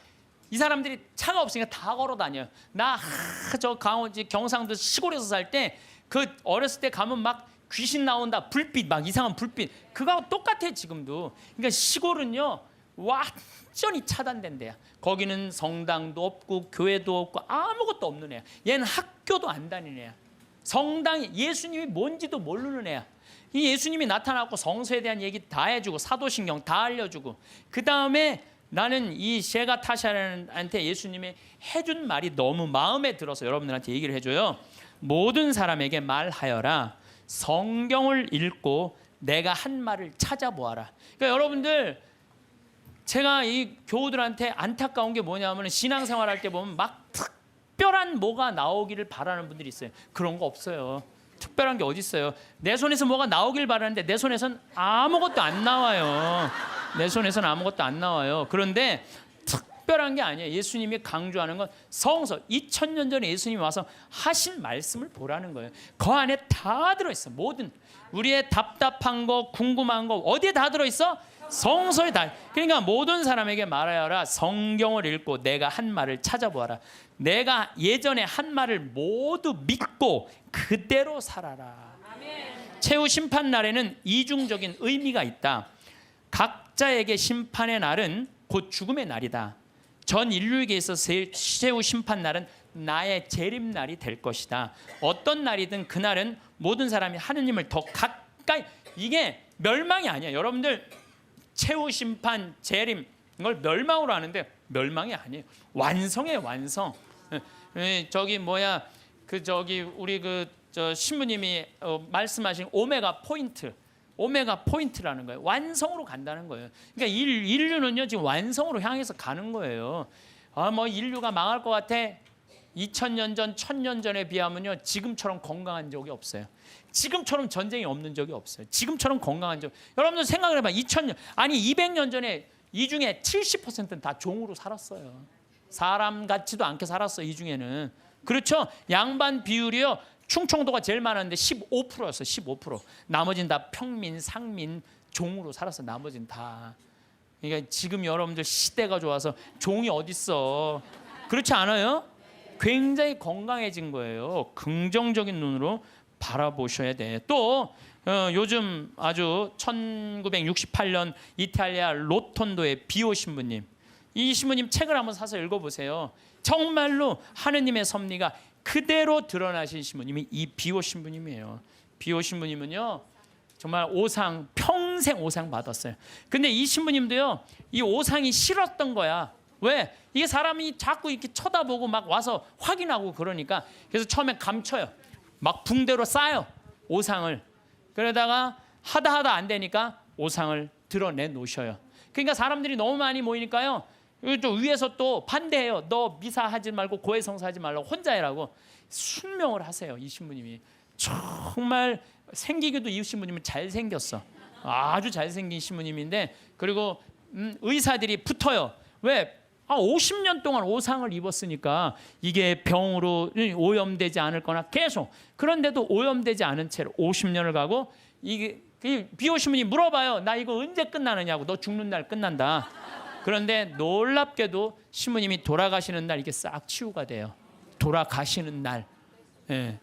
이 사람들이 차가 없으니까 다 걸어 다녀요. 나 저 경상도 시골에서 살 때 그 어렸을 때 가면 막 귀신 나온다 불빛 막 이상한 불빛 그거하고 똑같아 지금도. 그러니까 시골은요 완전히 차단된 데야. 거기는 성당도 없고 교회도 없고 아무것도 없는 애야. 얘는 학교도 안 다니는 애야. 성당이 예수님이 뭔지도 모르는 애야. 이 예수님이 나타나고 성서에 대한 얘기 다 해주고 사도신경 다 알려주고 그 다음에 나는 이 셰가타샤한테 예수님이 해준 말이 너무 마음에 들어서 여러분들한테 얘기를 해줘요. 모든 사람에게 말하여라. 성경을 읽고 내가 한 말을 찾아보아라. 그러니까 여러분들 제가 이 교우들한테 안타까운 게 뭐냐면 신앙생활할 때 보면 막 특별한 뭐가 나오기를 바라는 분들이 있어요. 그런 거 없어요. 특별한 게 어디 있어요? 내 손에서 뭐가 나오길 바라는데 내 손에선 아무것도 안 나와요. 내 손에선 아무것도 안 나와요. 그런데 특별한 게 아니에요. 예수님이 강조하는 건 성서. 2000년 전에 예수님이 와서 하신 말씀을 보라는 거예요. 그 안에 다 들어있어. 모든 우리의 답답한 거, 궁금한 거 어디에 다 들어있어? 성서에 다. 그러니까 모든 사람에게 말하여라. 성경을 읽고 내가 한 말을 찾아보아라. 내가 예전에 한 말을 모두 믿고 그대로 살아라. 최후 심판 날에는 이중적인 의미가 있다. 각자에게 심판의 날은 곧 죽음의 날이다. 전 인류에게 있어서 최후 심판 날은 나의 재림 날이 될 것이다. 어떤 날이든 그날은 모든 사람이 하느님을 더 가까이, 이게 멸망이 아니야. 여러분들 최후 심판, 재림 이걸 멸망으로 하는데 멸망이 아니에요. 완성이에요, 완성. 저기 뭐야, 그 저기 우리 저 신부님이 말씀하신 오메가 포인트라는 거예요. 완성으로 간다는 거예요. 그러니까 인류는요 지금 완성으로 향해서 가는 거예요. 뭐 인류가 망할 것 같아. 2000년 전, 1000년 전에 비하면요 지금처럼 건강한 적이 없어요. 지금처럼 전쟁이 없는 적이 없어요. 지금처럼 건강한 적. 여러분들 생각을 해봐. 2000년 아니 200년 전에 이 중에 70%는 다 종으로 살았어요. 사람 같지도 않게 살았어요. 이 중에는. 그렇죠? 양반 비율이요. 충청도가 제일 많았는데 15%였어요. 15%. 나머지는 다 평민, 상민, 종으로 살았어. 나머지는 다. 그러니까 지금 여러분들 시대가 좋아서 종이 어딨어. 그렇지 않아요? 굉장히 건강해진 거예요. 긍정적인 눈으로 바라보셔야 돼. 또 요즘 아주 1968년 이탈리아 로톤도의 비오 신부님. 이 신부님 책을 한번 사서 읽어보세요. 정말로 하느님의 섭리가 그대로 드러나신 신부님이 이 비오 신부님이에요. 비오 신부님은요 정말 오상, 평생 오상 받았어요. 근데 이 신부님도요 이 오상이 싫었던 거야. 왜? 이게 사람이 자꾸 이렇게 쳐다보고 막 와서 확인하고 그러니까. 그래서 처음에 감춰요. 막 붕대로 싸요 오상을. 그러다가 하다 안 되니까 오상을 드러내 놓으셔요. 그러니까 사람들이 너무 많이 모이니까요 또 위에서 또 반대해요. 너 미사하지 말고 고해성사하지 말라고 혼자 해라고 순명을 하세요. 이 신부님이 정말 생기기도 이 신부님은 잘생겼어. 아주 잘생긴 신부님인데 그리고 의사들이 붙어요. 왜? 50년 동안 오상을 입었으니까 이게 병으로 오염되지 않을 거나 계속. 그런데도 오염되지 않은 채로 50년을 가고 이게 비오 신부님이 물어봐요. 나 이거 언제 끝나느냐고. 너 죽는 날 끝난다. 그런데 놀랍게도 신부님이 돌아가시는 날 이게 싹 치유가 돼요. 돌아가시는 날. 예.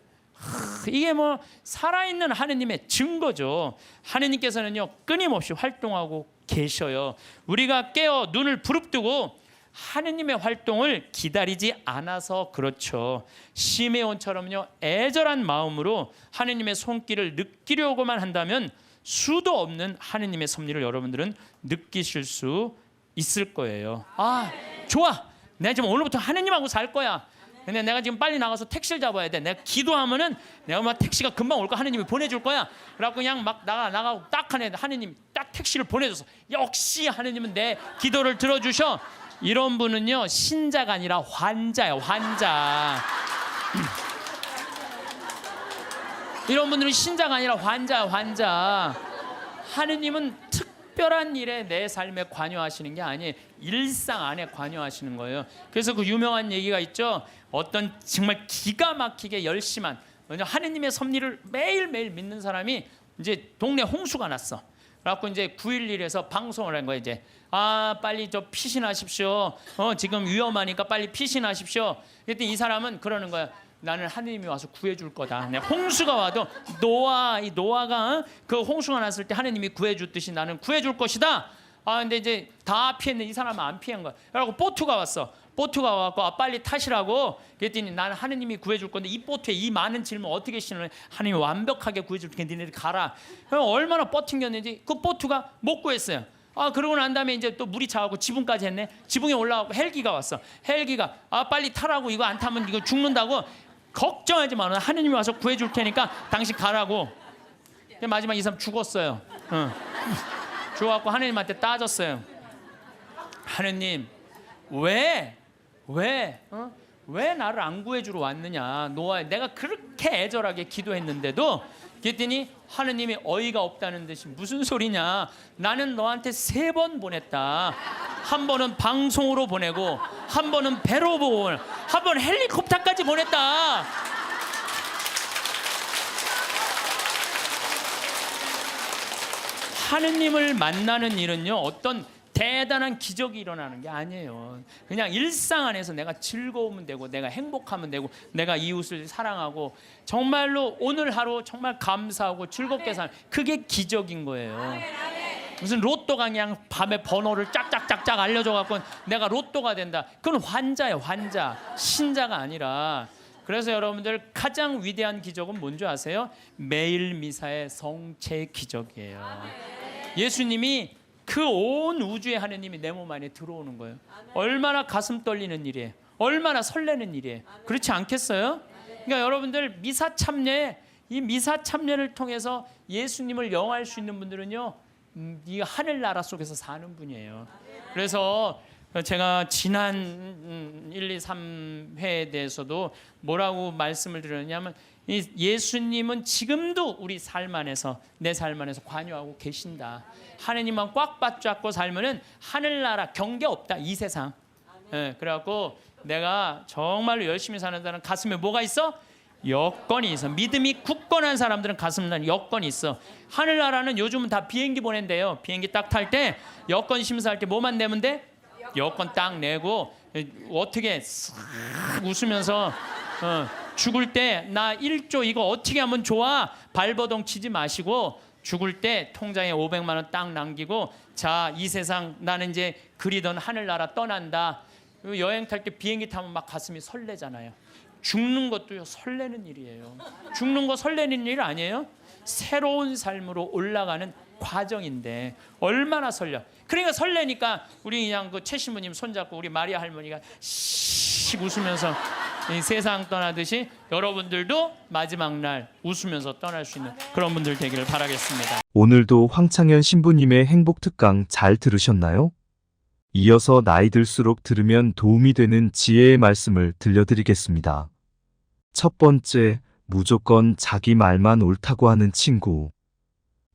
이게 뭐 살아있는 하느님의 증거죠. 하느님께서는요 끊임없이 활동하고 계셔요. 우리가 깨어 눈을 부릅뜨고 하느님의 활동을 기다리지 않아서 그렇죠. 시메온처럼요 애절한 마음으로 하느님의 손길을 느끼려고만 한다면 수도 없는 하느님의 섭리를 여러분들은 느끼실 수 있을 거예요. 아 좋아, 내가 지금 오늘부터 하느님하고 살 거야. 근데 내가 지금 빨리 나가서 택시를 잡아야 돼. 내가 기도하면은 내가 막 택시가 금방 올 거야. 하느님이 보내줄 거야. 그래갖고 그냥 막 나가고 딱 하느님 딱 택시를 보내줘서 역시 하느님은 내 기도를 들어주셔. 이런 분은요 신자가 아니라 환자예요. 환자. 이런 분들은 신자가 아니라 환자. 하느님은 특별한 일에 내 삶에 관여하시는 게 아니에요. 일상 안에 관여하시는 거예요. 그래서 그 유명한 얘기가 있죠. 어떤 정말 기가 막히게 열심한 하느님의 섭리를 매일매일 믿는 사람이 이제 동네 홍수가 났어. 그래갖고 이제 911에서 방송을 한 거예요. 이제 빨리 저 피신하십시오. 지금 위험하니까 빨리 피신하십시오. 그랬더니 이 사람은 그러는 거야. 나는 하느님이 와서 구해줄 거다. 홍수가 와도 노아가 그 홍수가 났을 때 하느님이 구해줬듯이 나는 구해줄 것이다. 근데 이제 다 피했는데 이 사람은 안 피한 거야. 그래갖고 보트가 왔어. 보트가 와갖고 빨리 타시라고. 그랬더니 나는 하느님이 구해줄 건데 이 보트에 이 많은 짐을 어떻게 실어? 하느님이 완벽하게 구해줄 테니까 니네들 가라. 얼마나 버팅겼는지 그 보트가 못 구했어요. 그러고 난 다음에 이제 또 물이 차가고 지붕까지 했네. 지붕에 올라가고 헬기가 왔어. 헬기가 빨리 타라고. 이거 안 타면 이거 죽는다고. 걱정하지 마. 하느님이 와서 구해줄 테니까 당신 가라고. 마지막 이 사람 죽었어요. 죽어갖고 하느님한테 따졌어요. 하느님 왜 나를 안 구해주러 왔느냐. 노아 내가 그렇게 애절하게 기도했는데도. 그랬더니 하느님이 어이가 없다는 듯이 무슨 소리냐. 나는 너한테 3번 보냈다. 한 번은 방송으로 보내고, 한 번은 배로 보고, 한 번 헬리콥터까지 보냈다. 하느님을 만나는 일은요, 어떤 대단한 기적이 일어나는 게 아니에요. 그냥 일상 안에서 내가 즐거우면 되고, 내가 행복하면 되고, 내가 이웃을 사랑하고, 정말로 오늘 하루 정말 감사하고 즐겁게 사는, 그게 기적인 거예요. 무슨 로또가 그냥 밤에 번호를 짝짝짝짝 알려줘 갖고 내가 로또가 된다. 그건 환자예요, 환자. 신자가 아니라. 그래서 여러분들, 가장 위대한 기적은 뭔지 아세요? 매일 미사의 성체 기적이에요. 예수님이 그 온 우주의 하느님이 내 몸 안에 들어오는 거예요. 얼마나 가슴 떨리는 일이에요. 얼마나 설레는 일이에요. 그렇지 않겠어요? 그러니까 여러분들, 미사 참례, 이 미사 참례를 통해서 예수님을 영화할 수 있는 분들은요, 이 하늘나라 속에서 사는 분이에요. 그래서 제가 지난 1, 2, 3회에 대해서도 뭐라고 말씀을 드렸냐면, 이 예수님은 지금도 우리 삶 안에서, 내 삶 안에서 관여하고 계신다. 하느님만 꽉 붙잡고 살면은 하늘나라 경계 없다, 이 세상. 그래갖고 내가 정말로 열심히 사는 사람 가슴에 뭐가 있어? 여건이 있어. 믿음이 굳건한 사람들은 가슴에 여건이 있어. 하늘나라는 요즘은 다 비행기 보낸대요. 비행기 딱 탈 때 여건 심사할 때 뭐만 내면 돼? 여건 딱 내고, 어떻게 싹 웃으면서 죽을 때 나 1조 이거 어떻게 하면 좋아? 발버둥 치지 마시고, 죽을 때 통장에 500만 원 딱 남기고, 자, 이 세상 나는 이제 그리던 하늘나라 떠난다. 여행 탈 때 비행기 타면 막 가슴이 설레잖아요. 죽는 것도요, 설레는 일이에요. 죽는 거 설레는 일 아니에요? 새로운 삶으로 올라가는 과정인데 얼마나 설레. 그러니까 설레니까 우리 그냥 그 최 신부님 손잡고 우리 마리아 할머니가 씩 웃으면서 이 세상 떠나듯이 여러분들도 마지막 날 웃으면서 떠날 수 있는 그런 분들 되기를 바라겠습니다. 오늘도 황창현 신부님의 행복 특강 잘 들으셨나요? 이어서 나이 들수록 들으면 도움이 되는 지혜의 말씀을 들려드리겠습니다. 첫 번째, 무조건 자기 말만 옳다고 하는 친구.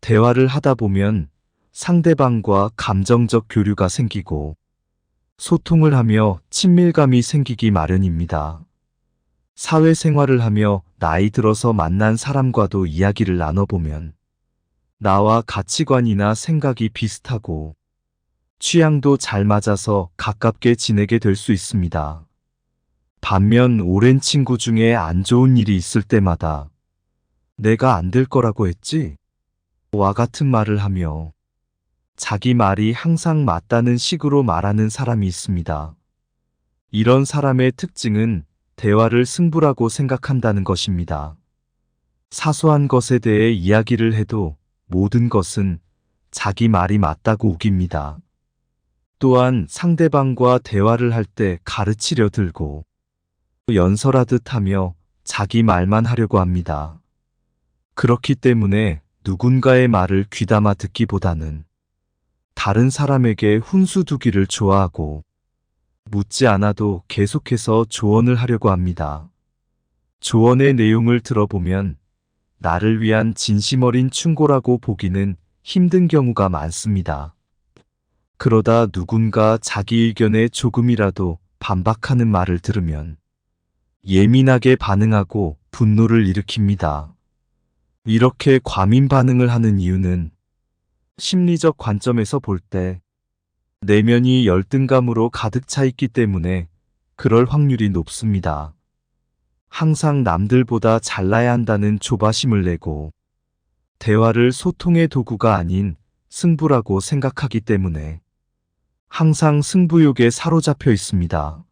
대화를 하다 보면 상대방과 감정적 교류가 생기고 소통을 하며 친밀감이 생기기 마련입니다. 사회생활을 하며 나이 들어서 만난 사람과도 이야기를 나눠보면 나와 가치관이나 생각이 비슷하고 취향도 잘 맞아서 가깝게 지내게 될 수 있습니다. 반면 오랜 친구 중에 안 좋은 일이 있을 때마다 내가 안 될 거라고 했지? 와 같은 말을 하며 자기 말이 항상 맞다는 식으로 말하는 사람이 있습니다. 이런 사람의 특징은 대화를 승부라고 생각한다는 것입니다. 사소한 것에 대해 이야기를 해도 모든 것은 자기 말이 맞다고 우깁니다. 또한 상대방과 대화를 할 때 가르치려 들고 연설하듯 하며 자기 말만 하려고 합니다. 그렇기 때문에 누군가의 말을 귀담아 듣기보다는 다른 사람에게 훈수 두기를 좋아하고 묻지 않아도 계속해서 조언을 하려고 합니다. 조언의 내용을 들어보면 나를 위한 진심 어린 충고라고 보기는 힘든 경우가 많습니다. 그러다 누군가 자기 의견에 조금이라도 반박하는 말을 들으면 예민하게 반응하고 분노를 일으킵니다. 이렇게 과민 반응을 하는 이유는 심리적 관점에서 볼 때 내면이 열등감으로 가득 차 있기 때문에 그럴 확률이 높습니다. 항상 남들보다 잘나야 한다는 조바심을 내고 대화를 소통의 도구가 아닌 승부라고 생각하기 때문에 항상 승부욕에 사로잡혀 있습니다.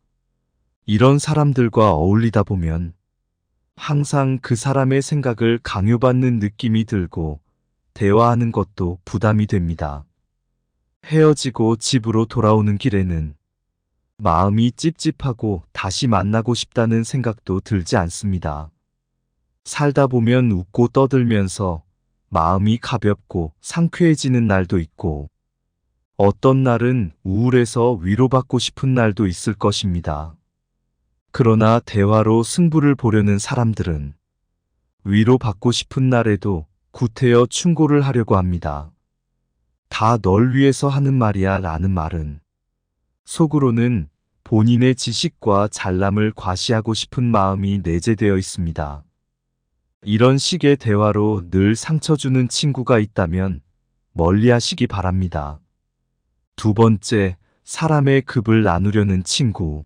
이런 사람들과 어울리다 보면 항상 그 사람의 생각을 강요받는 느낌이 들고 대화하는 것도 부담이 됩니다. 헤어지고 집으로 돌아오는 길에는 마음이 찝찝하고 다시 만나고 싶다는 생각도 들지 않습니다. 살다 보면 웃고 떠들면서 마음이 가볍고 상쾌해지는 날도 있고 어떤 날은 우울해서 위로받고 싶은 날도 있을 것입니다. 그러나 대화로 승부를 보려는 사람들은 위로받고 싶은 날에도 구태여 충고를 하려고 합니다. 다 널 위해서 하는 말이야 라는 말은 속으로는 본인의 지식과 잘남을 과시하고 싶은 마음이 내재되어 있습니다. 이런 식의 대화로 늘 상처 주는 친구가 있다면 멀리 하시기 바랍니다. 두 번째, 사람의 급을 나누려는 친구.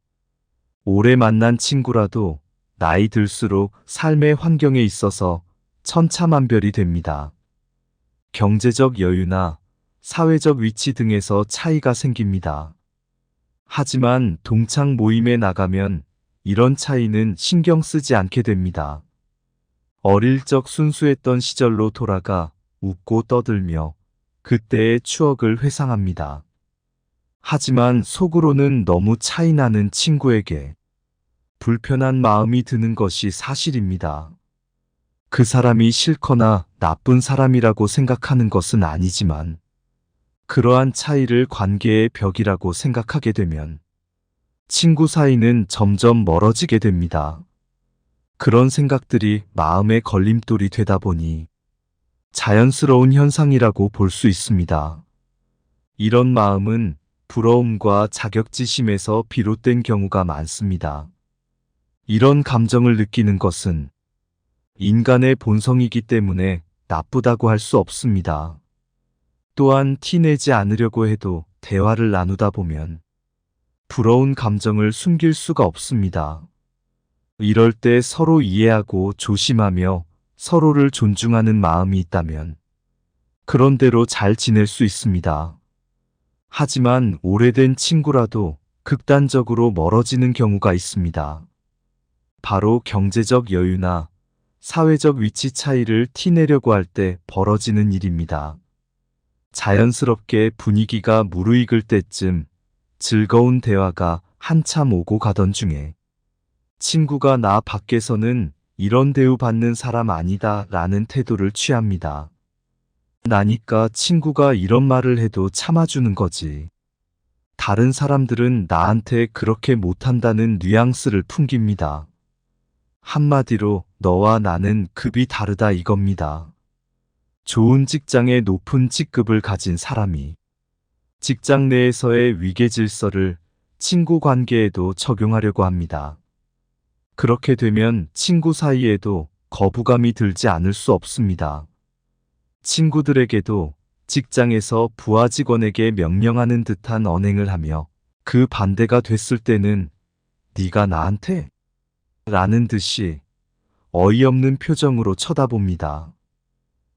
오래 만난 친구라도 나이 들수록 삶의 환경에 있어서 천차만별이 됩니다. 경제적 여유나 사회적 위치 등에서 차이가 생깁니다. 하지만 동창 모임에 나가면 이런 차이는 신경 쓰지 않게 됩니다. 어릴 적 순수했던 시절로 돌아가 웃고 떠들며 그때의 추억을 회상합니다. 하지만 속으로는 너무 차이나는 친구에게 불편한 마음이 드는 것이 사실입니다. 그 사람이 싫거나 나쁜 사람이라고 생각하는 것은 아니지만 그러한 차이를 관계의 벽이라고 생각하게 되면 친구 사이는 점점 멀어지게 됩니다. 그런 생각들이 마음의 걸림돌이 되다 보니 자연스러운 현상이라고 볼 수 있습니다. 이런 마음은 부러움과 자격지심에서 비롯된 경우가 많습니다. 이런 감정을 느끼는 것은 인간의 본성이기 때문에 나쁘다고 할 수 없습니다. 또한 티내지 않으려고 해도 대화를 나누다 보면 부러운 감정을 숨길 수가 없습니다. 이럴 때 서로 이해하고 조심하며 서로를 존중하는 마음이 있다면 그런 대로 잘 지낼 수 있습니다. 하지만 오래된 친구라도 극단적으로 멀어지는 경우가 있습니다. 바로 경제적 여유나 사회적 위치 차이를 티내려고 할 때 벌어지는 일입니다. 자연스럽게 분위기가 무르익을 때쯤 즐거운 대화가 한참 오고 가던 중에 친구가 나 밖에서는 이런 대우 받는 사람 아니다 라는 태도를 취합니다. 나니까 친구가 이런 말을 해도 참아주는 거지. 다른 사람들은 나한테 그렇게 못한다는 뉘앙스를 풍깁니다. 한마디로 너와 나는 급이 다르다 이겁니다. 좋은 직장에 높은 직급을 가진 사람이 직장 내에서의 위계 질서를 친구 관계에도 적용하려고 합니다. 그렇게 되면 친구 사이에도 거부감이 들지 않을 수 없습니다. 친구들에게도 직장에서 부하 직원에게 명령하는 듯한 언행을 하며 그 반대가 됐을 때는 네가 나한테? 라는 듯이 어이없는 표정으로 쳐다봅니다.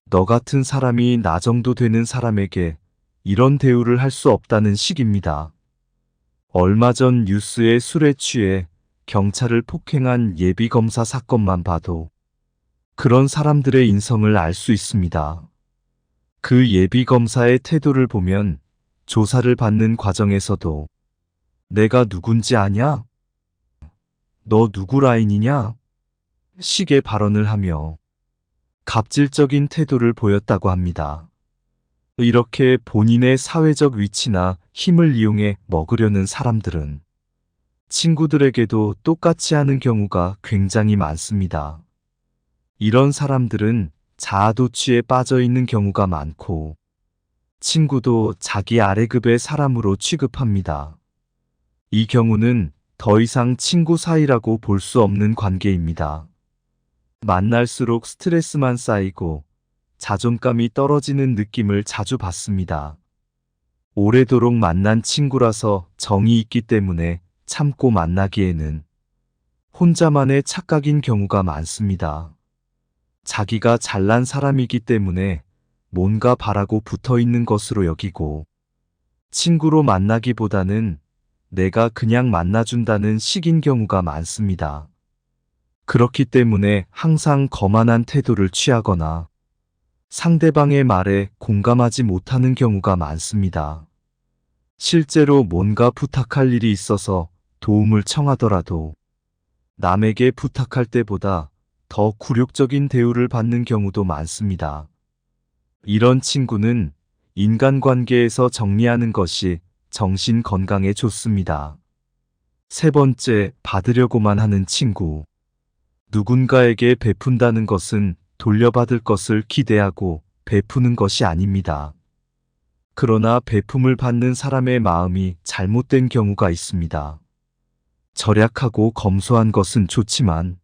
너 같은 사람이 나 정도 되는 사람에게 이런 대우를 할 수 없다는 식입니다. 얼마 전 뉴스에 술에 취해 경찰을 폭행한 예비검사 사건만 봐도 그런 사람들의 인성을 알 수 있습니다. 그 예비검사의 태도를 보면 조사를 받는 과정에서도 내가 누군지 아냐? 너 누구 라인이냐? 식의 발언을 하며 갑질적인 태도를 보였다고 합니다. 이렇게 본인의 사회적 위치나 힘을 이용해 먹으려는 사람들은 친구들에게도 똑같이 하는 경우가 굉장히 많습니다. 이런 사람들은 자아도취에 빠져 있는 경우가 많고 친구도 자기 아래급의 사람으로 취급합니다. 이 경우는 더 이상 친구 사이라고 볼 수 없는 관계입니다. 만날수록 스트레스만 쌓이고 자존감이 떨어지는 느낌을 자주 받습니다. 오래도록 만난 친구라서 정이 있기 때문에 참고 만나기에는 혼자만의 착각인 경우가 많습니다. 자기가 잘난 사람이기 때문에 뭔가 바라고 붙어 있는 것으로 여기고 친구로 만나기보다는 내가 그냥 만나준다는 식인 경우가 많습니다. 그렇기 때문에 항상 거만한 태도를 취하거나 상대방의 말에 공감하지 못하는 경우가 많습니다. 실제로 뭔가 부탁할 일이 있어서 도움을 청하더라도 남에게 부탁할 때보다 더 굴욕적인 대우를 받는 경우도 많습니다. 이런 친구는 인간관계에서 정리하는 것이 정신 건강에 좋습니다. 세 번째, 받으려고만 하는 친구. 누군가에게 베푼다는 것은 돌려받을 것을 기대하고 베푸는 것이 아닙니다. 그러나 베품을 받는 사람의 마음이 잘못된 경우가 있습니다. 절약하고 검소한 것은 좋지만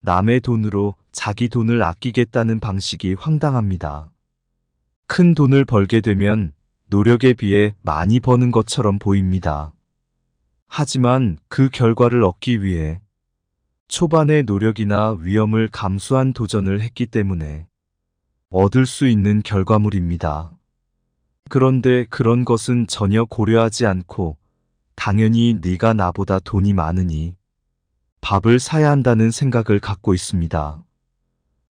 남의 돈으로 자기 돈을 아끼겠다는 방식이 황당합니다. 큰 돈을 벌게 되면 노력에 비해 많이 버는 것처럼 보입니다. 하지만 그 결과를 얻기 위해 초반의 노력이나 위험을 감수한 도전을 했기 때문에 얻을 수 있는 결과물입니다. 그런데 그런 것은 전혀 고려하지 않고 당연히 네가 나보다 돈이 많으니 밥을 사야 한다는 생각을 갖고 있습니다.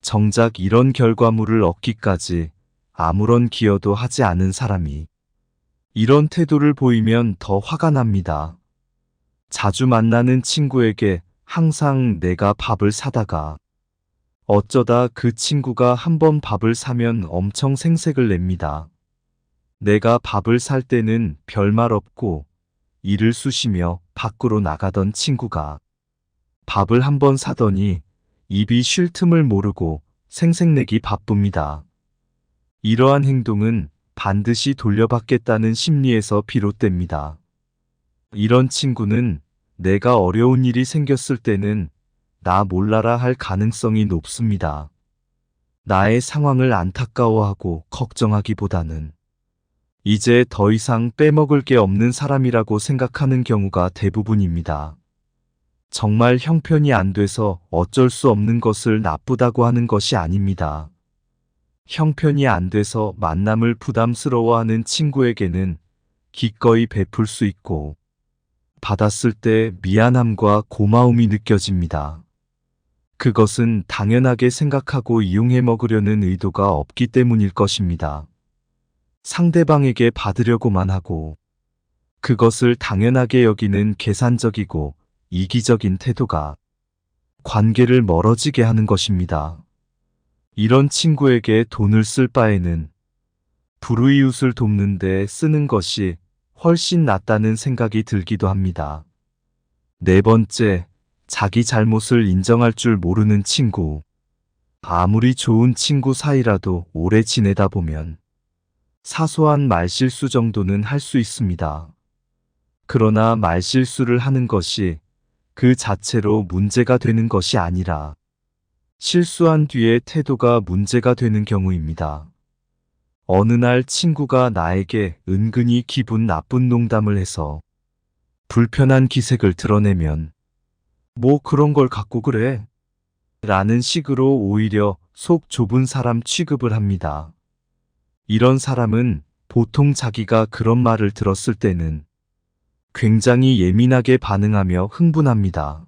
정작 이런 결과물을 얻기까지 아무런 기여도 하지 않은 사람이 이런 태도를 보이면 더 화가 납니다. 자주 만나는 친구에게 항상 내가 밥을 사다가 어쩌다 그 친구가 한번 밥을 사면 엄청 생색을 냅니다. 내가 밥을 살 때는 별말 없고 이를 쑤시며 밖으로 나가던 친구가 밥을 한번 사더니 입이 쉴 틈을 모르고 생색내기 바쁩니다. 이러한 행동은 반드시 돌려받겠다는 심리에서 비롯됩니다. 이런 친구는 내가 어려운 일이 생겼을 때는 나 몰라라 할 가능성이 높습니다. 나의 상황을 안타까워하고 걱정하기보다는 이제 더 이상 빼먹을 게 없는 사람이라고 생각하는 경우가 대부분입니다. 정말 형편이 안 돼서 어쩔 수 없는 것을 나쁘다고 하는 것이 아닙니다. 형편이 안 돼서 만남을 부담스러워하는 친구에게는 기꺼이 베풀 수 있고 받았을 때 미안함과 고마움이 느껴집니다. 그것은 당연하게 생각하고 이용해 먹으려는 의도가 없기 때문일 것입니다. 상대방에게 받으려고만 하고 그것을 당연하게 여기는 계산적이고 이기적인 태도가 관계를 멀어지게 하는 것입니다. 이런 친구에게 돈을 쓸 바에는 불우이웃을 돕는 데 쓰는 것이 훨씬 낫다는 생각이 들기도 합니다. 네 번째, 자기 잘못을 인정할 줄 모르는 친구. 아무리 좋은 친구 사이라도 오래 지내다 보면 사소한 말실수 정도는 할 수 있습니다. 그러나 말실수를 하는 것이 그 자체로 문제가 되는 것이 아니라 실수한 뒤에 태도가 문제가 되는 경우입니다. 어느 날 친구가 나에게 은근히 기분 나쁜 농담을 해서 불편한 기색을 드러내면 뭐 그런 걸 갖고 그래? 라는 식으로 오히려 속 좁은 사람 취급을 합니다. 이런 사람은 보통 자기가 그런 말을 들었을 때는 굉장히 예민하게 반응하며 흥분합니다.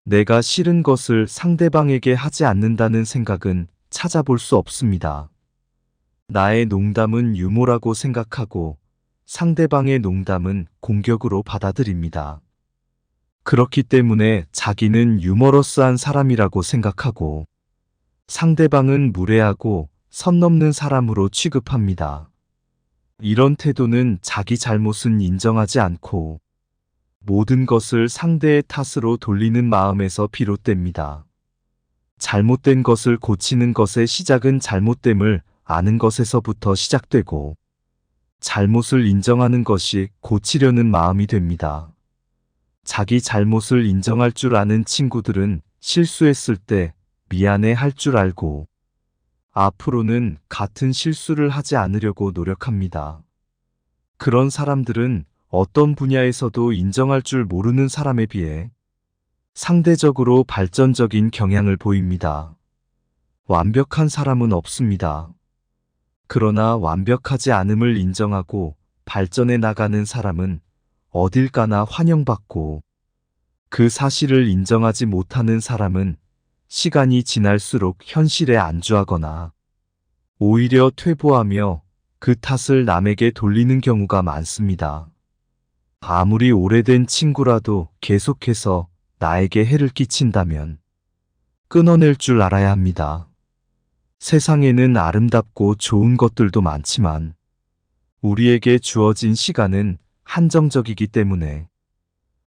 내가 싫은 것을 상대방에게 하지 않는다는 생각은 찾아볼 수 없습니다. 나의 농담은 유머라고 생각하고 상대방의 농담은 공격으로 받아들입니다. 그렇기 때문에 자기는 유머러스한 사람이라고 생각하고 상대방은 무례하고 선 넘는 사람으로 취급합니다. 이런 태도는 자기 잘못은 인정하지 않고 모든 것을 상대의 탓으로 돌리는 마음에서 비롯됩니다. 잘못된 것을 고치는 것의 시작은 잘못됨을 아는 것에서부터 시작되고 잘못을 인정하는 것이 고치려는 마음이 됩니다. 자기 잘못을 인정할 줄 아는 친구들은 실수했을 때 미안해 할 줄 알고 앞으로는 같은 실수를 하지 않으려고 노력합니다. 그런 사람들은 어떤 분야에서도 인정할 줄 모르는 사람에 비해 상대적으로 발전적인 경향을 보입니다. 완벽한 사람은 없습니다. 그러나 완벽하지 않음을 인정하고 발전해 나가는 사람은 어딜 가나 환영받고 그 사실을 인정하지 못하는 사람은 시간이 지날수록 현실에 안주하거나 오히려 퇴보하며 그 탓을 남에게 돌리는 경우가 많습니다. 아무리 오래된 친구라도 계속해서 나에게 해를 끼친다면 끊어낼 줄 알아야 합니다. 세상에는 아름답고 좋은 것들도 많지만 우리에게 주어진 시간은 한정적이기 때문에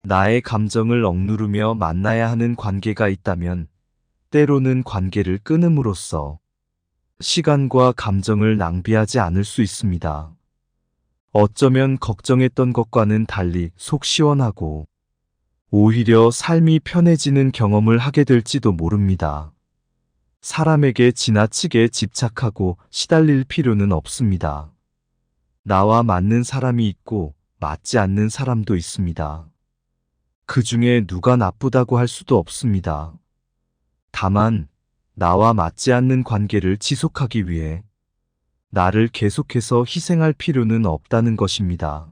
나의 감정을 억누르며 만나야 하는 관계가 있다면 때로는 관계를 끊음으로써 시간과 감정을 낭비하지 않을 수 있습니다. 어쩌면 걱정했던 것과는 달리 속 시원하고 오히려 삶이 편해지는 경험을 하게 될지도 모릅니다. 사람에게 지나치게 집착하고 시달릴 필요는 없습니다. 나와 맞는 사람이 있고 맞지 않는 사람도 있습니다. 그 중에 누가 나쁘다고 할 수도 없습니다. 다만 나와 맞지 않는 관계를 지속하기 위해 나를 계속해서 희생할 필요는 없다는 것입니다.